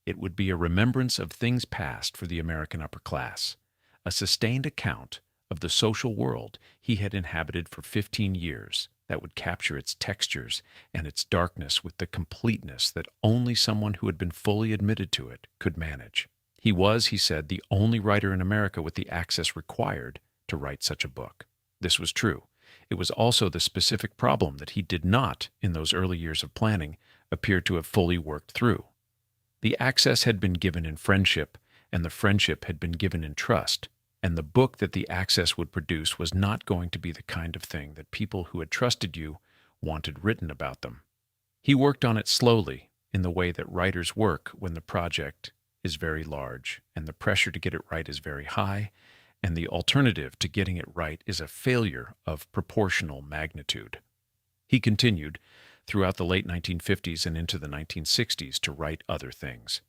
It would be a remembrance of things past for the American upper class, a sustained account of the social world he had inhabited for 15 years that would capture its textures and its darkness with the completeness that only someone who had been fully admitted to it could manage. He was, he said, the only writer in America with the access required to write such a book. This was true. It was also the specific problem that he did not, in those early years of planning, appear to have fully worked through. The access had been given in friendship, and the friendship had been given in trust, and the book that the access would produce was not going to be the kind of thing that people who had trusted you wanted written about them. He worked on it slowly, in the way that writers work when the project is very large, and the pressure to get it right is very high, and the alternative to getting it right is a failure of proportional magnitude. He continued, throughout the late 1950s and into the 1960s, to write other things.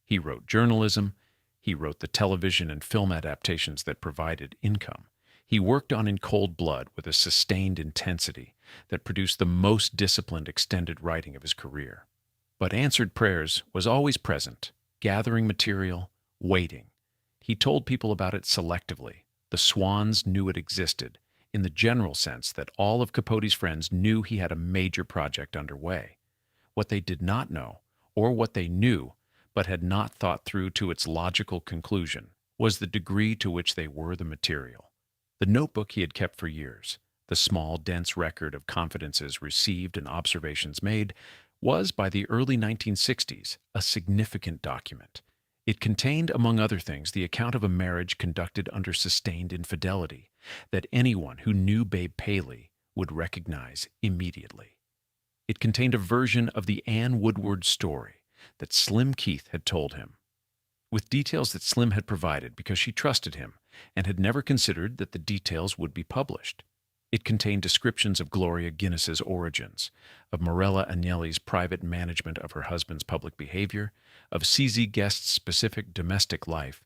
He wrote journalism. He wrote the television and film adaptations that provided income. He worked on in cold blood with a sustained intensity that produced the most disciplined extended writing of his career. But Answered Prayers was always present, gathering material, waiting. He told people about it selectively. The Swans knew it existed, in the general sense that all of Capote's friends knew he had a major project underway. What they did not know, or what they knew, but had not thought through to its logical conclusion, was the degree to which they were the material. The notebook he had kept for years, the small, dense record of confidences received and observations made, was, by the early 1960s, a significant document. It contained, among other things, the account of a marriage conducted under sustained infidelity that anyone who knew Babe Paley would recognize immediately. It contained a version of the Ann Woodward story that Slim Keith had told him, with details that Slim had provided because she trusted him and had never considered that the details would be published. It contained descriptions of Gloria Guinness's origins, of Morella Agnelli's private management of her husband's public behavior, of CZ Guest's specific domestic life,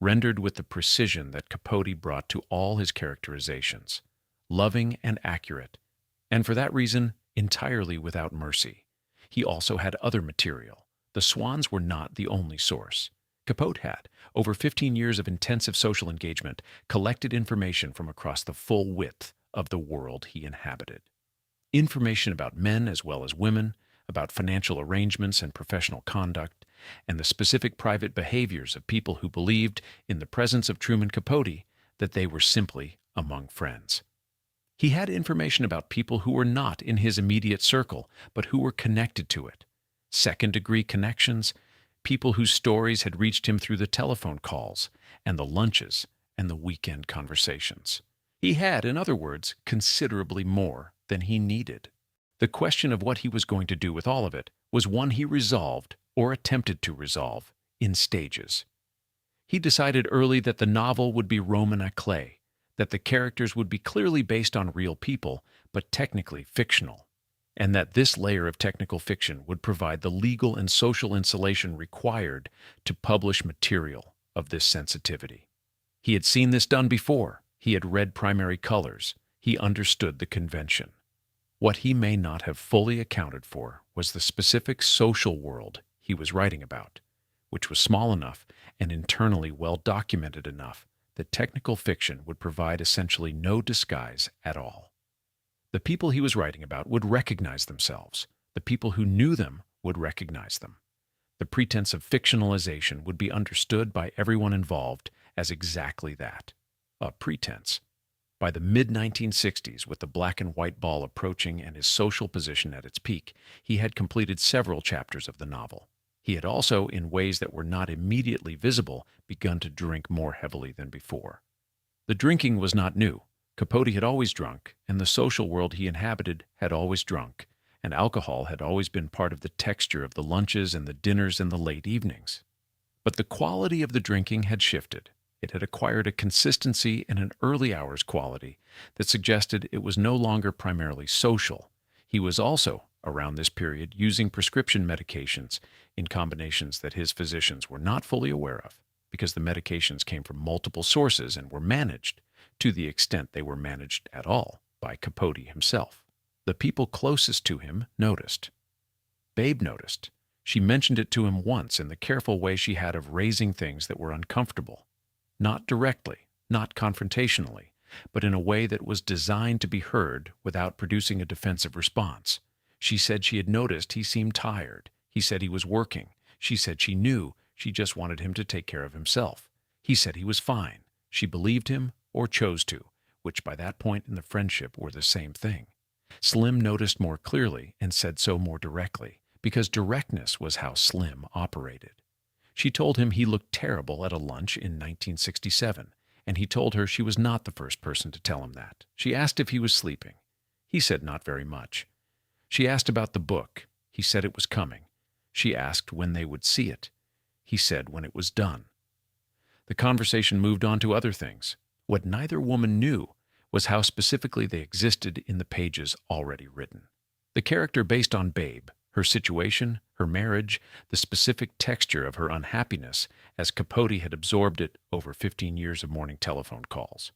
rendered with the precision that Capote brought to all his characterizations, loving and accurate, and for that reason entirely without mercy. He also had other material. The Swans were not the only source. Capote had, over 15 years of intensive social engagement, collected information from across the full width of the world he inhabited. Information about men as well as women, about financial arrangements and professional conduct, and the specific private behaviors of people who believed, in the presence of Truman Capote, that they were simply among friends. He had information about people who were not in his immediate circle, but who were connected to it. Second-degree connections, people whose stories had reached him through the telephone calls and the lunches and the weekend conversations. He had, in other words, considerably more than he needed. The question of what he was going to do with all of it was one he resolved, or attempted to resolve, in stages. He decided early that the novel would be Roman à clef, that the characters would be clearly based on real people, but technically fictional, and that this layer of technical fiction would provide the legal and social insulation required to publish material of this sensitivity. He had seen this done before. He had read Primary Colors. He understood the convention. What he may not have fully accounted for was the specific social world he was writing about, which was small enough and internally well documented enough that technical fiction would provide essentially no disguise at all. The people he was writing about would recognize themselves. The people who knew them would recognize them. The pretense of fictionalization would be understood by everyone involved as exactly that, a pretense. By the mid-1960s, with the black and white ball approaching and his social position at its peak, he had completed several chapters of the novel. He had also, in ways that were not immediately visible, begun to drink more heavily than before. The drinking was not new. Capote had always drunk, and the social world he inhabited had always drunk, and alcohol had always been part of the texture of the lunches and the dinners and the late evenings. But the quality of the drinking had shifted. It had acquired a consistency and an early hours quality that suggested it was no longer primarily social. He was also, around this period, using prescription medications in combinations that his physicians were not fully aware of, because the medications came from multiple sources and were managed, to the extent they were managed at all, by Capote himself. The people closest to him noticed. Babe noticed. She mentioned it to him once in the careful way she had of raising things that were uncomfortable. Not directly, not confrontationally, but in a way that was designed to be heard without producing a defensive response. She said she had noticed he seemed tired. He said he was working. She said she knew she just wanted him to take care of himself. He said he was fine. She believed him or chose to, which by that point in the friendship were the same thing. Slim noticed more clearly and said so more directly, because directness was how Slim operated. She told him he looked terrible at a lunch in 1967, and he told her she was not the first person to tell him that. She asked if he was sleeping. He said not very much. She asked about the book. He said it was coming. She asked when they would see it. He said when it was done. The conversation moved on to other things. What neither woman knew was how specifically they existed in the pages already written. The character based on Babe, her situation, her marriage, the specific texture of her unhappiness, as Capote had absorbed it over 15 years of morning telephone calls,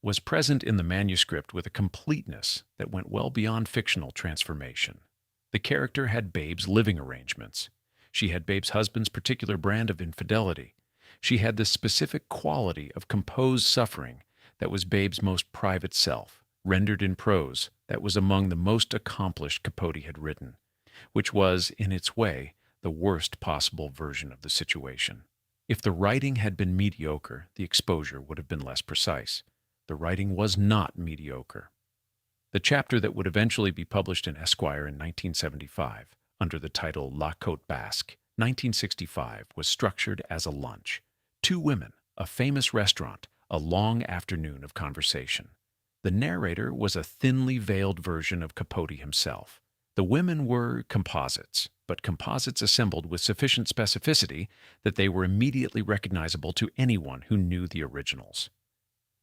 was present in the manuscript with a completeness that went well beyond fictional transformation. The character had Babe's living arrangements. She had Babe's husband's particular brand of infidelity. She had the specific quality of composed suffering that was Babe's most private self, rendered in prose that was among the most accomplished Capote had written, which was, in its way, the worst possible version of the situation. If the writing had been mediocre, the exposure would have been less precise. The writing was not mediocre. The chapter that would eventually be published in Esquire in 1975, under the title La Côte Basque, 1965, was structured as a lunch. Two women, a famous restaurant, a long afternoon of conversation. The narrator was a thinly veiled version of Capote himself. The women were composites, but composites assembled with sufficient specificity that they were immediately recognizable to anyone who knew the originals.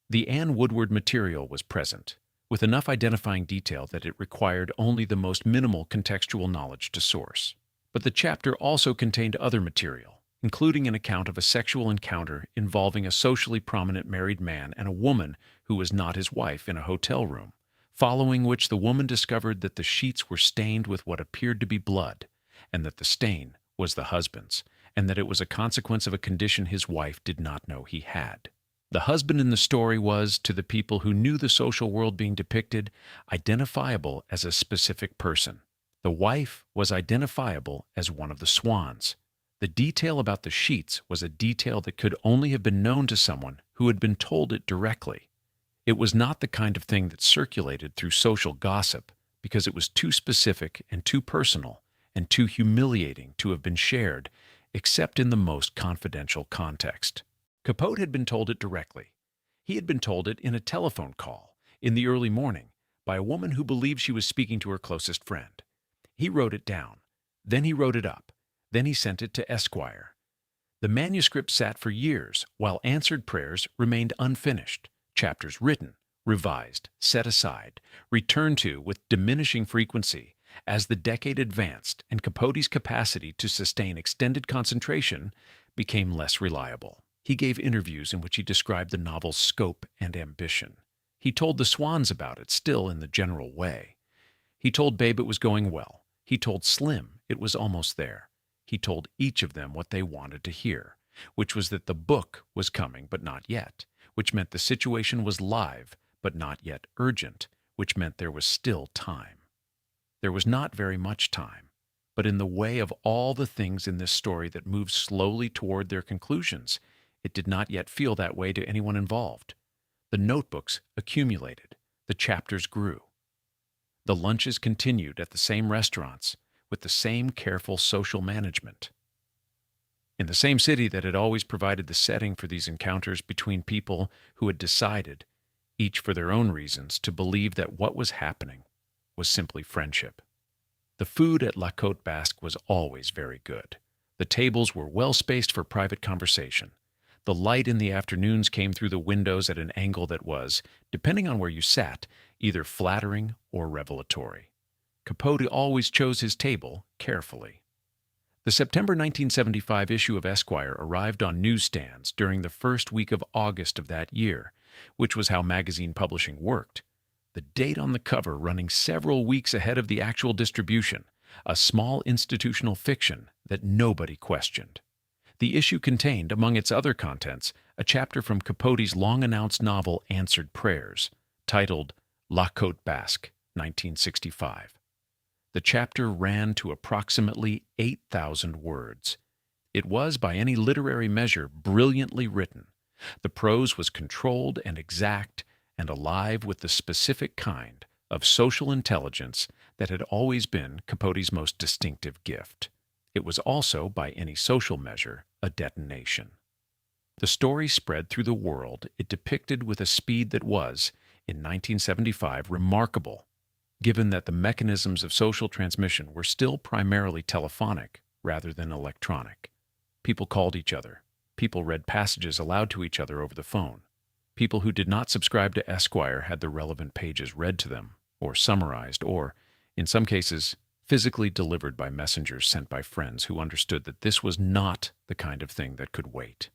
The Anne Woodward material was present, with enough identifying detail that it required only the most minimal contextual knowledge to source. But the chapter also contained other material, including an account of a sexual encounter involving a socially prominent married man and a woman who was not his wife in a hotel room, following which the woman discovered that the sheets were stained with what appeared to be blood, and that the stain was the husband's, and that it was a consequence of a condition his wife did not know he had. The husband in the story was, to the people who knew the social world being depicted, identifiable as a specific person. The wife was identifiable as one of the Swans. The detail about the sheets was a detail that could only have been known to someone who had been told it directly. It was not the kind of thing that circulated through social gossip, because it was too specific and too personal and too humiliating to have been shared, except in the most confidential context. Capote had been told it directly. He had been told it in a telephone call, in the early morning, by a woman who believed she was speaking to her closest friend. He wrote it down. Then he wrote it up. Then he sent it to Esquire. The manuscript sat for years, while answered prayers remained unfinished, chapters written, revised, set aside, returned to with diminishing frequency as the decade advanced and Capote's capacity to sustain extended concentration became less reliable. He gave interviews in which he described the novel's scope and ambition. He told the Swans about it, still in the general way. He told Babe it was going well. He told Slim it was almost there. He told each of them what they wanted to hear. which was that the book was coming but not yet, which meant the situation was live but not yet urgent, which meant there was still time. There was not very much time, but in the way of all the things in this story that moved slowly toward their conclusions, it did not yet feel that way to anyone involved. The notebooks accumulated, the chapters grew. The lunches continued at the same restaurants, with the same careful social management. In the same city that had always provided the setting for these encounters between people who had decided, each for their own reasons, to believe that what was happening was simply friendship. The food at La Côte Basque was always very good. The tables were well spaced for private conversation. The light in the afternoons came through the windows at an angle that was, depending on where you sat, either flattering or revelatory. Capote always chose his table carefully. The September 1975 issue of Esquire arrived on newsstands during the first week of August of that year, which was how magazine publishing worked. The date on the cover running several weeks ahead of the actual distribution, a small institutional fiction that nobody questioned. The issue contained, among its other contents, a chapter from Capote's long-announced novel Answered Prayers, titled La Côte Basque, 1965. The chapter ran to approximately 8,000 words. It was, by any literary measure, brilliantly written. The prose was controlled and exact and alive with the specific kind of social intelligence that had always been Capote's most distinctive gift. It was also, by any social measure, a detonation. The story spread through the world it depicted with a speed that was, in 1975, remarkable, given that the mechanisms of social transmission were still primarily telephonic rather than electronic. People called each other. People read passages aloud to each other over the phone. People who did not subscribe to Esquire had the relevant pages read to them, or summarized, or, in some cases, physically delivered by messengers sent by friends who understood that this was not the kind of thing that could wait.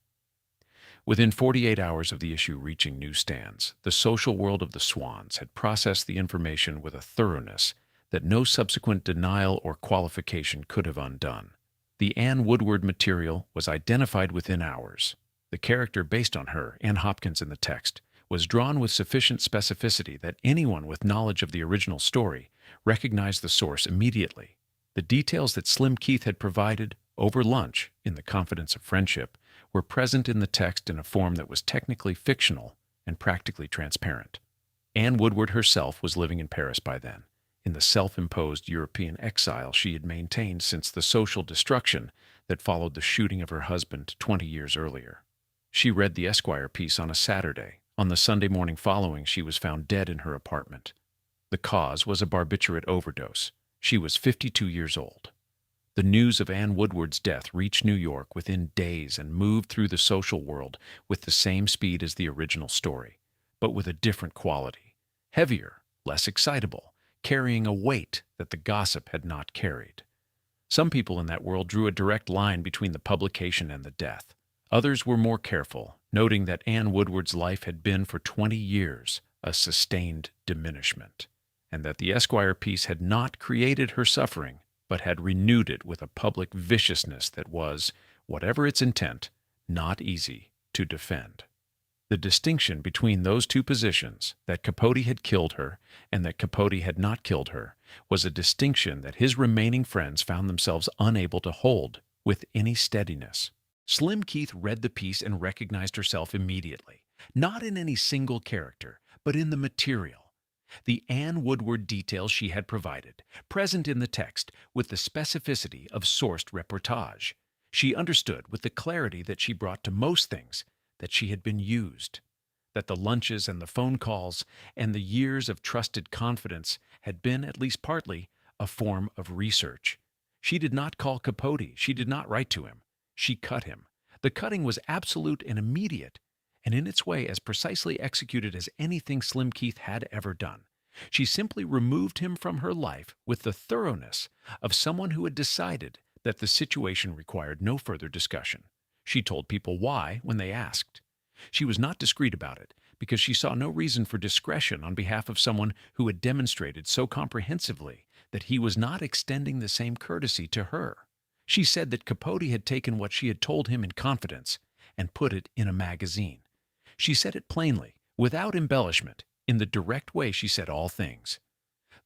Within 48 hours of the issue reaching newsstands, the social world of the Swans had processed the information with a thoroughness that no subsequent denial or qualification could have undone. The Anne Woodward material was identified within hours. The character based on her, Anne Hopkins in the text, was drawn with sufficient specificity that anyone with knowledge of the original story recognized the source immediately. The details that Slim Keith had provided, over lunch, in the confidence of friendship, were present in the text in a form that was technically fictional and practically transparent. Anne Woodward herself was living in Paris by then, in the self-imposed European exile she had maintained since the social destruction that followed the shooting of her husband 20 years earlier. She read the Esquire piece on a Saturday. On the Sunday morning following, she was found dead in her apartment. The cause was a barbiturate overdose. She was 52 years old. The news of Anne Woodward's death reached New York within days and moved through the social world with the same speed as the original story, but with a different quality, heavier, less excitable, carrying a weight that the gossip had not carried. Some people in that world drew a direct line between the publication and the death. Others were more careful, noting that Anne Woodward's life had been for 20 years a sustained diminishment, and that the Esquire piece had not created her suffering, but had renewed it with a public viciousness that was, whatever its intent, not easy to defend. The distinction between those two positions, that Capote had killed her and that Capote had not killed her, was a distinction that his remaining friends found themselves unable to hold with any steadiness. Slim Keith read the piece and recognized herself immediately, not in any single character, but in the material. The Anne Woodward details she had provided, present in the text with the specificity of sourced reportage. She understood with the clarity that she brought to most things that she had been used, that the lunches and the phone calls and the years of trusted confidence had been, at least partly, a form of research. She did not call Capote. She did not write to him. She cut him. The cutting was absolute and immediate, and in its way as precisely executed as anything Slim Keith had ever done. She simply removed him from her life with the thoroughness of someone who had decided that the situation required no further discussion. She told people why when they asked. She was not discreet about it, because she saw no reason for discretion on behalf of someone who had demonstrated so comprehensively that he was not extending the same courtesy to her. She said that Capote had taken what she had told him in confidence and put it in a magazine. She said it plainly, without embellishment, in the direct way she said all things.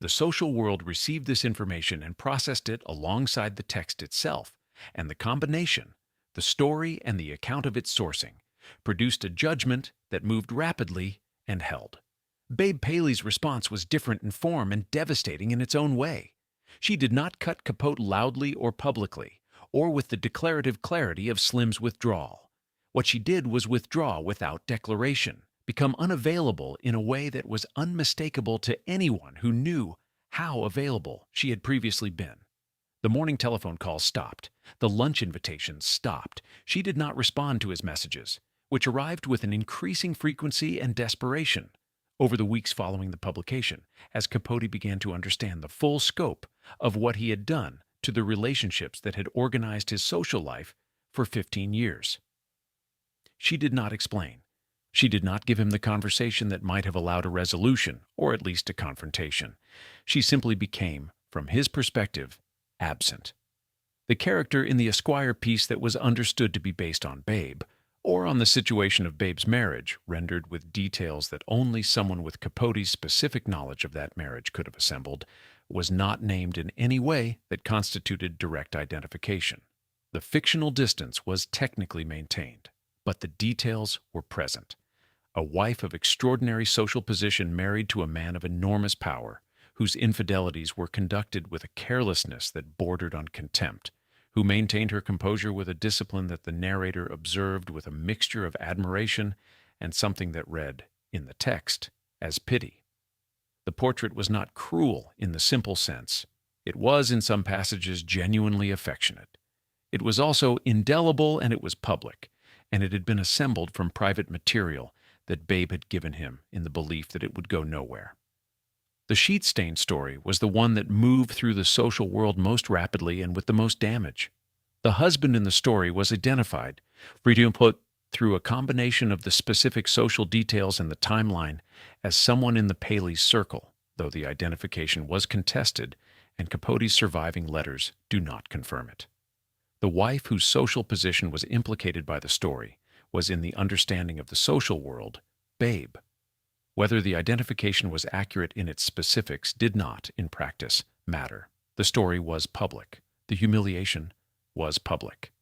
The social world received this information and processed it alongside the text itself, and the combination, the story and the account of its sourcing, produced a judgment that moved rapidly and held. Babe Paley's response was different in form and devastating in its own way. She did not cut Capote loudly or publicly, or with the declarative clarity of Slim's withdrawal. What she did was withdraw without declaration, become unavailable in a way that was unmistakable to anyone who knew how available she had previously been. The morning telephone calls stopped. The lunch invitations stopped. She did not respond to his messages, which arrived with an increasing frequency and desperation. Over the weeks following the publication, as Capote began to understand the full scope of what he had done to the relationships that had organized his social life for 15 years. She did not explain. She did not give him the conversation that might have allowed a resolution, or at least a confrontation. She simply became, from his perspective, absent. The character in the Esquire piece that was understood to be based on Babe, or on the situation of Babe's marriage, rendered with details that only someone with Capote's specific knowledge of that marriage could have assembled, was not named in any way that constituted direct identification. The fictional distance was technically maintained, but the details were present. A wife of extraordinary social position married to a man of enormous power, whose infidelities were conducted with a carelessness that bordered on contempt, who maintained her composure with a discipline that the narrator observed with a mixture of admiration and something that read, in the text, as pity. The portrait was not cruel in the simple sense. It was, in some passages, genuinely affectionate. It was also indelible, and it was public, and it had been assembled from private material that Babe had given him in the belief that it would go nowhere. The sheet stain story was the one that moved through the social world most rapidly and with the most damage. The husband in the story was identified, through a combination of the specific social details and the timeline, as someone in the Paley's circle, though the identification was contested, and Capote's surviving letters do not confirm it. The wife whose social position was implicated by the story was, in the understanding of the social world, Babe. Whether the identification was accurate in its specifics did not, in practice, matter. The story was public. The humiliation was public.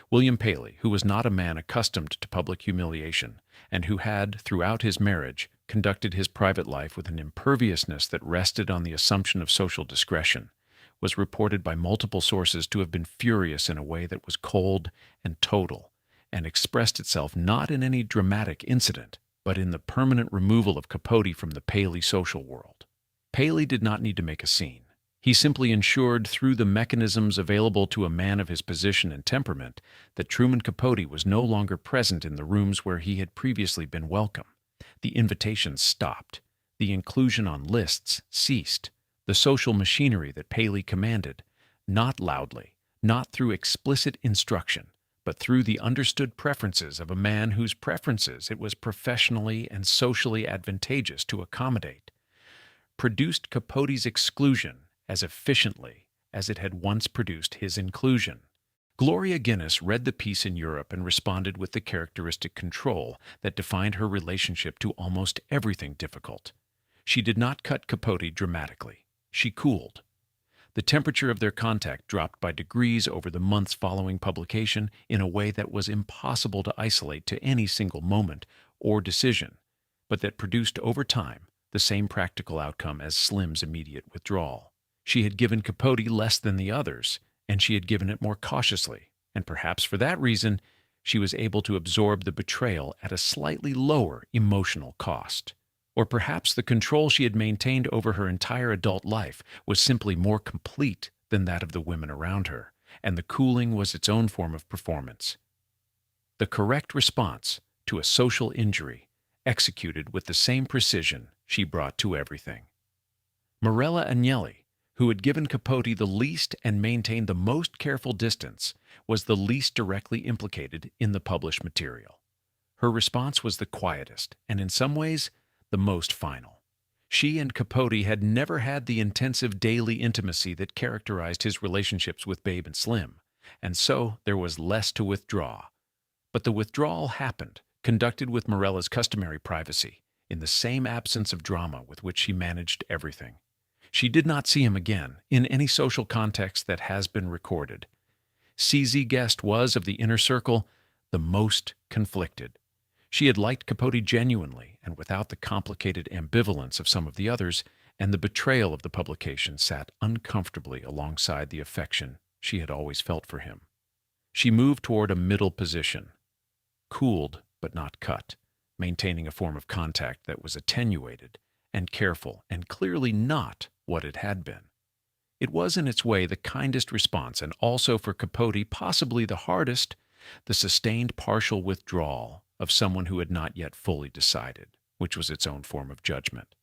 William Paley, who was not a man accustomed to public humiliation, and who had, throughout his marriage, conducted his private life with an imperviousness that rested on the assumption of social discretion, was reported by multiple sources to have been furious in a way that was cold and total, and expressed itself not in any dramatic incident, but in the permanent removal of Capote from the Paley social world. Paley did not need to make a scene. He simply ensured, through the mechanisms available to a man of his position and temperament, that Truman Capote was no longer present in the rooms where he had previously been welcome. The invitations stopped. The inclusion on lists ceased. The social machinery that Paley commanded, not loudly, not through explicit instruction, but through the understood preferences of a man whose preferences it was professionally and socially advantageous to accommodate, produced Capote's exclusion as efficiently as it had once produced his inclusion. Gloria Guinness read the piece in Europe and responded with the characteristic control that defined her relationship to almost everything difficult. She did not cut Capote dramatically. She cooled. The temperature of their contact dropped by degrees over the months following publication in a way that was impossible to isolate to any single moment or decision, but that produced over time the same practical outcome as Slim's immediate withdrawal. She had given Capote less than the others, and she had given it more cautiously, and perhaps for that reason she was able to absorb the betrayal at a slightly lower emotional cost. Or perhaps the control she had maintained over her entire adult life was simply more complete than that of the women around her, and the cooling was its own form of performance. The correct response to a social injury, executed with the same precision she brought to everything. Morella Agnelli, who had given Capote the least and maintained the most careful distance, was the least directly implicated in the published material. Her response was the quietest, and in some ways, the most final. She and Capote had never had the intensive daily intimacy that characterized his relationships with Babe and Slim, and so there was less to withdraw. But the withdrawal happened, conducted with Morella's customary privacy, in the same absence of drama with which she managed everything. She did not see him again, in any social context that has been recorded. CZ Guest was, of the inner circle, the most conflicted. She had liked Capote genuinely and without the complicated ambivalence of some of the others, and the betrayal of the publication sat uncomfortably alongside the affection she had always felt for him. She moved toward a middle position, cooled but not cut, maintaining a form of contact that was attenuated and careful and clearly not what it had been. It was in its way the kindest response, and also for Capote possibly the hardest, the sustained partial withdrawal of someone who had not yet fully decided, which was its own form of judgment.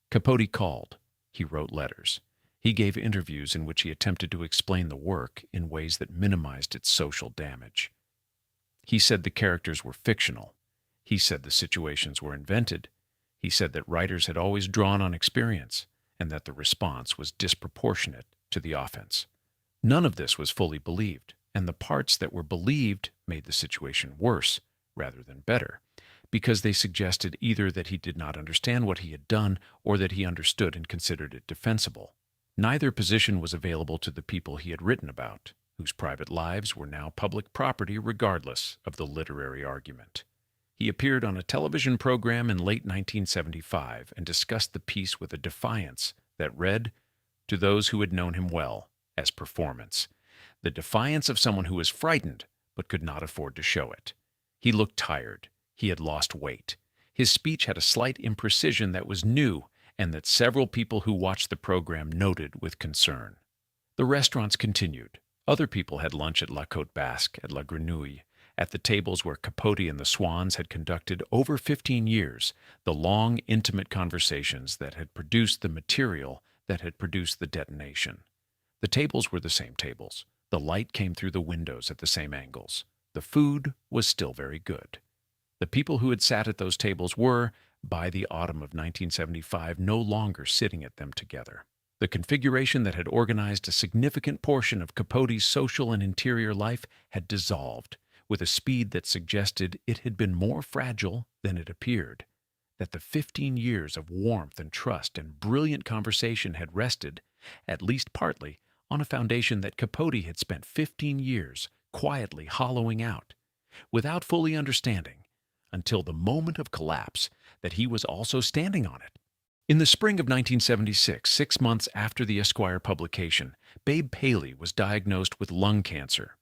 Capote called. He wrote letters. He gave interviews in which he attempted to explain the work in ways that minimized its social damage. He said the characters were fictional. He said the situations were invented. He said that writers had always drawn on experience, and that the response was disproportionate to the offense. None of this was fully believed, and the parts that were believed made the situation worse rather than better, because they suggested either that he did not understand what he had done or that he understood and considered it defensible. Neither position was available to the people he had written about, whose private lives were now public property regardless of the literary argument. He appeared on a television program in late 1975 and discussed the piece with a defiance that read, to those who had known him well, as performance. The defiance of someone who was frightened but could not afford to show it. He looked tired. He had lost weight. His speech had a slight imprecision that was new and that several people who watched the program noted with concern. The restaurants continued. Other people had lunch at La Côte Basque, at La Grenouille, at the tables where Capote and the Swans had conducted over 15 years the long, intimate conversations that had produced the material that had produced the detonation. The tables were the same tables. The light came through the windows at the same angles. The food was still very good. The people who had sat at those tables were, by the autumn of 1975, no longer sitting at them together. The configuration that had organized a significant portion of Capote's social and interior life had dissolved, with a speed that suggested it had been more fragile than it appeared, that the 15 years of warmth and trust and brilliant conversation had rested, at least partly, on a foundation that Capote had spent 15 years quietly hollowing out, without fully understanding, until the moment of collapse, that he was also standing on it. In the spring of 1976, 6 months after the Esquire publication, Babe Paley was diagnosed with lung cancer.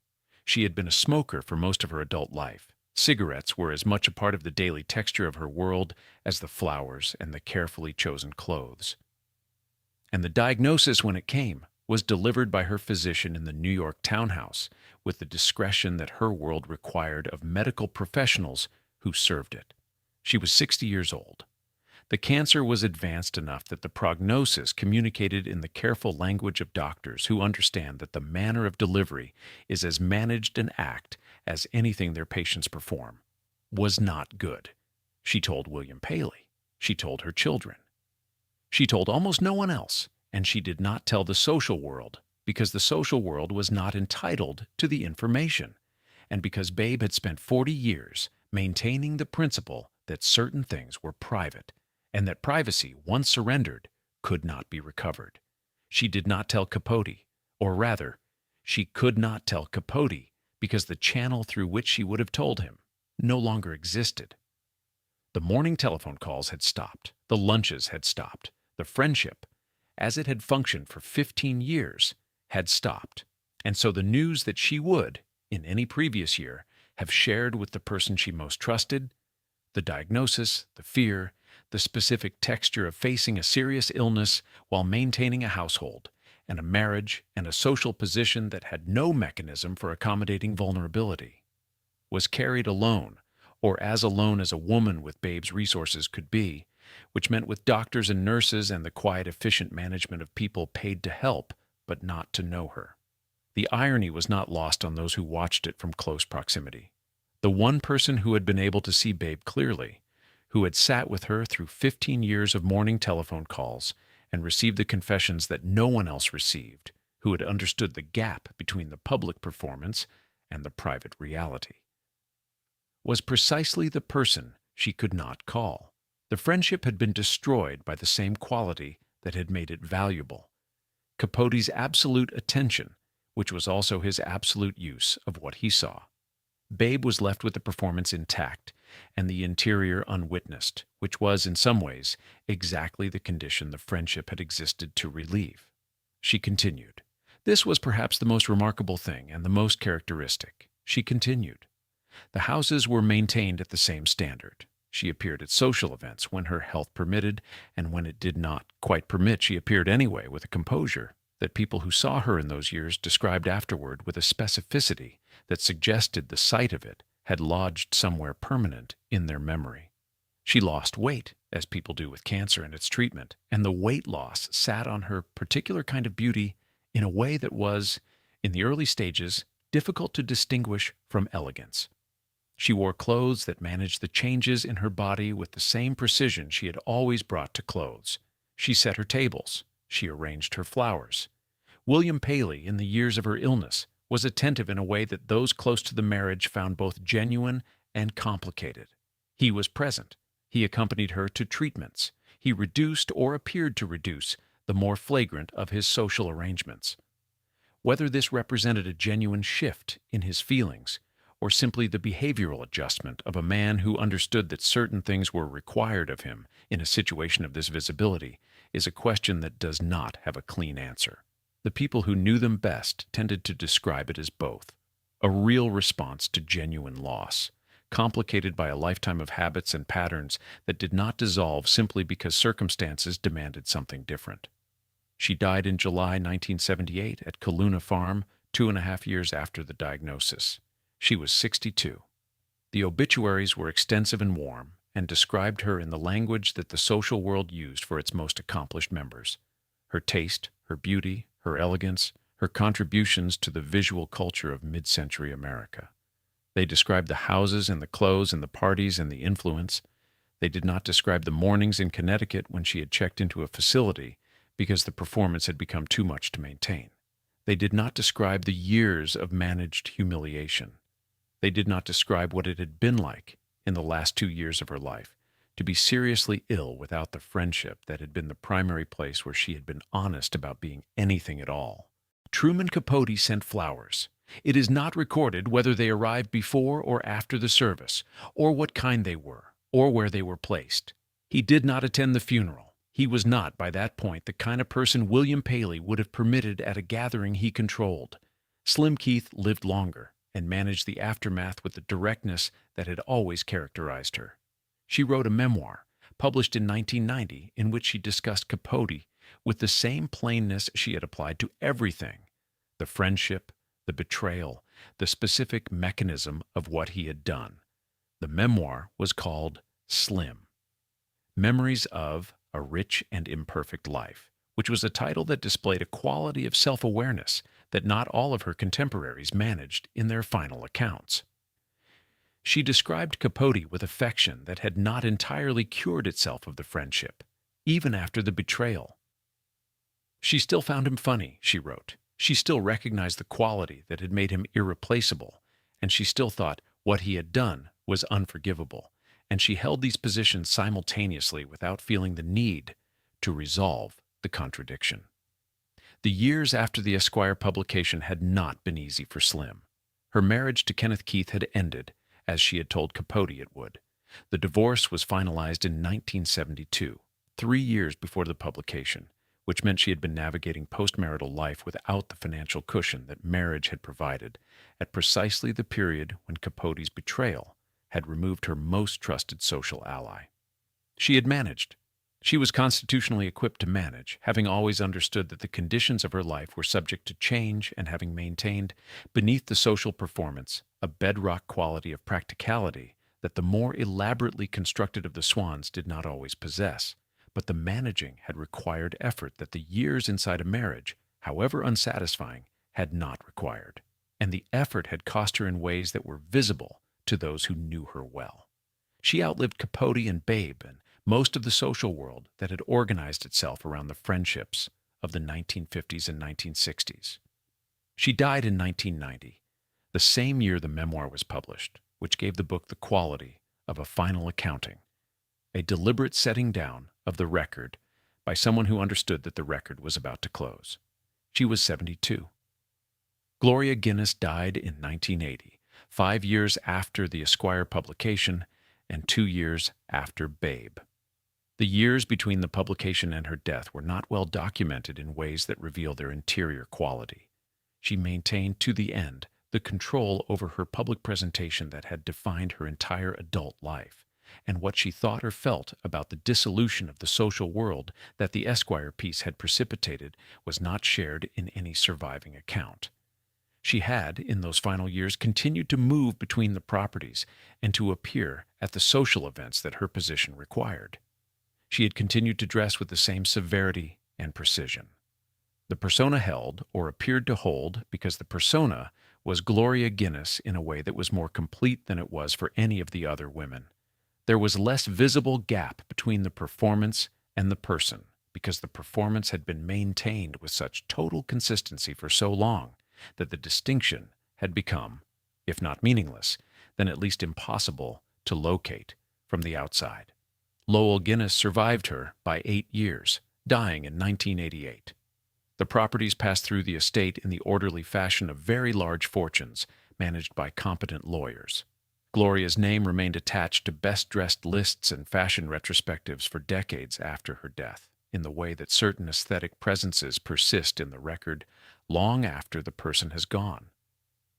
She had been a smoker for most of her adult life. Cigarettes were as much a part of the daily texture of her world as the flowers and the carefully chosen clothes. And the diagnosis, when it came, was delivered by her physician in the New York townhouse with the discretion that her world required of medical professionals who served it. She was 60 years old. The cancer was advanced enough that the prognosis, communicated in the careful language of doctors who understand that the manner of delivery is as managed an act as anything their patients perform, was not good. She told William Paley. She told her children. She told almost no one else, and she did not tell the social world, because the social world was not entitled to the information, and because Babe had spent 40 years maintaining the principle that certain things were private, and that privacy, once surrendered, could not be recovered. She did not tell Capote, or rather, she could not tell Capote because the channel through which she would have told him no longer existed. The morning telephone calls had stopped. The lunches had stopped. The friendship, as it had functioned for 15 years, had stopped. And so the news that she would, in any previous year, have shared with the person she most trusted, the diagnosis, the fear, the specific texture of facing a serious illness while maintaining a household and a marriage and a social position that had no mechanism for accommodating vulnerability, was carried alone, or as alone as a woman with Babe's resources could be, which meant with doctors and nurses and the quiet, efficient management of people paid to help but not to know her. The irony was not lost on those who watched it from close proximity. The one person who had been able to see Babe clearly, who had sat with her through 15 years of morning telephone calls and received the confessions that no one else received, who had understood the gap between the public performance and the private reality, was precisely the person she could not call. The friendship had been destroyed by the same quality that had made it valuable: Capote's absolute attention, which was also his absolute use of what he saw. Babe was left with the performance intact and the interior unwitnessed, which was, in some ways, exactly the condition the friendship had existed to relieve. She continued. This was perhaps the most remarkable thing and the most characteristic. She continued. The houses were maintained at the same standard. She appeared at social events when her health permitted, and when it did not quite permit, she appeared anyway with a composure that people who saw her in those years described afterward with a specificity that suggested the sight of it had lodged somewhere permanent in their memory. She lost weight, as people do with cancer and its treatment, and the weight loss sat on her particular kind of beauty in a way that was, in the early stages, difficult to distinguish from elegance. She wore clothes that managed the changes in her body with the same precision she had always brought to clothes. She set her tables. She arranged her flowers. William Paley, in the years of her illness, was attentive in a way that those close to the marriage found both genuine and complicated. He was present. He accompanied her to treatments. He reduced or appeared to reduce the more flagrant of his social arrangements. Whether this represented a genuine shift in his feelings, or simply the behavioral adjustment of a man who understood that certain things were required of him in a situation of this visibility, is a question that does not have a clean answer. The people who knew them best tended to describe it as both: a real response to genuine loss, complicated by a lifetime of habits and patterns that did not dissolve simply because circumstances demanded something different. She died in July 1978 at Kaluna Farm, 2.5 years after the diagnosis. She was 62. The obituaries were extensive and warm, and described her in the language that the social world used for its most accomplished members. Her taste, her beauty, her elegance, her contributions to the visual culture of mid-century America. They described the houses and the clothes and the parties and the influence. They did not describe the mornings in Connecticut when she had checked into a facility because the performance had become too much to maintain. They did not describe the years of managed humiliation. They did not describe what it had been like in the last 2 years of her life to be seriously ill without the friendship that had been the primary place where she had been honest about being anything at all. Truman Capote sent flowers. It is not recorded whether they arrived before or after the service, or what kind they were, or where they were placed. He did not attend the funeral. He was not, by that point, the kind of person William Paley would have permitted at a gathering he controlled. Slim Keith lived longer and managed the aftermath with the directness that had always characterized her. She wrote a memoir, published in 1990, in which she discussed Capote with the same plainness she had applied to everything: the friendship, the betrayal, the specific mechanism of what he had done. The memoir was called Slim: Memories of a Rich and Imperfect Life, which was a title that displayed a quality of self-awareness that not all of her contemporaries managed in their final accounts. She described Capote with affection that had not entirely cured itself of the friendship, even after the betrayal. She still found him funny, she wrote. She still recognized the quality that had made him irreplaceable, and she still thought what he had done was unforgivable, and she held these positions simultaneously without feeling the need to resolve the contradiction. The years after the Esquire publication had not been easy for Slim. Her marriage to Kenneth Keith had ended, as she had told Capote it would. The divorce was finalized in 1972, 3 years before the publication, which meant she had been navigating postmarital life without the financial cushion that marriage had provided, at precisely the period when Capote's betrayal had removed her most trusted social ally. She had managed. She was constitutionally equipped to manage, having always understood that the conditions of her life were subject to change and having maintained, beneath the social performance, a bedrock quality of practicality that the more elaborately constructed of the Swans did not always possess. But the managing had required effort that the years inside a marriage, however unsatisfying, had not required. And the effort had cost her in ways that were visible to those who knew her well. She outlived Capote and Babe and most of the social world that had organized itself around the friendships of the 1950s and 1960s. She died in 1990, the same year the memoir was published, which gave the book the quality of a final accounting, a deliberate setting down of the record by someone who understood that the record was about to close. She was 72. Gloria Guinness died in 1980, 5 years after the Esquire publication and 2 years after Babe. The years between the publication and her death were not well documented in ways that reveal their interior quality. She maintained to the end the control over her public presentation that had defined her entire adult life, and what she thought or felt about the dissolution of the social world that the Esquire piece had precipitated was not shared in any surviving account. She had, in those final years, continued to move between the properties and to appear at the social events that her position required. She had continued to dress with the same severity and precision. The persona held, or appeared to hold, because the persona was Gloria Guinness in a way that was more complete than it was for any of the other women. There was less visible gap between the performance and the person, because the performance had been maintained with such total consistency for so long that the distinction had become, if not meaningless, then at least impossible to locate from the outside. Lowell Guinness survived her by 8 years, dying in 1988. The properties passed through the estate in the orderly fashion of very large fortunes managed by competent lawyers. Gloria's name remained attached to best-dressed lists and fashion retrospectives for decades after her death, in the way that certain aesthetic presences persist in the record long after the person has gone.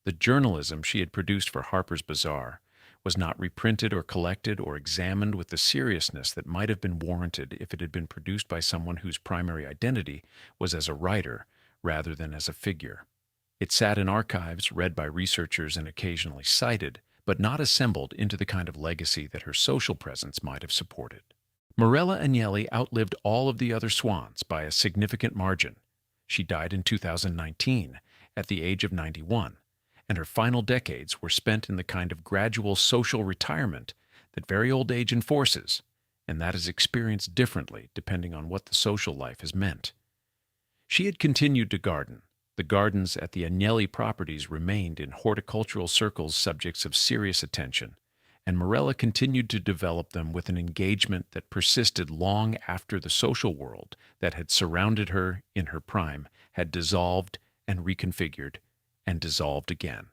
The journalism she had produced for Harper's Bazaar was not reprinted or collected or examined with the seriousness that might have been warranted if it had been produced by someone whose primary identity was as a writer rather than as a figure. It sat in archives, read by researchers and occasionally cited, but not assembled into the kind of legacy that her social presence might have supported. Morella Agnelli outlived all of the other Swans by a significant margin. She died in 2019 at the age of 91. And her final decades were spent in the kind of gradual social retirement that very old age enforces, and that is experienced differently depending on what the social life has meant. She had continued to garden. The gardens at the Agnelli properties remained in horticultural circles subjects of serious attention, and Morella continued to develop them with an engagement that persisted long after the social world that had surrounded her in her prime had dissolved and reconfigured and dissolved again.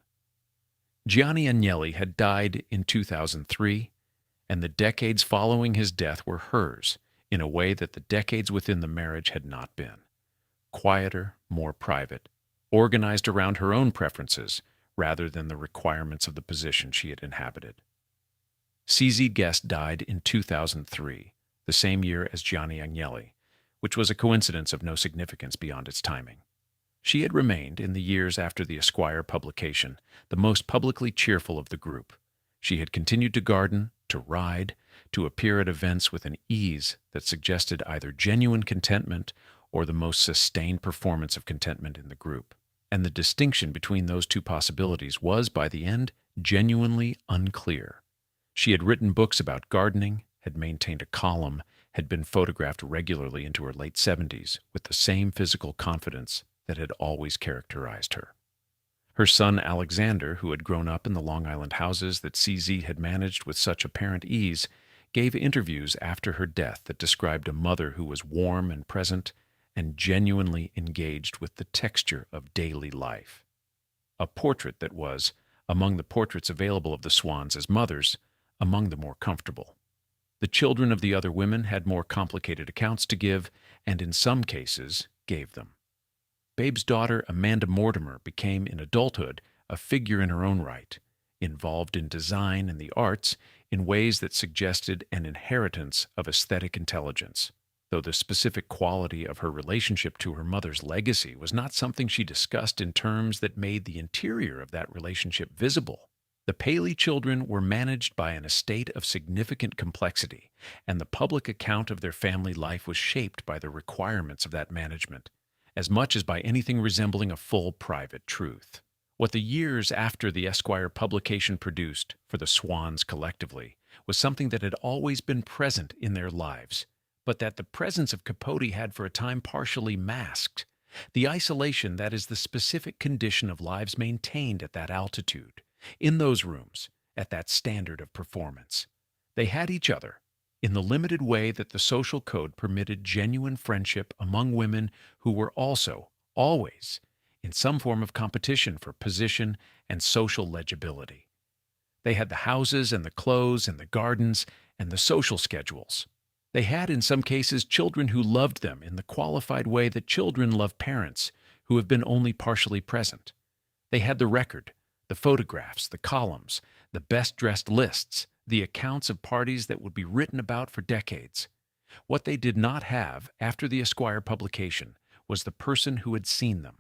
Gianni Agnelli had died in 2003, and the decades following his death were hers in a way that the decades within the marriage had not been. Quieter, more private, organized around her own preferences rather than the requirements of the position she had inhabited. CZ Guest died in 2003, the same year as Gianni Agnelli, which was a coincidence of no significance beyond its timing. She had remained, in the years after the Esquire publication, the most publicly cheerful of the group. She had continued to garden, to ride, to appear at events with an ease that suggested either genuine contentment or the most sustained performance of contentment in the group. And the distinction between those two possibilities was, by the end, genuinely unclear. She had written books about gardening, had maintained a column, had been photographed regularly into her late 70s with the same physical confidence that had always characterized her. Her son Alexander, who had grown up in the Long Island houses that CZ had managed with such apparent ease, gave interviews after her death that described a mother who was warm and present and genuinely engaged with the texture of daily life. A portrait that was, among the portraits available of the Swans as mothers, among the more comfortable. The children of the other women had more complicated accounts to give, and in some cases gave them. Babe's daughter, Amanda Mortimer, became in adulthood a figure in her own right, involved in design and the arts in ways that suggested an inheritance of aesthetic intelligence, though the specific quality of her relationship to her mother's legacy was not something she discussed in terms that made the interior of that relationship visible. The Paley children were managed by an estate of significant complexity, and the public account of their family life was shaped by the requirements of that management, as much as by anything resembling a full private truth. What the years after the Esquire publication produced for the Swans collectively was something that had always been present in their lives, but that the presence of Capote had for a time partially masked the isolation that is the specific condition of lives maintained at that altitude, in those rooms, at that standard of performance. They had each other, in the limited way that the social code permitted genuine friendship among women who were also, always, in some form of competition for position and social legibility. They had the houses and the clothes and the gardens and the social schedules. They had, in some cases, children who loved them in the qualified way that children love parents who have been only partially present. They had the record, the photographs, the columns, the best-dressed lists, the accounts of parties that would be written about for decades. What they did not have after the Esquire publication was the person who had seen them.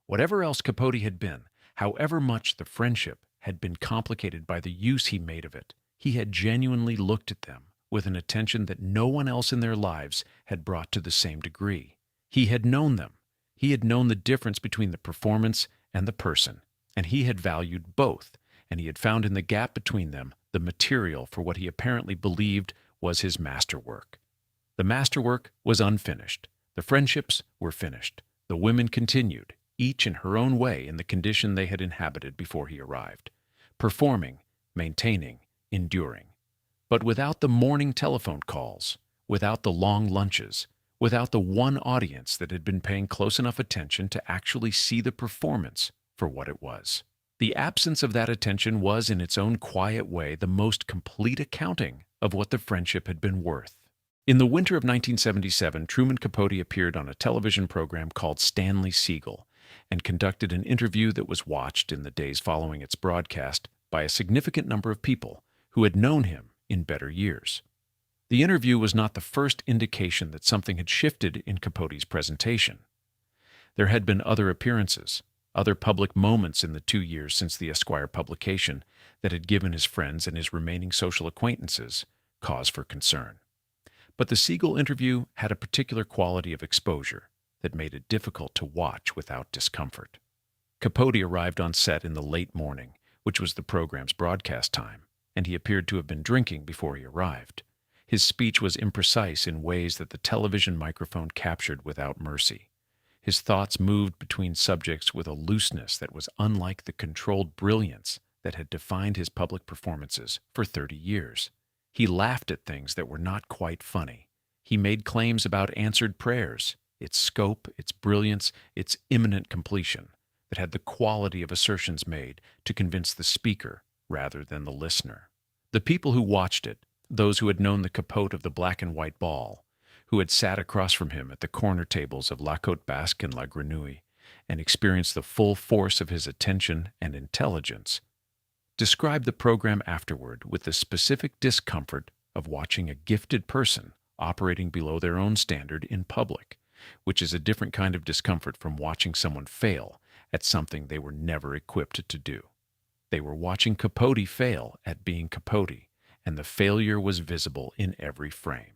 Whatever else Capote had been, however much the friendship had been complicated by the use he made of it, he had genuinely looked at them with an attention that no one else in their lives had brought to the same degree. He had known them. He had known the difference between the performance and the person, and he had valued both, and he had found in the gap between them the material for what he apparently believed was his masterwork. The masterwork was unfinished. The friendships were finished. The women continued, each in her own way in the condition they had inhabited before he arrived, performing, maintaining, enduring. But without the morning telephone calls, without the long lunches, without the one audience that had been paying close enough attention to actually see the performance for what it was. The absence of that attention was, in its own quiet way, the most complete accounting of what the friendship had been worth. In the winter of 1977, Truman Capote appeared on a television program called Stanley Siegel and conducted an interview that was watched in the days following its broadcast by a significant number of people who had known him in better years. The interview was not the first indication that something had shifted in Capote's presentation. There had been other appearances, other public moments in the 2 years since the Esquire publication that had given his friends and his remaining social acquaintances cause for concern. But the Siegel interview had a particular quality of exposure that made it difficult to watch without discomfort. Capote arrived on set in the late morning, which was the program's broadcast time, and he appeared to have been drinking before he arrived. His speech was imprecise in ways that the television microphone captured without mercy. His thoughts moved between subjects with a looseness that was unlike the controlled brilliance that had defined his public performances for 30 years. He laughed at things that were not quite funny. He made claims about answered prayers, its scope, its brilliance, its imminent completion, that had the quality of assertions made to convince the speaker rather than the listener. The people who watched it, those who had known the Capote of the black and white ball, who had sat across from him at the corner tables of La Côte Basque and La Grenouille, and experienced the full force of his attention and intelligence, described the program afterward with the specific discomfort of watching a gifted person operating below their own standard in public, which is a different kind of discomfort from watching someone fail at something they were never equipped to do. They were watching Capote fail at being Capote, and the failure was visible in every frame.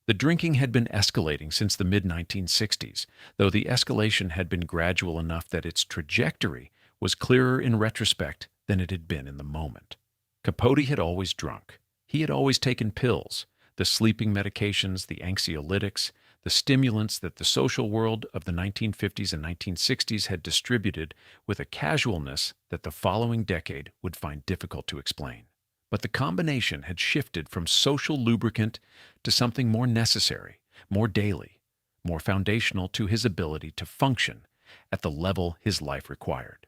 The drinking had been escalating since the mid-1960s, though the escalation had been gradual enough that its trajectory was clearer in retrospect than it had been in the moment. Capote had always drunk. He had always taken pills, the sleeping medications, the anxiolytics, the stimulants that the social world of the 1950s and 1960s had distributed with a casualness that the following decade would find difficult to explain. But the combination had shifted from social lubricant to something more necessary, more daily, more foundational to his ability to function at the level his life required.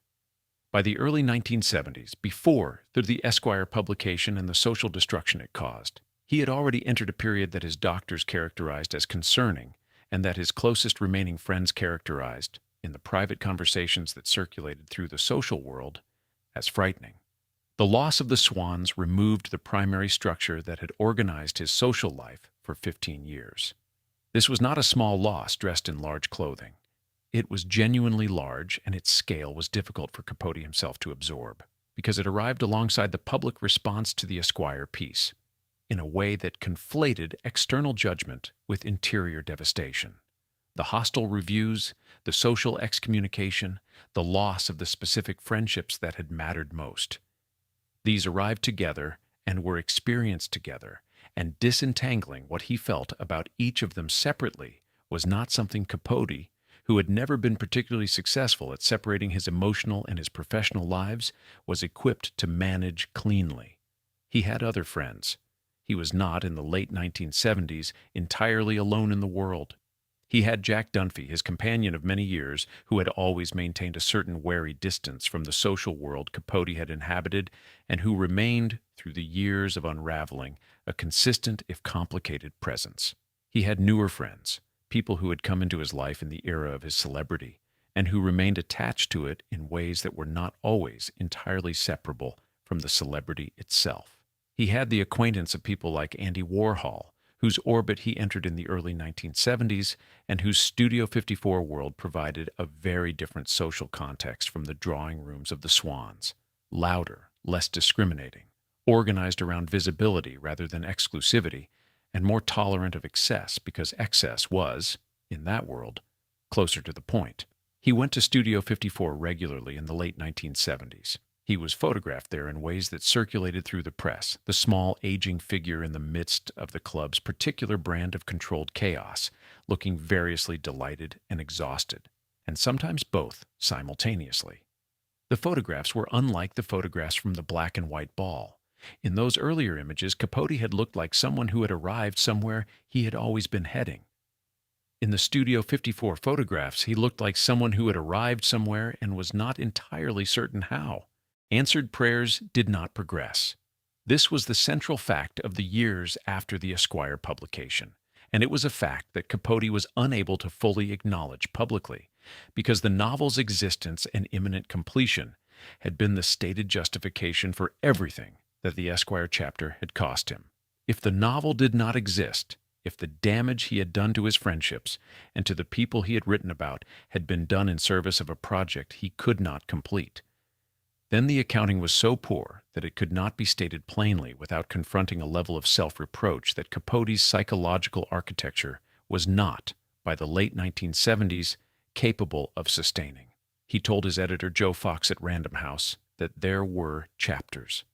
By the early 1970s, before the Esquire publication and the social destruction it caused, he had already entered a period that his doctors characterized as concerning and that his closest remaining friends characterized, in the private conversations that circulated through the social world, as frightening. The loss of the Swans removed the primary structure that had organized his social life for 15 years. This was not a small loss dressed in large clothing. It was genuinely large, and its scale was difficult for Capote himself to absorb, because it arrived alongside the public response to the Esquire piece, in a way that conflated external judgment with interior devastation. The hostile reviews, the social excommunication, the loss of the specific friendships that had mattered most. These arrived together and were experienced together, and disentangling what he felt about each of them separately was not something Capote, who had never been particularly successful at separating his emotional and his professional lives, was equipped to manage cleanly. He had other friends. He was not, in the late 1970s, entirely alone in the world. He had Jack Dunphy, his companion of many years, who had always maintained a certain wary distance from the social world Capote had inhabited, and who remained, through the years of unraveling, a consistent if complicated presence. He had newer friends, people who had come into his life in the era of his celebrity, and who remained attached to it in ways that were not always entirely separable from the celebrity itself. He had the acquaintance of people like Andy Warhol, whose orbit he entered in the early 1970s, and whose Studio 54 world provided a very different social context from the drawing rooms of the Swans. Louder, less discriminating, organized around visibility rather than exclusivity, and more tolerant of excess because excess was, in that world, closer to the point. He went to Studio 54 regularly in the late 1970s. He was photographed there in ways that circulated through the press, the small, aging figure in the midst of the club's particular brand of controlled chaos, looking variously delighted and exhausted, and sometimes both simultaneously. The photographs were unlike the photographs from the black and white ball. In those earlier images, Capote had looked like someone who had arrived somewhere he had always been heading. In the Studio 54 photographs, he looked like someone who had arrived somewhere and was not entirely certain how. Answered prayers did not progress. This was the central fact of the years after the Esquire publication, and it was a fact that Capote was unable to fully acknowledge publicly, because the novel's existence and imminent completion had been the stated justification for everything that the Esquire chapter had cost him. If the novel did not exist, if the damage he had done to his friendships and to the people he had written about had been done in service of a project he could not complete, then the accounting was so poor that it could not be stated plainly without confronting a level of self-reproach that Capote's psychological architecture was not, by the late 1970s, capable of sustaining. He told his editor Joe Fox at Random House that there were chapters.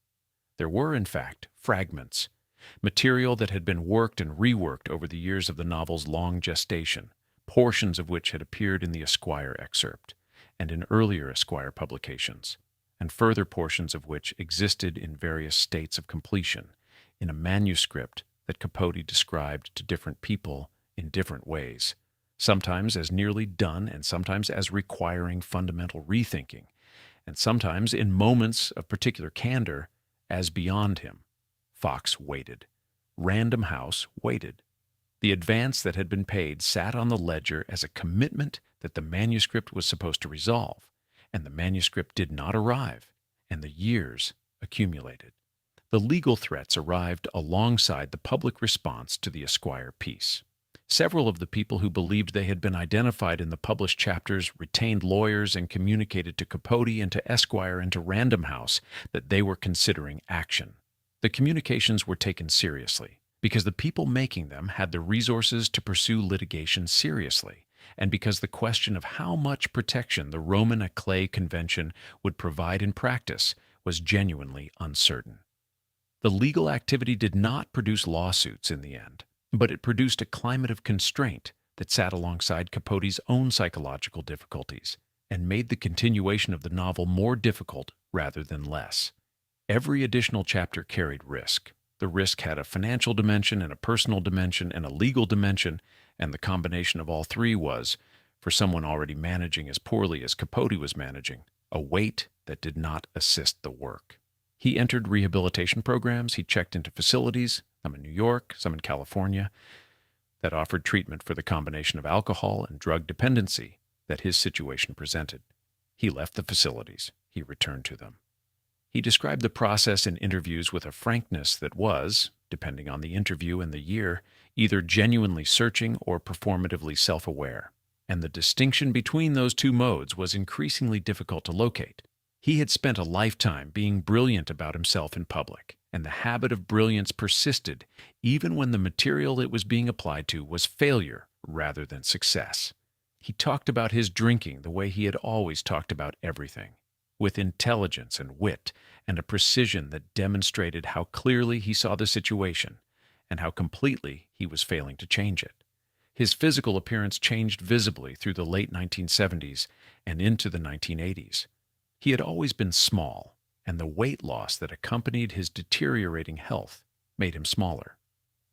There were, in fact, fragments, material that had been worked and reworked over the years of the novel's long gestation, portions of which had appeared in the Esquire excerpt and in earlier Esquire publications, and further portions of which existed in various states of completion, in a manuscript that Capote described to different people in different ways, sometimes as nearly done and sometimes as requiring fundamental rethinking, and sometimes in moments of particular candor as beyond him. Fox waited. Random House waited. The advance that had been paid sat on the ledger as a commitment that the manuscript was supposed to resolve, and the manuscript did not arrive, and the years accumulated. The legal threats arrived alongside the public response to the Esquire piece. Several of the people who believed they had been identified in the published chapters retained lawyers and communicated to Capote and to Esquire and to Random House that they were considering action. The communications were taken seriously, because the people making them had the resources to pursue litigation seriously, and because the question of how much protection the Roman à Clay Convention would provide in practice was genuinely uncertain. The legal activity did not produce lawsuits in the end, but it produced a climate of constraint that sat alongside Capote's own psychological difficulties and made the continuation of the novel more difficult rather than less. Every additional chapter carried risk. The risk had a financial dimension and a personal dimension and a legal dimension, and the combination of all three was, for someone already managing as poorly as Capote was managing, a weight that did not assist the work. He entered rehabilitation programs, he checked into facilities, some in New York, some in California, that offered treatment for the combination of alcohol and drug dependency that his situation presented. He left the facilities. He returned to them. He described the process in interviews with a frankness that was, depending on the interview and the year, either genuinely searching or performatively self-aware, and the distinction between those two modes was increasingly difficult to locate. He had spent a lifetime being brilliant about himself in public, and the habit of brilliance persisted even when the material it was being applied to was failure rather than success. He talked about his drinking the way he had always talked about everything, with intelligence and wit and a precision that demonstrated how clearly he saw the situation and how completely he was failing to change it. His physical appearance changed visibly through the late 1970s and into the 1980s. He had always been small, and the weight loss that accompanied his deteriorating health made him smaller.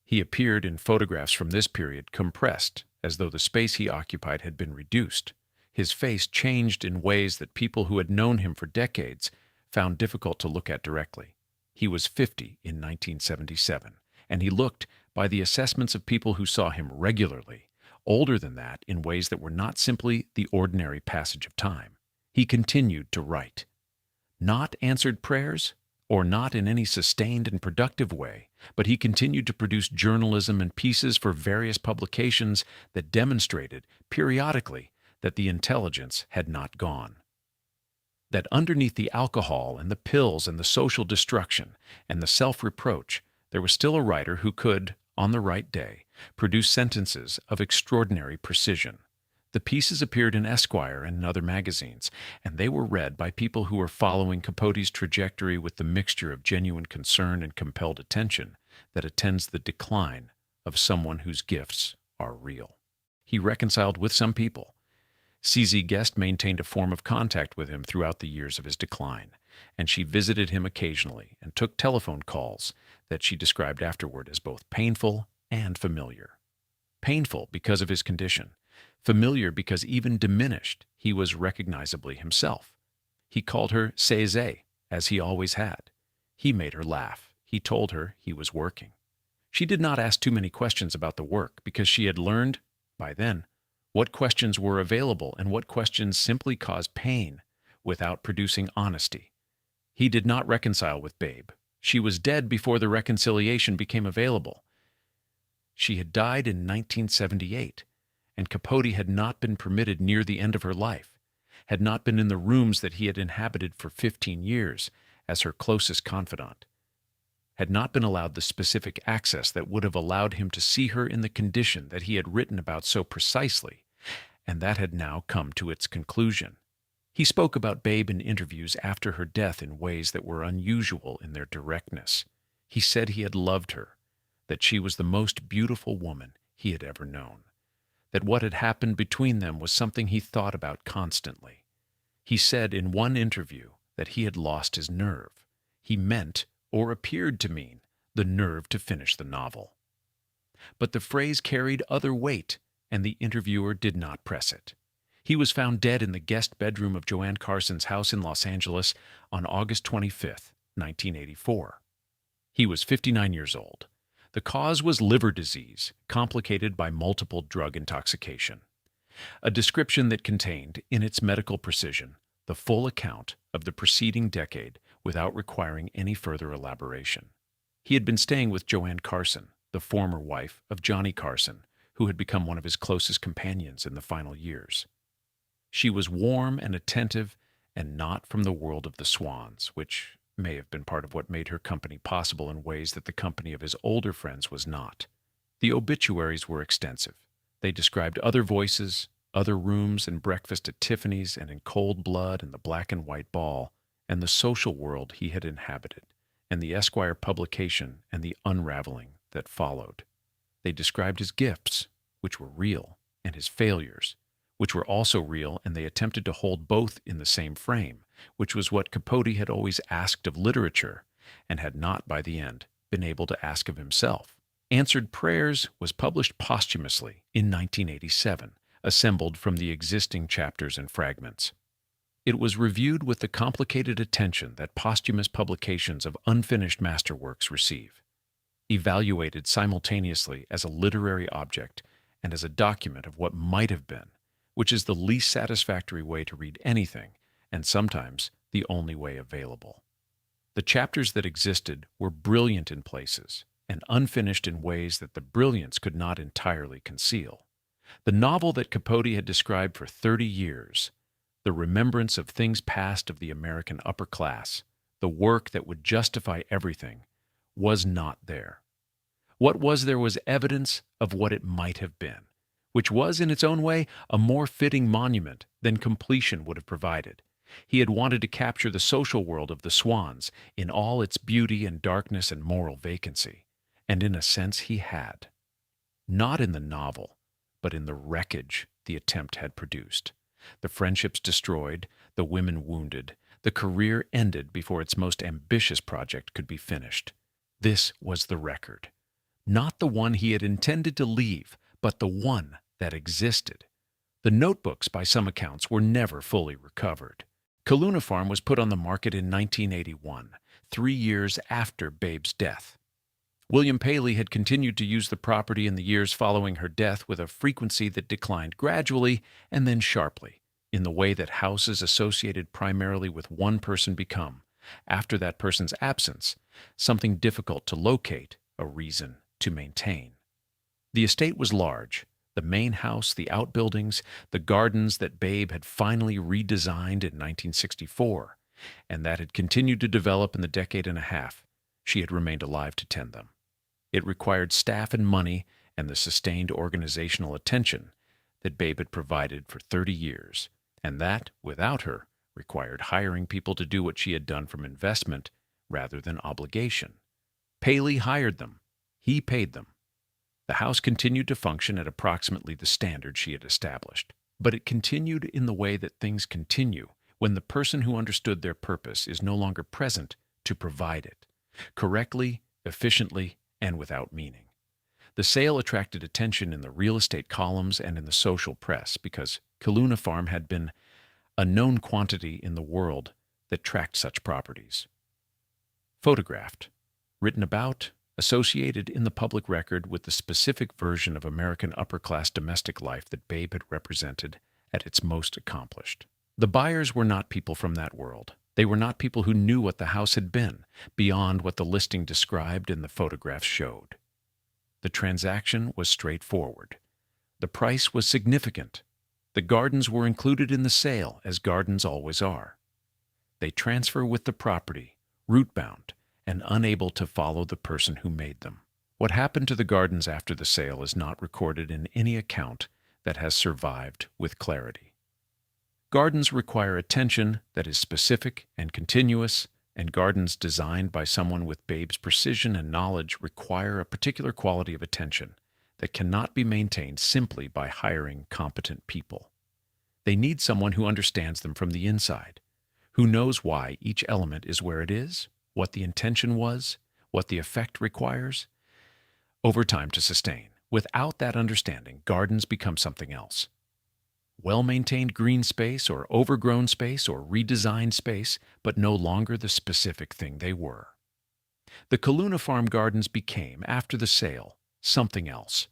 He appeared in photographs from this period compressed, as though the space he occupied had been reduced. His face changed in ways that people who had known him for decades found difficult to look at directly. He was 50 in 1977, and he looked, by the assessments of people who saw him regularly, older than that in ways that were not simply the ordinary passage of time. He continued to write. Not answered prayers, or not in any sustained and productive way, but he continued to produce journalism and pieces for various publications that demonstrated, periodically, that the intelligence had not gone. That underneath the alcohol and the pills and the social destruction and the self-reproach, there was still a writer who could, on the right day, produce sentences of extraordinary precision. The pieces appeared in Esquire and in other magazines, and they were read by people who were following Capote's trajectory with the mixture of genuine concern and compelled attention that attends the decline of someone whose gifts are real. He reconciled with some people. CZ Guest maintained a form of contact with him throughout the years of his decline, and she visited him occasionally and took telephone calls that she described afterward as both painful and familiar. Painful because of his condition, familiar because even diminished, he was recognizably himself. He called her Cézé, as he always had. He made her laugh. He told her he was working. She did not ask too many questions about the work because she had learned, by then, what questions were available and what questions simply caused pain without producing honesty. He did not reconcile with Babe. She was dead before the reconciliation became available. She had died in 1978, and Capote had not been permitted near the end of her life, had not been in the rooms that he had inhabited for 15 years as her closest confidant, had not been allowed the specific access that would have allowed him to see her in the condition that he had written about so precisely, and that had now come to its conclusion. He spoke about Babe in interviews after her death in ways that were unusual in their directness. He said he had loved her, that she was the most beautiful woman he had ever known, that what had happened between them was something he thought about constantly. He said in one interview that he had lost his nerve. He meant, or appeared to mean, the nerve to finish the novel. But the phrase carried other weight, and the interviewer did not press it. He was found dead in the guest bedroom of Joanne Carson's house in Los Angeles on August 25, 1984. He was 59 years old. The cause was liver disease, complicated by multiple drug intoxication. A description that contained, in its medical precision, the full account of the preceding decade without requiring any further elaboration. He had been staying with Joanne Carson, the former wife of Johnny Carson, who had become one of his closest companions in the final years. She was warm and attentive and not from the world of the Swans, which may have been part of what made her company possible in ways that the company of his older friends was not. The obituaries were extensive. They described other voices, other rooms and breakfast at Tiffany's and in Cold Blood and the Black and White Ball, and the social world he had inhabited, and the Esquire publication and the unraveling that followed. They described his gifts, which were real, and his failures, which were also real, and they attempted to hold both in the same frame, which was what Capote had always asked of literature, and had not, by the end, been able to ask of himself. Answered Prayers was published posthumously in 1987, assembled from the existing chapters and fragments. It was reviewed with the complicated attention that posthumous publications of unfinished masterworks receive, evaluated simultaneously as a literary object and as a document of what might have been, which is the least satisfactory way to read anything, and sometimes the only way available. The chapters that existed were brilliant in places, and unfinished in ways that the brilliance could not entirely conceal. The novel that Capote had described for 30 years, the remembrance of things past of the American upper class, the work that would justify everything, was not there. What was there was evidence of what it might have been, which was, in its own way, a more fitting monument than completion would have provided. He had wanted to capture the social world of the Swans in all its beauty and darkness and moral vacancy, And in a sense he had. Not in the novel, but in the wreckage the attempt had produced. The friendships destroyed, the women wounded, the career ended before its most ambitious project could be finished. This was the record. Not the one he had intended to leave, but the one that existed. The notebooks, by some accounts, were never fully recovered. Kaluna Farm was put on the market in 1981, 3 years after Babe's death. William Paley had continued to use the property in the years following her death with a frequency that declined gradually and then sharply, in the way that houses associated primarily with one person become, after that person's absence, something difficult to locate, a reason to maintain. The estate was large. The main house, the outbuildings, the gardens that Babe had finally redesigned in 1964, and that had continued to develop in the decade and a half she had remained alive to tend them. It required staff and money and the sustained organizational attention that Babe had provided for 30 years, and that, without her, required hiring people to do what she had done from investment rather than obligation. Paley hired them. He paid them. The house continued to function at approximately the standard she had established, but it continued in the way that things continue when the person who understood their purpose is no longer present to provide it, correctly, efficiently, and without meaning. The sale attracted attention in the real estate columns and in the social press because Kaluna Farm had been a known quantity in the world that tracked such properties. Photographed, written about, associated in the public record with the specific version of American upper-class domestic life that Babe had represented at its most accomplished. The buyers were not people from that world. They were not people who knew what the house had been, beyond what the listing described and the photographs showed. The transaction was straightforward. The price was significant. The gardens were included in the sale, as gardens always are. They transfer with the property, root-bound, and unable to follow the person who made them. What happened to the gardens after the sale is not recorded in any account that has survived with clarity. Gardens require attention that is specific and continuous, and gardens designed by someone with Babe's precision and knowledge require a particular quality of attention that cannot be maintained simply by hiring competent people. They need someone who understands them from the inside, who knows why each element is where it is, what the intention was, what the effect requires, over time to sustain. Without that understanding, gardens become something else. Well-maintained green space or overgrown space or redesigned space, but no longer the specific thing they were. The Kaluna Farm Gardens became, after the sale, something else.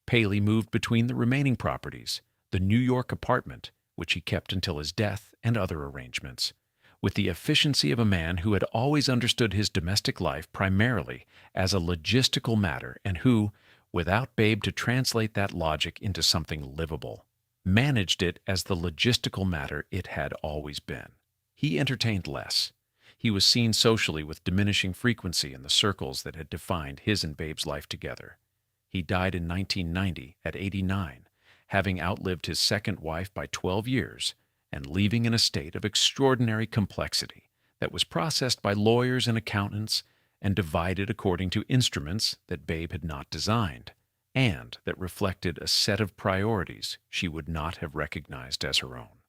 Paley moved between the remaining properties, the New York apartment, which he kept until his death, and other arrangements, with the efficiency of a man who had always understood his domestic life primarily as a logistical matter and who, without Babe to translate that logic into something livable, managed it as the logistical matter it had always been. He entertained less. He was seen socially with diminishing frequency in the circles that had defined his and Babe's life together. He died in 1990 at 89, having outlived his second wife by 12 years and leaving an estate of extraordinary complexity that was processed by lawyers and accountants and divided according to instruments that Babe had not designed, and that reflected a set of priorities she would not have recognized as her own.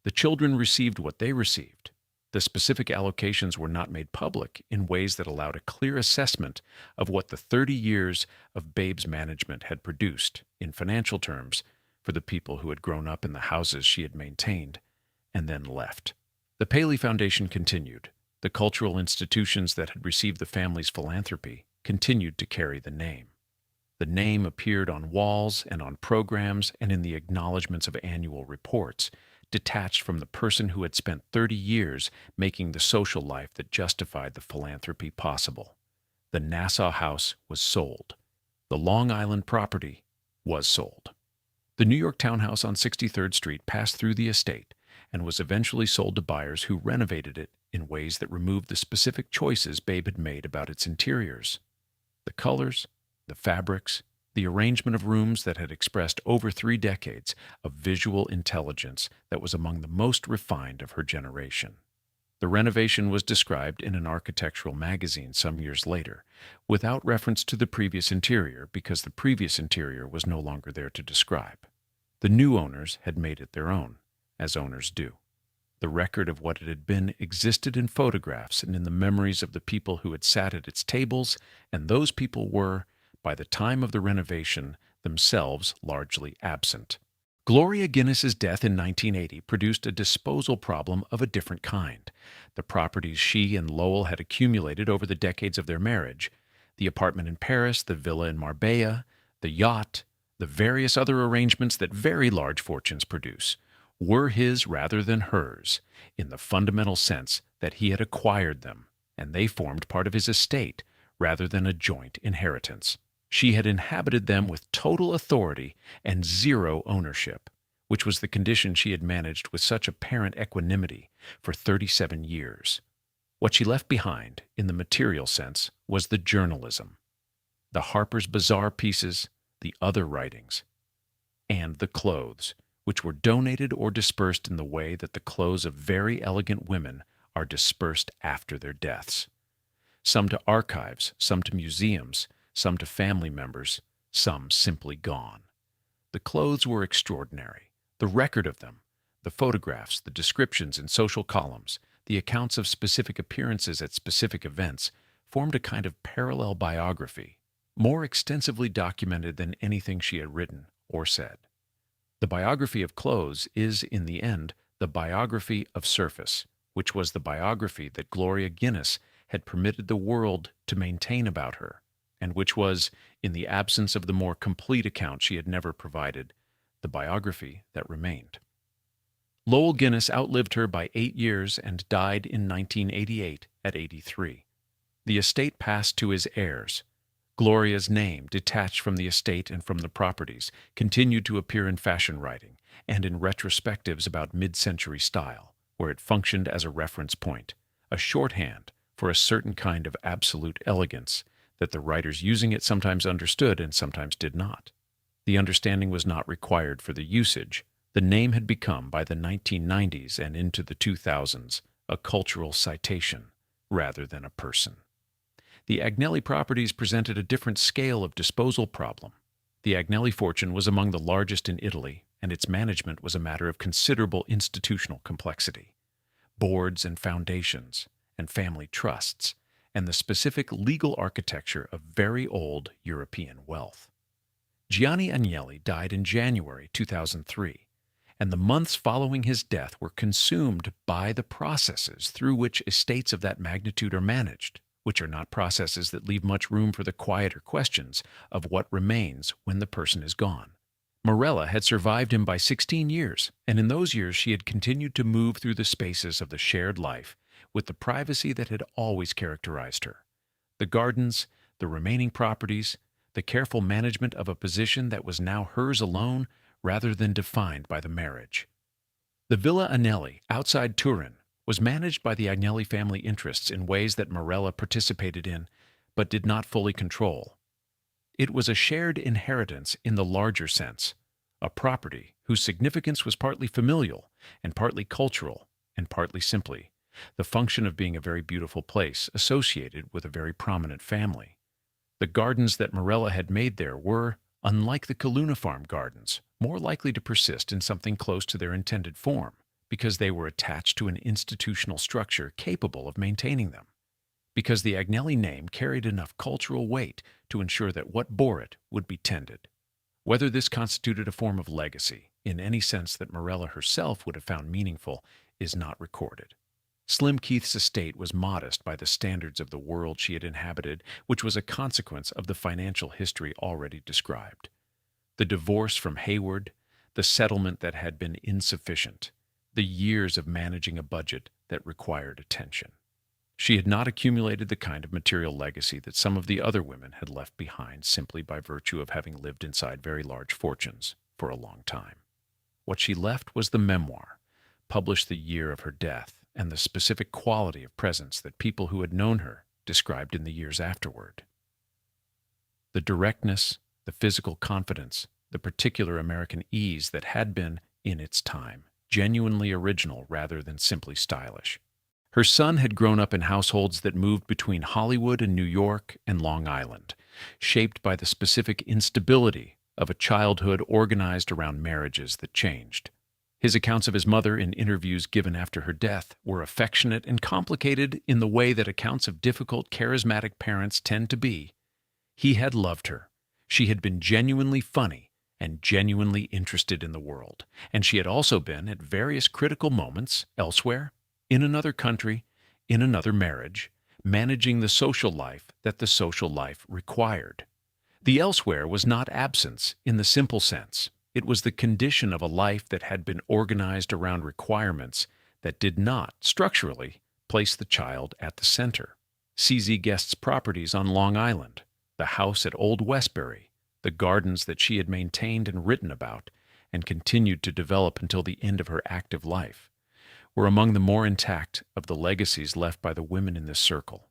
The children received what they received. The specific allocations were not made public in ways that allowed a clear assessment of what the 30 years of Babe's management had produced, in financial terms, for the people who had grown up in the houses she had maintained and then left. The Paley Foundation continued. The cultural institutions that had received the family's philanthropy continued to carry the name. The name appeared on walls and on programs and in the acknowledgments of annual reports, detached from the person who had spent 30 years making the social life that justified the philanthropy possible. The Nassau house was sold. The Long Island property was sold. The New York townhouse on 63rd Street passed through the estate and was eventually sold to buyers who renovated it in ways that removed the specific choices Babe had made about its interiors. The colors, the fabrics, the arrangement of rooms that had expressed over 3 decades of visual intelligence that was among the most refined of her generation. The renovation was described in an architectural magazine some years later, without reference to the previous interior because the previous interior was no longer there to describe. The new owners had made it their own, as owners do. The record of what it had been existed in photographs and in the memories of the people who had sat at its tables, and those people were, by the time of the renovation, themselves largely absent. Gloria Guinness's death in 1980 produced a disposal problem of a different kind. The properties she and Lowell had accumulated over the decades of their marriage, the apartment in Paris, the villa in Marbella, the yacht, the various other arrangements that very large fortunes produce, were his rather than hers, in the fundamental sense that he had acquired them, and they formed part of his estate rather than a joint inheritance. She had inhabited them with total authority and zero ownership, which was the condition she had managed with such apparent equanimity for 37 years. What she left behind, in the material sense, was the journalism, the Harper's Bazaar pieces, the other writings, and the clothes, which were donated or dispersed in the way that the clothes of very elegant women are dispersed after their deaths. Some to archives, some to museums, some to family members, some simply gone. The clothes were extraordinary. The record of them, the photographs, the descriptions in social columns, the accounts of specific appearances at specific events, formed a kind of parallel biography, more extensively documented than anything she had written or said. The biography of clothes is, in the end, the biography of surface, which was the biography that Gloria Guinness had permitted the world to maintain about her, and which was, in the absence of the more complete account she had never provided, the biography that remained. Lowell Guinness outlived her by 8 years and died in 1988 at 83. The estate passed to his heirs. Gloria's name, detached from the estate and from the properties, continued to appear in fashion writing and in retrospectives about mid-century style, where it functioned as a reference point, a shorthand for a certain kind of absolute elegance that the writers using it sometimes understood and sometimes did not. The understanding was not required for the usage. The name had become, by the 1990s and into the 2000s, a cultural citation rather than a person. The Agnelli properties presented a different scale of disposal problem. The Agnelli fortune was among the largest in Italy, and its management was a matter of considerable institutional complexity. Boards and foundations, and family trusts, and the specific legal architecture of very old European wealth. Gianni Agnelli died in January 2003, and the months following his death were consumed by the processes through which estates of that magnitude are managed, which are not processes that leave much room for the quieter questions of what remains when the person is gone. Morella had survived him by 16 years, and in those years she had continued to move through the spaces of the shared life with the privacy that had always characterized her. The gardens, the remaining properties, the careful management of a position that was now hers alone rather than defined by the marriage. The Villa Agnelli, outside Turin, was managed by the Agnelli family interests in ways that Morella participated in but did not fully control. It was a shared inheritance in the larger sense, a property whose significance was partly familial and partly cultural and partly simply the function of being a very beautiful place associated with a very prominent family. The gardens that Morella had made there were, unlike the Coluna Farm gardens, more likely to persist in something close to their intended form, because they were attached to an institutional structure capable of maintaining them, because the Agnelli name carried enough cultural weight to ensure that what bore it would be tended. Whether this constituted a form of legacy, in any sense that Morella herself would have found meaningful, is not recorded. Slim Keith's estate was modest by the standards of the world she had inhabited, which was a consequence of the financial history already described. The divorce from Hayward, the settlement that had been insufficient, the years of managing a budget that required attention. She had not accumulated the kind of material legacy that some of the other women had left behind simply by virtue of having lived inside very large fortunes for a long time. What she left was the memoir, published the year of her death, and the specific quality of presence that people who had known her described in the years afterward. The directness, the physical confidence, the particular American ease that had been, in its time, genuinely original rather than simply stylish. Her son had grown up in households that moved between Hollywood and New York and Long Island, shaped by the specific instability of a childhood organized around marriages that changed. His accounts of his mother in interviews given after her death were affectionate and complicated in the way that accounts of difficult, charismatic parents tend to be. He had loved her. She had been genuinely funny and genuinely interested in the world, and she had also been, at various critical moments, elsewhere, in another country, in another marriage, managing the social life that the social life required. The elsewhere was not absence in the simple sense. It was the condition of a life that had been organized around requirements that did not, structurally, place the child at the center. CZ Guest's properties on Long Island, the house at Old Westbury, the gardens that she had maintained and written about, and continued to develop until the end of her active life, were among the more intact of the legacies left by the women in this circle.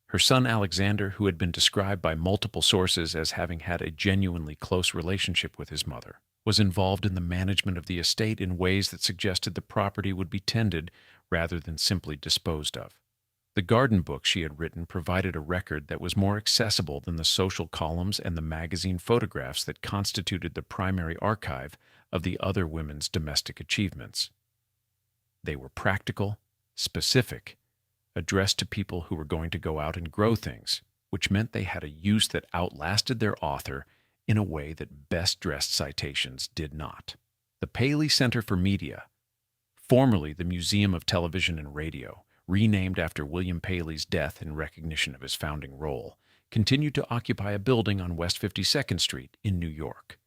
Her son Alexander, who had been described by multiple sources as having had a genuinely close relationship with his mother, was involved in the management of the estate in ways that suggested the property would be tended rather than simply disposed of. The garden book she had written provided a record that was more accessible than the social columns and the magazine photographs that constituted the primary archive of the other women's domestic achievements. They were practical, specific, addressed to people who were going to go out and grow things, which meant they had a use that outlasted their author in a way that best-dressed citations did not. The Paley Center for Media, formerly the Museum of Television and Radio, renamed after William Paley's death in recognition of his founding role, continued to occupy a building on West 52nd Street in New York.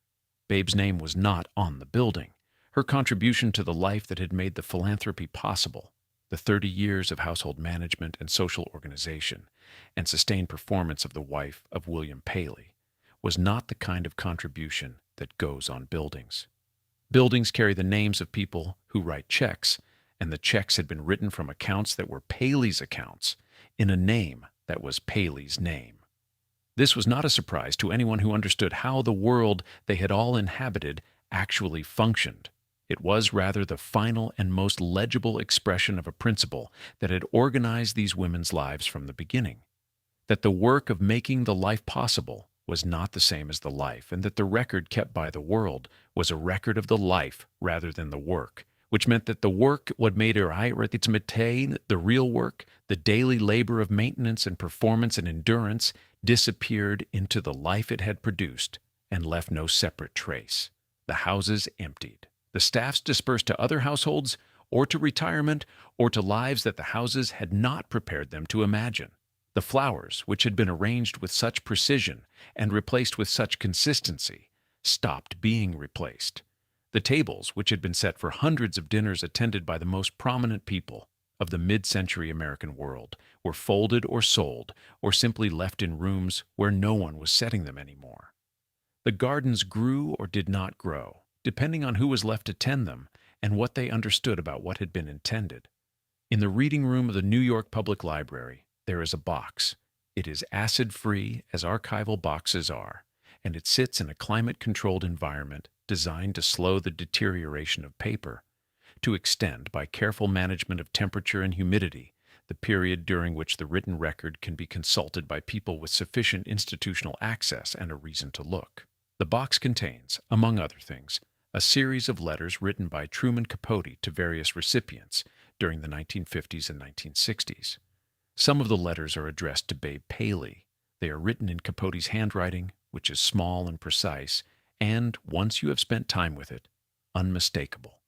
Babe's name was not on the building. Her contribution to the life that had made the philanthropy possible, the 30 years of household management and social organization, and sustained performance of the wife of William Paley, was not the kind of contribution that goes on buildings. Buildings carry the names of people who write checks, and the checks had been written from accounts that were Paley's accounts, in a name that was Paley's name. This was not a surprise to anyone who understood how the world they had all inhabited actually functioned. It was rather the final and most legible expression of a principle that had organized these women's lives from the beginning, that the work of making the life possible was not the same as the life, and that the record kept by the world was a record of the life rather than the work, which meant that the work, what made her métier, the real work, the daily labor of maintenance and performance and endurance, disappeared into the life it had produced and left no separate trace. The houses emptied. The staffs dispersed to other households, or to retirement, or to lives that the houses had not prepared them to imagine. The flowers, which had been arranged with such precision and replaced with such consistency, stopped being replaced. The tables, which had been set for hundreds of dinners attended by the most prominent people of the mid-century American world, were folded or sold, or simply left in rooms where no one was setting them anymore. The gardens grew or did not grow, depending on who was left to tend them and what they understood about what had been intended. In the reading room of the New York Public Library, there is a box. It is acid-free, as archival boxes are, and it sits in a climate-controlled environment designed to slow the deterioration of paper, to extend, by careful management of temperature and humidity, the period during which the written record can be consulted by people with sufficient institutional access and a reason to look. The box contains, among other things, a series of letters written by Truman Capote to various recipients during the 1950s and 1960s. Some of the letters are addressed to Babe Paley. They are written in Capote's handwriting, which is small and precise, and, once you have spent time with it, unmistakable.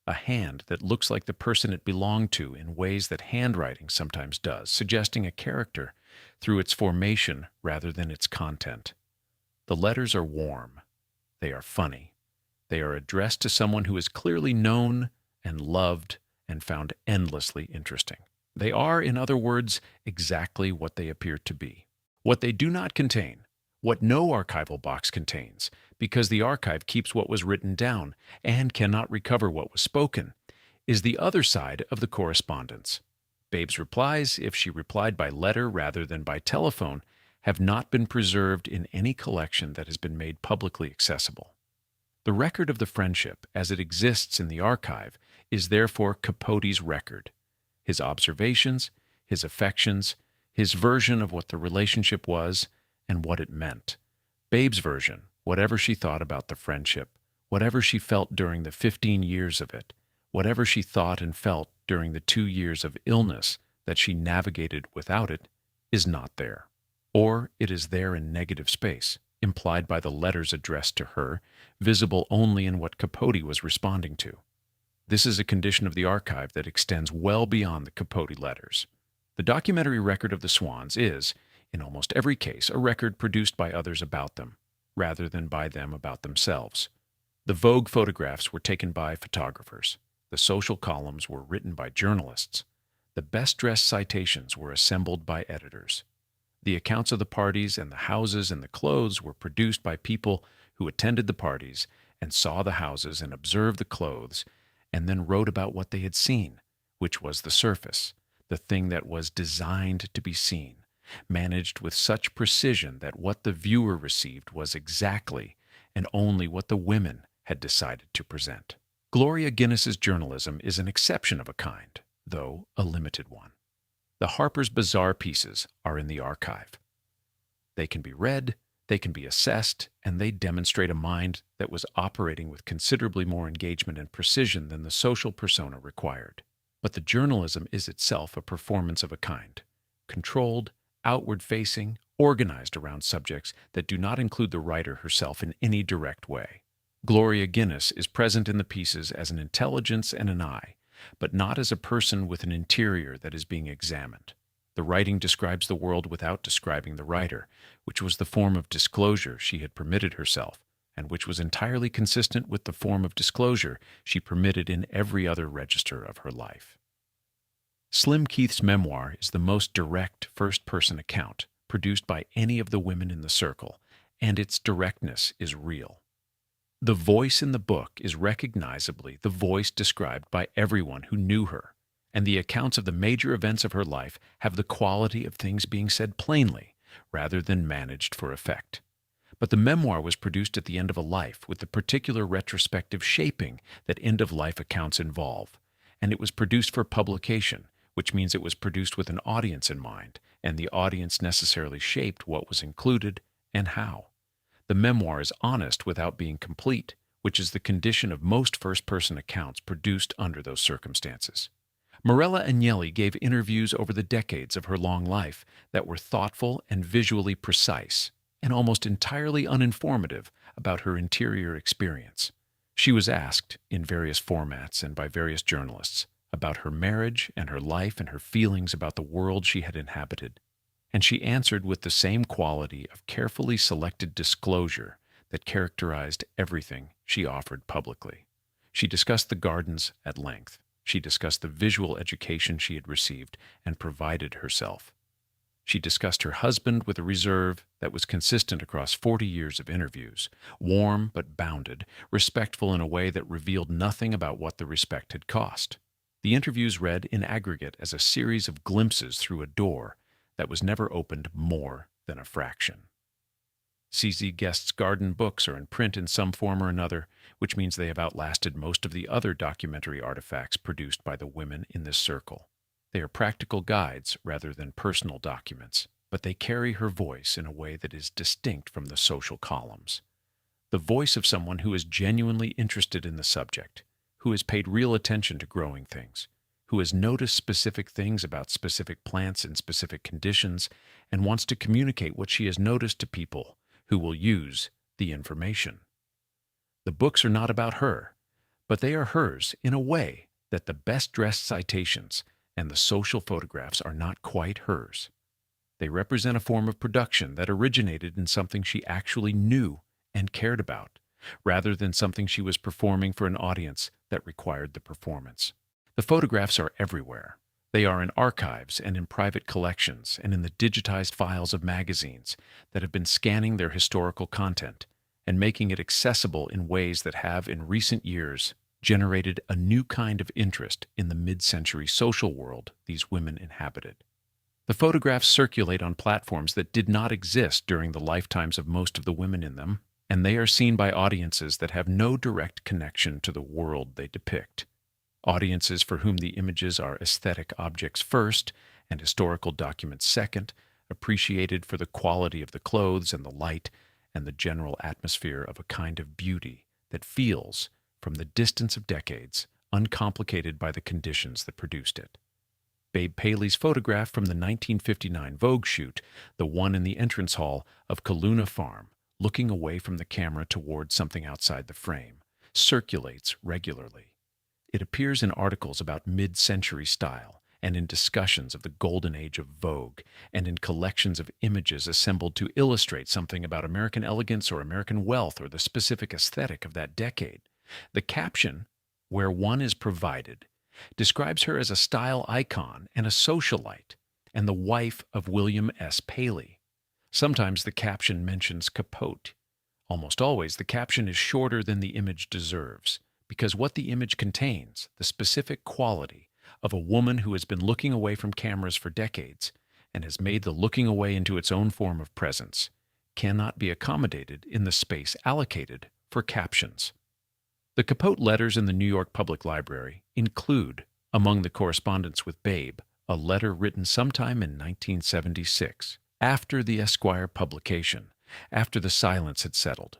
A hand that looks like the person it belonged to in ways that handwriting sometimes does, suggesting a character through its formation rather than its content. The letters are warm. They are funny. They are addressed to someone who is clearly known and loved and found endlessly interesting. They are, in other words, exactly what they appear to be. What they do not contain, what no archival box contains, because the archive keeps what was written down and cannot recover what was spoken, is the other side of the correspondence. Babe's replies, if she replied by letter rather than by telephone, have not been preserved in any collection that has been made publicly accessible. The record of the friendship, as it exists in the archive, is therefore Capote's record. his observations, his affections, his version of what the relationship was and what it meant. Babe's version, whatever she thought about the friendship, whatever she felt during the 15 years of it, whatever she thought and felt during the 2 years of illness that she navigated without it, is not there. Or it is there in negative space, implied by the letters addressed to her, visible only in what Capote was responding to. This is a condition of the archive that extends well beyond the Capote letters. The documentary record of the Swans is, in almost every case, a record produced by others about them, rather than by them about themselves. The Vogue photographs were taken by photographers. The social columns were written by journalists. The best-dressed citations were assembled by editors. The accounts of the parties and the houses and the clothes were produced by people who attended the parties and saw the houses and observed the clothes and then wrote about what they had seen, which was the surface, the thing that was designed to be seen, managed with such precision that what the viewer received was exactly and only what the women had decided to present. Gloria Guinness's journalism is an exception of a kind, though a limited one. The Harper's Bazaar pieces are in the archive. They can be read, they can be assessed, and they demonstrate a mind that was operating with considerably more engagement and precision than the social persona required. But the journalism is itself a performance of a kind, controlled, outward-facing, organized around subjects that do not include the writer herself in any direct way. Gloria Guinness is present in the pieces as an intelligence and an eye, but not as a person with an interior that is being examined. The writing describes the world without describing the writer, which was the form of disclosure she had permitted herself, and which was entirely consistent with the form of disclosure she permitted in every other register of her life. Slim Keith's memoir is the most direct first-person account produced by any of the women in the circle, and its directness is real. The voice in the book is recognizably the voice described by everyone who knew her, and the accounts of the major events of her life have the quality of things being said plainly, rather than managed for effect. But the memoir was produced at the end of a life with the particular retrospective shaping that end-of-life accounts involve, and it was produced for publication, which means it was produced with an audience in mind, and the audience necessarily shaped what was included and how. The memoir is honest without being complete, which is the condition of most first-person accounts produced under those circumstances. Morella Agnelli gave interviews over the decades of her long life that were thoughtful and visually precise, and almost entirely uninformative about her interior experience. She was asked, in various formats and by various journalists, about her marriage and her life and her feelings about the world she had inhabited, and she answered with the same quality of carefully selected disclosure that characterized everything she offered publicly. She discussed the gardens at length. She discussed the visual education she had received and provided herself. She discussed her husband with a reserve that was consistent across 40 years of interviews, warm but bounded, respectful in a way that revealed nothing about what the respect had cost. The interviews read in aggregate as a series of glimpses through a door that was never opened more than a fraction. CZ Guest's Garden books are in print in some form or another, which means they have outlasted most of the other documentary artifacts produced by the women in this circle. They are practical guides rather than personal documents, but they carry her voice in a way that is distinct from the social columns. The voice of someone who is genuinely interested in the subject, who has paid real attention to growing things, who has noticed specific things about specific plants in specific conditions and wants to communicate what she has noticed to people who will use the information. The books are not about her, but they are hers in a way that the best-dressed citations and the social photographs are not quite hers. They represent a form of production that originated in something she actually knew and cared about, rather than something she was performing for an audience that required the performance. The photographs are everywhere. They are in archives and in private collections and in the digitized files of magazines that have been scanning their historical content and making it accessible in ways that have, in recent years, generated a new kind of interest in the mid-century social world these women inhabited. The photographs circulate on platforms that did not exist during the lifetimes of most of the women in them, and they are seen by audiences that have no direct connection to the world they depict. Audiences for whom the images are aesthetic objects first and historical documents second, appreciated for the quality of the clothes and the light and the general atmosphere of a kind of beauty that feels, from the distance of decades, uncomplicated by the conditions that produced it. Babe Paley's photograph from the 1959 Vogue shoot, the one in the entrance hall of Kaluna Farm, looking away from the camera toward something outside the frame, circulates regularly. It appears in articles about mid-century style and in discussions of the golden age of Vogue and in collections of images assembled to illustrate something about American elegance or American wealth or the specific aesthetic of that decade. The caption, where one is provided, describes her as a style icon and a socialite and the wife of William S. Paley. Sometimes the caption mentions Capote. Almost always the caption is shorter than the image deserves, because what the image contains, the specific quality of a woman who has been looking away from cameras for decades and has made the looking away into its own form of presence, cannot be accommodated in the space allocated for captions. The Capote letters in the New York Public Library include, among the correspondence with Babe, a letter written sometime in 1976, after the Esquire publication, after the silence had settled.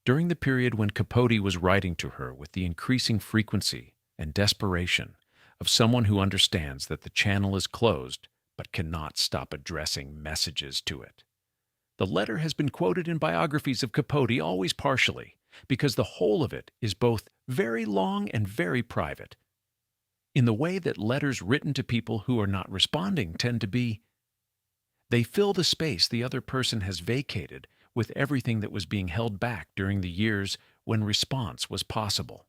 During the period when Capote was writing to her with the increasing frequency and desperation of someone who understands that the channel is closed but cannot stop addressing messages to it. The letter has been quoted in biographies of Capote, always partially, because the whole of it is both very long and very private, in the way that letters written to people who are not responding tend to be. They fill the space the other person has vacated with everything that was being held back during the years when response was possible.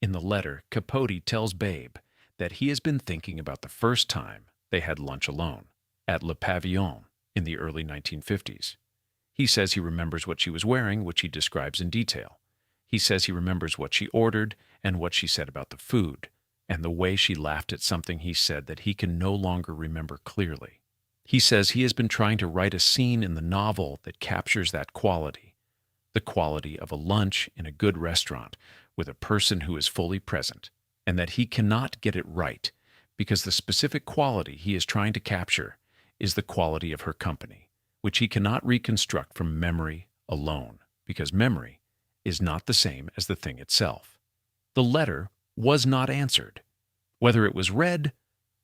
In the letter, Capote tells Babe that he has been thinking about the first time they had lunch alone, at Le Pavillon in the early 1950s. He says he remembers what she was wearing, which he describes in detail. He says he remembers what she ordered and what she said about the food, and the way she laughed at something he said that he can no longer remember clearly. He says he has been trying to write a scene in the novel that captures that quality, the quality of a lunch in a good restaurant with a person who is fully present, and that he cannot get it right because the specific quality he is trying to capture is the quality of her company, which he cannot reconstruct from memory alone, because memory is not the same as the thing itself. The letter was not answered. Whether it was read,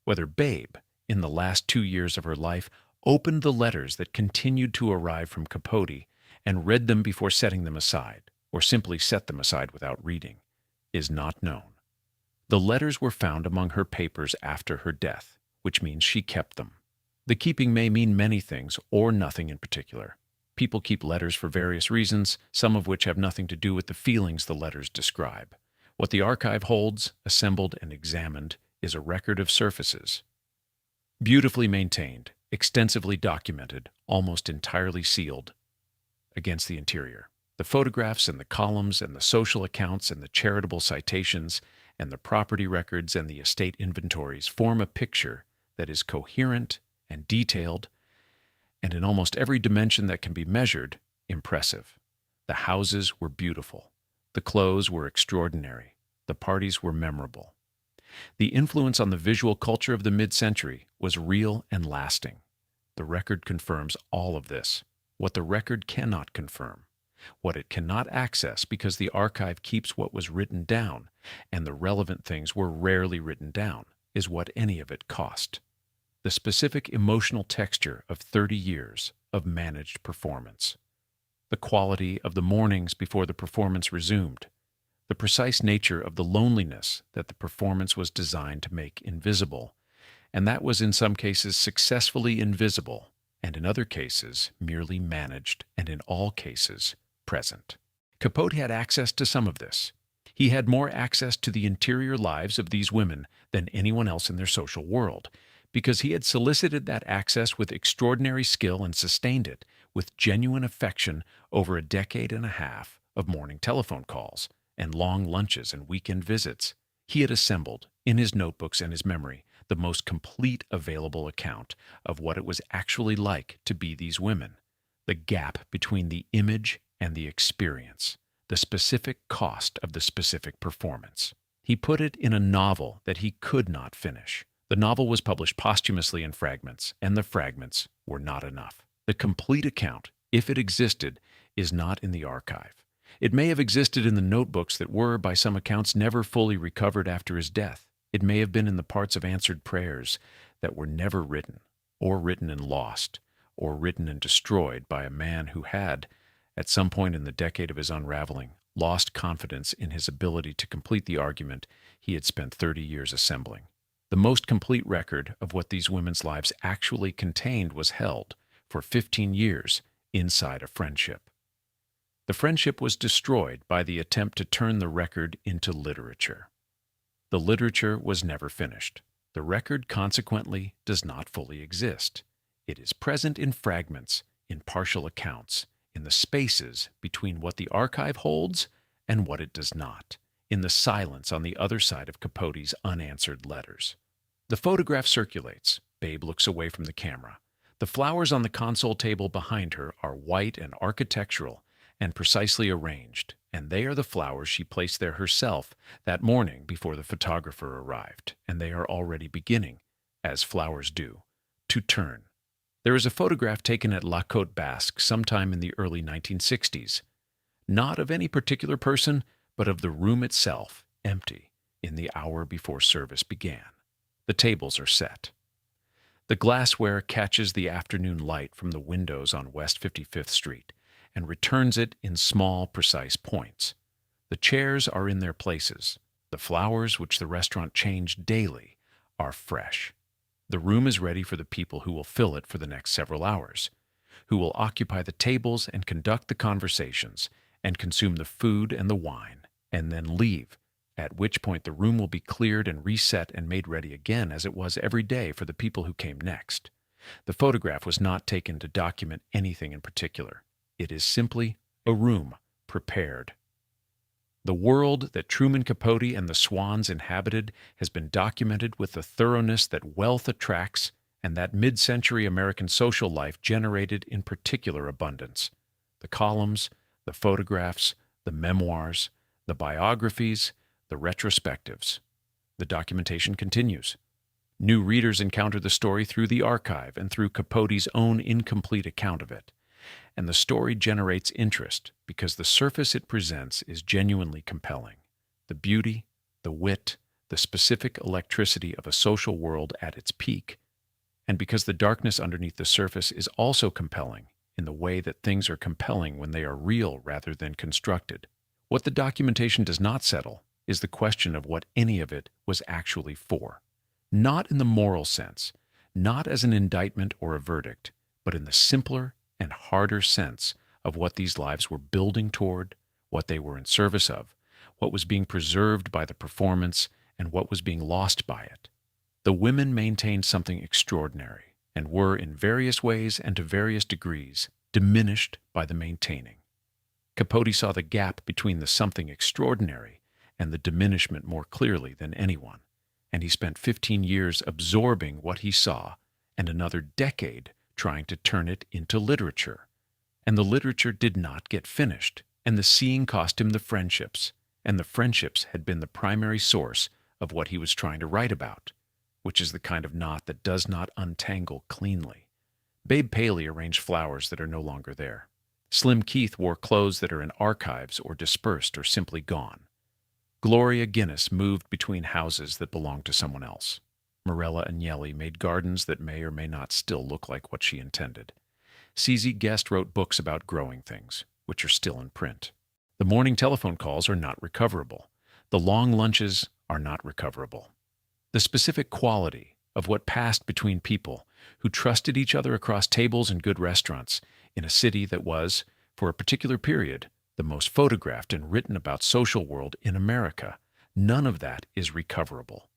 whether Babe, in the last 2 years of her life, opened the letters that continued to arrive from Capote and read them before setting them aside, or simply set them aside without reading, is not known. The letters were found among her papers after her death, which means she kept them. The keeping may mean many things or nothing in particular. People keep letters for various reasons, some of which have nothing to do with the feelings the letters describe. What the archive holds, assembled and examined, is a record of surfaces. Beautifully maintained, extensively documented, almost entirely sealed against the interior. The photographs and the columns and the social accounts and the charitable citations and the property records and the estate inventories form a picture that is coherent and detailed, and in almost every dimension that can be measured, impressive. The houses were beautiful. The clothes were extraordinary. The parties were memorable. The influence on the visual culture of the mid-century was real and lasting. The record confirms all of this. What the record cannot confirm, what it cannot access because the archive keeps what was written down, and the relevant things were rarely written down, is what any of it cost. The specific emotional texture of 30 years of managed performance. The quality of the mornings before the performance resumed. The precise nature of the loneliness that the performance was designed to make invisible, and that was in some cases successfully invisible, and in other cases merely managed, and in all cases present. Capote had access to some of this. He had more access to the interior lives of these women than anyone else in their social world, because he had solicited that access with extraordinary skill and sustained it with genuine affection over a decade and a half of morning telephone calls and long lunches and weekend visits. He had assembled, in his notebooks and his memory, the most complete available account of what it was actually like to be these women, the gap between the image and the experience, the specific cost of the specific performance. He put it in a novel that he could not finish. The novel was published posthumously in fragments, and the fragments were not enough. The complete account, if it existed, is not in the archive. It may have existed in the notebooks that were, by some accounts, never fully recovered after his death. It may have been in the parts of answered prayers that were never written, or written and lost, or written and destroyed by a man who had, at some point in the decade of his unraveling, lost confidence in his ability to complete the argument he had spent 30 years assembling. The most complete record of what these women's lives actually contained was held, for 15 years, inside a friendship. The friendship was destroyed by the attempt to turn the record into literature. The literature was never finished. The record, consequently, does not fully exist. It is present in fragments, in partial accounts, in the spaces between what the archive holds and what it does not, in the silence on the other side of Capote's unanswered letters. The photograph circulates. Babe looks away from the camera. The flowers on the console table behind her are white and architectural and precisely arranged, and they are the flowers she placed there herself that morning before the photographer arrived, and they are already beginning, as flowers do, to turn. There is a photograph taken at La Côte Basque sometime in the early 1960s, not of any particular person, but of the room itself, empty, in the hour before service began. The tables are set. The glassware catches the afternoon light from the windows on West 55th Street and returns it in small, precise points. The chairs are in their places. The flowers, which the restaurant changed daily, are fresh. The room is ready for the people who will fill it for the next several hours, who will occupy the tables and conduct the conversations and consume the food and the wine, and then leave, at which point the room will be cleared and reset and made ready again as it was every day for the people who came next. The photograph was not taken to document anything in particular. It is simply a room prepared. The world that Truman Capote and the Swans inhabited has been documented with the thoroughness that wealth attracts and that mid-century American social life generated in particular abundance. The columns, the photographs, the memoirs, the biographies, the retrospectives. The documentation continues. New readers encounter the story through the archive and through Capote's own incomplete account of it. And the story generates interest because the surface it presents is genuinely compelling. The beauty, the wit, the specific electricity of a social world at its peak, and because the darkness underneath the surface is also compelling in the way that things are compelling when they are real rather than constructed. What the documentation does not settle is the question of what any of it was actually for. Not in the moral sense, not as an indictment or a verdict, but in the simpler and harder sense of what these lives were building toward, what they were in service of, what was being preserved by the performance, and what was being lost by it. The women maintained something extraordinary, and were in various ways and to various degrees diminished by the maintaining. Capote saw the gap between the something extraordinary and the diminishment more clearly than anyone, and he spent 15 years absorbing what he saw and another decade trying to turn it into literature. And the literature did not get finished, and the seeing cost him the friendships, and the friendships had been the primary source of what he was trying to write about, which is the kind of knot that does not untangle cleanly. Babe Paley arranged flowers that are no longer there. Slim Keith wore clothes that are in archives or dispersed or simply gone. Gloria Guinness moved between houses that belonged to someone else. Morella Agnelli made gardens that may or may not still look like what she intended. CZ Guest wrote books about growing things, which are still in print. The morning telephone calls are not recoverable. The long lunches are not recoverable. The specific quality of what passed between people who trusted each other across tables in good restaurants in a city that was, for a particular period, the most photographed and written about social world in America, none of that is recoverable.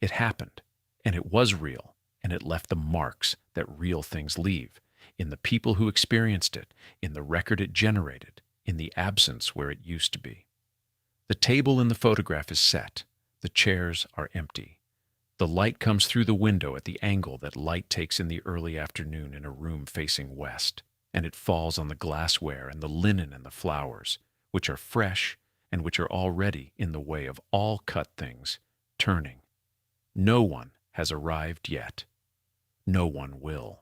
It happened, and it was real, and it left the marks that real things leave, in the people who experienced it, in the record it generated, in the absence where it used to be. The table in the photograph is set. The chairs are empty. The light comes through the window at the angle that light takes in the early afternoon in a room facing west, and it falls on the glassware and the linen and the flowers, which are fresh and which are already in the way of all cut things, turning. No one has arrived yet. No one will.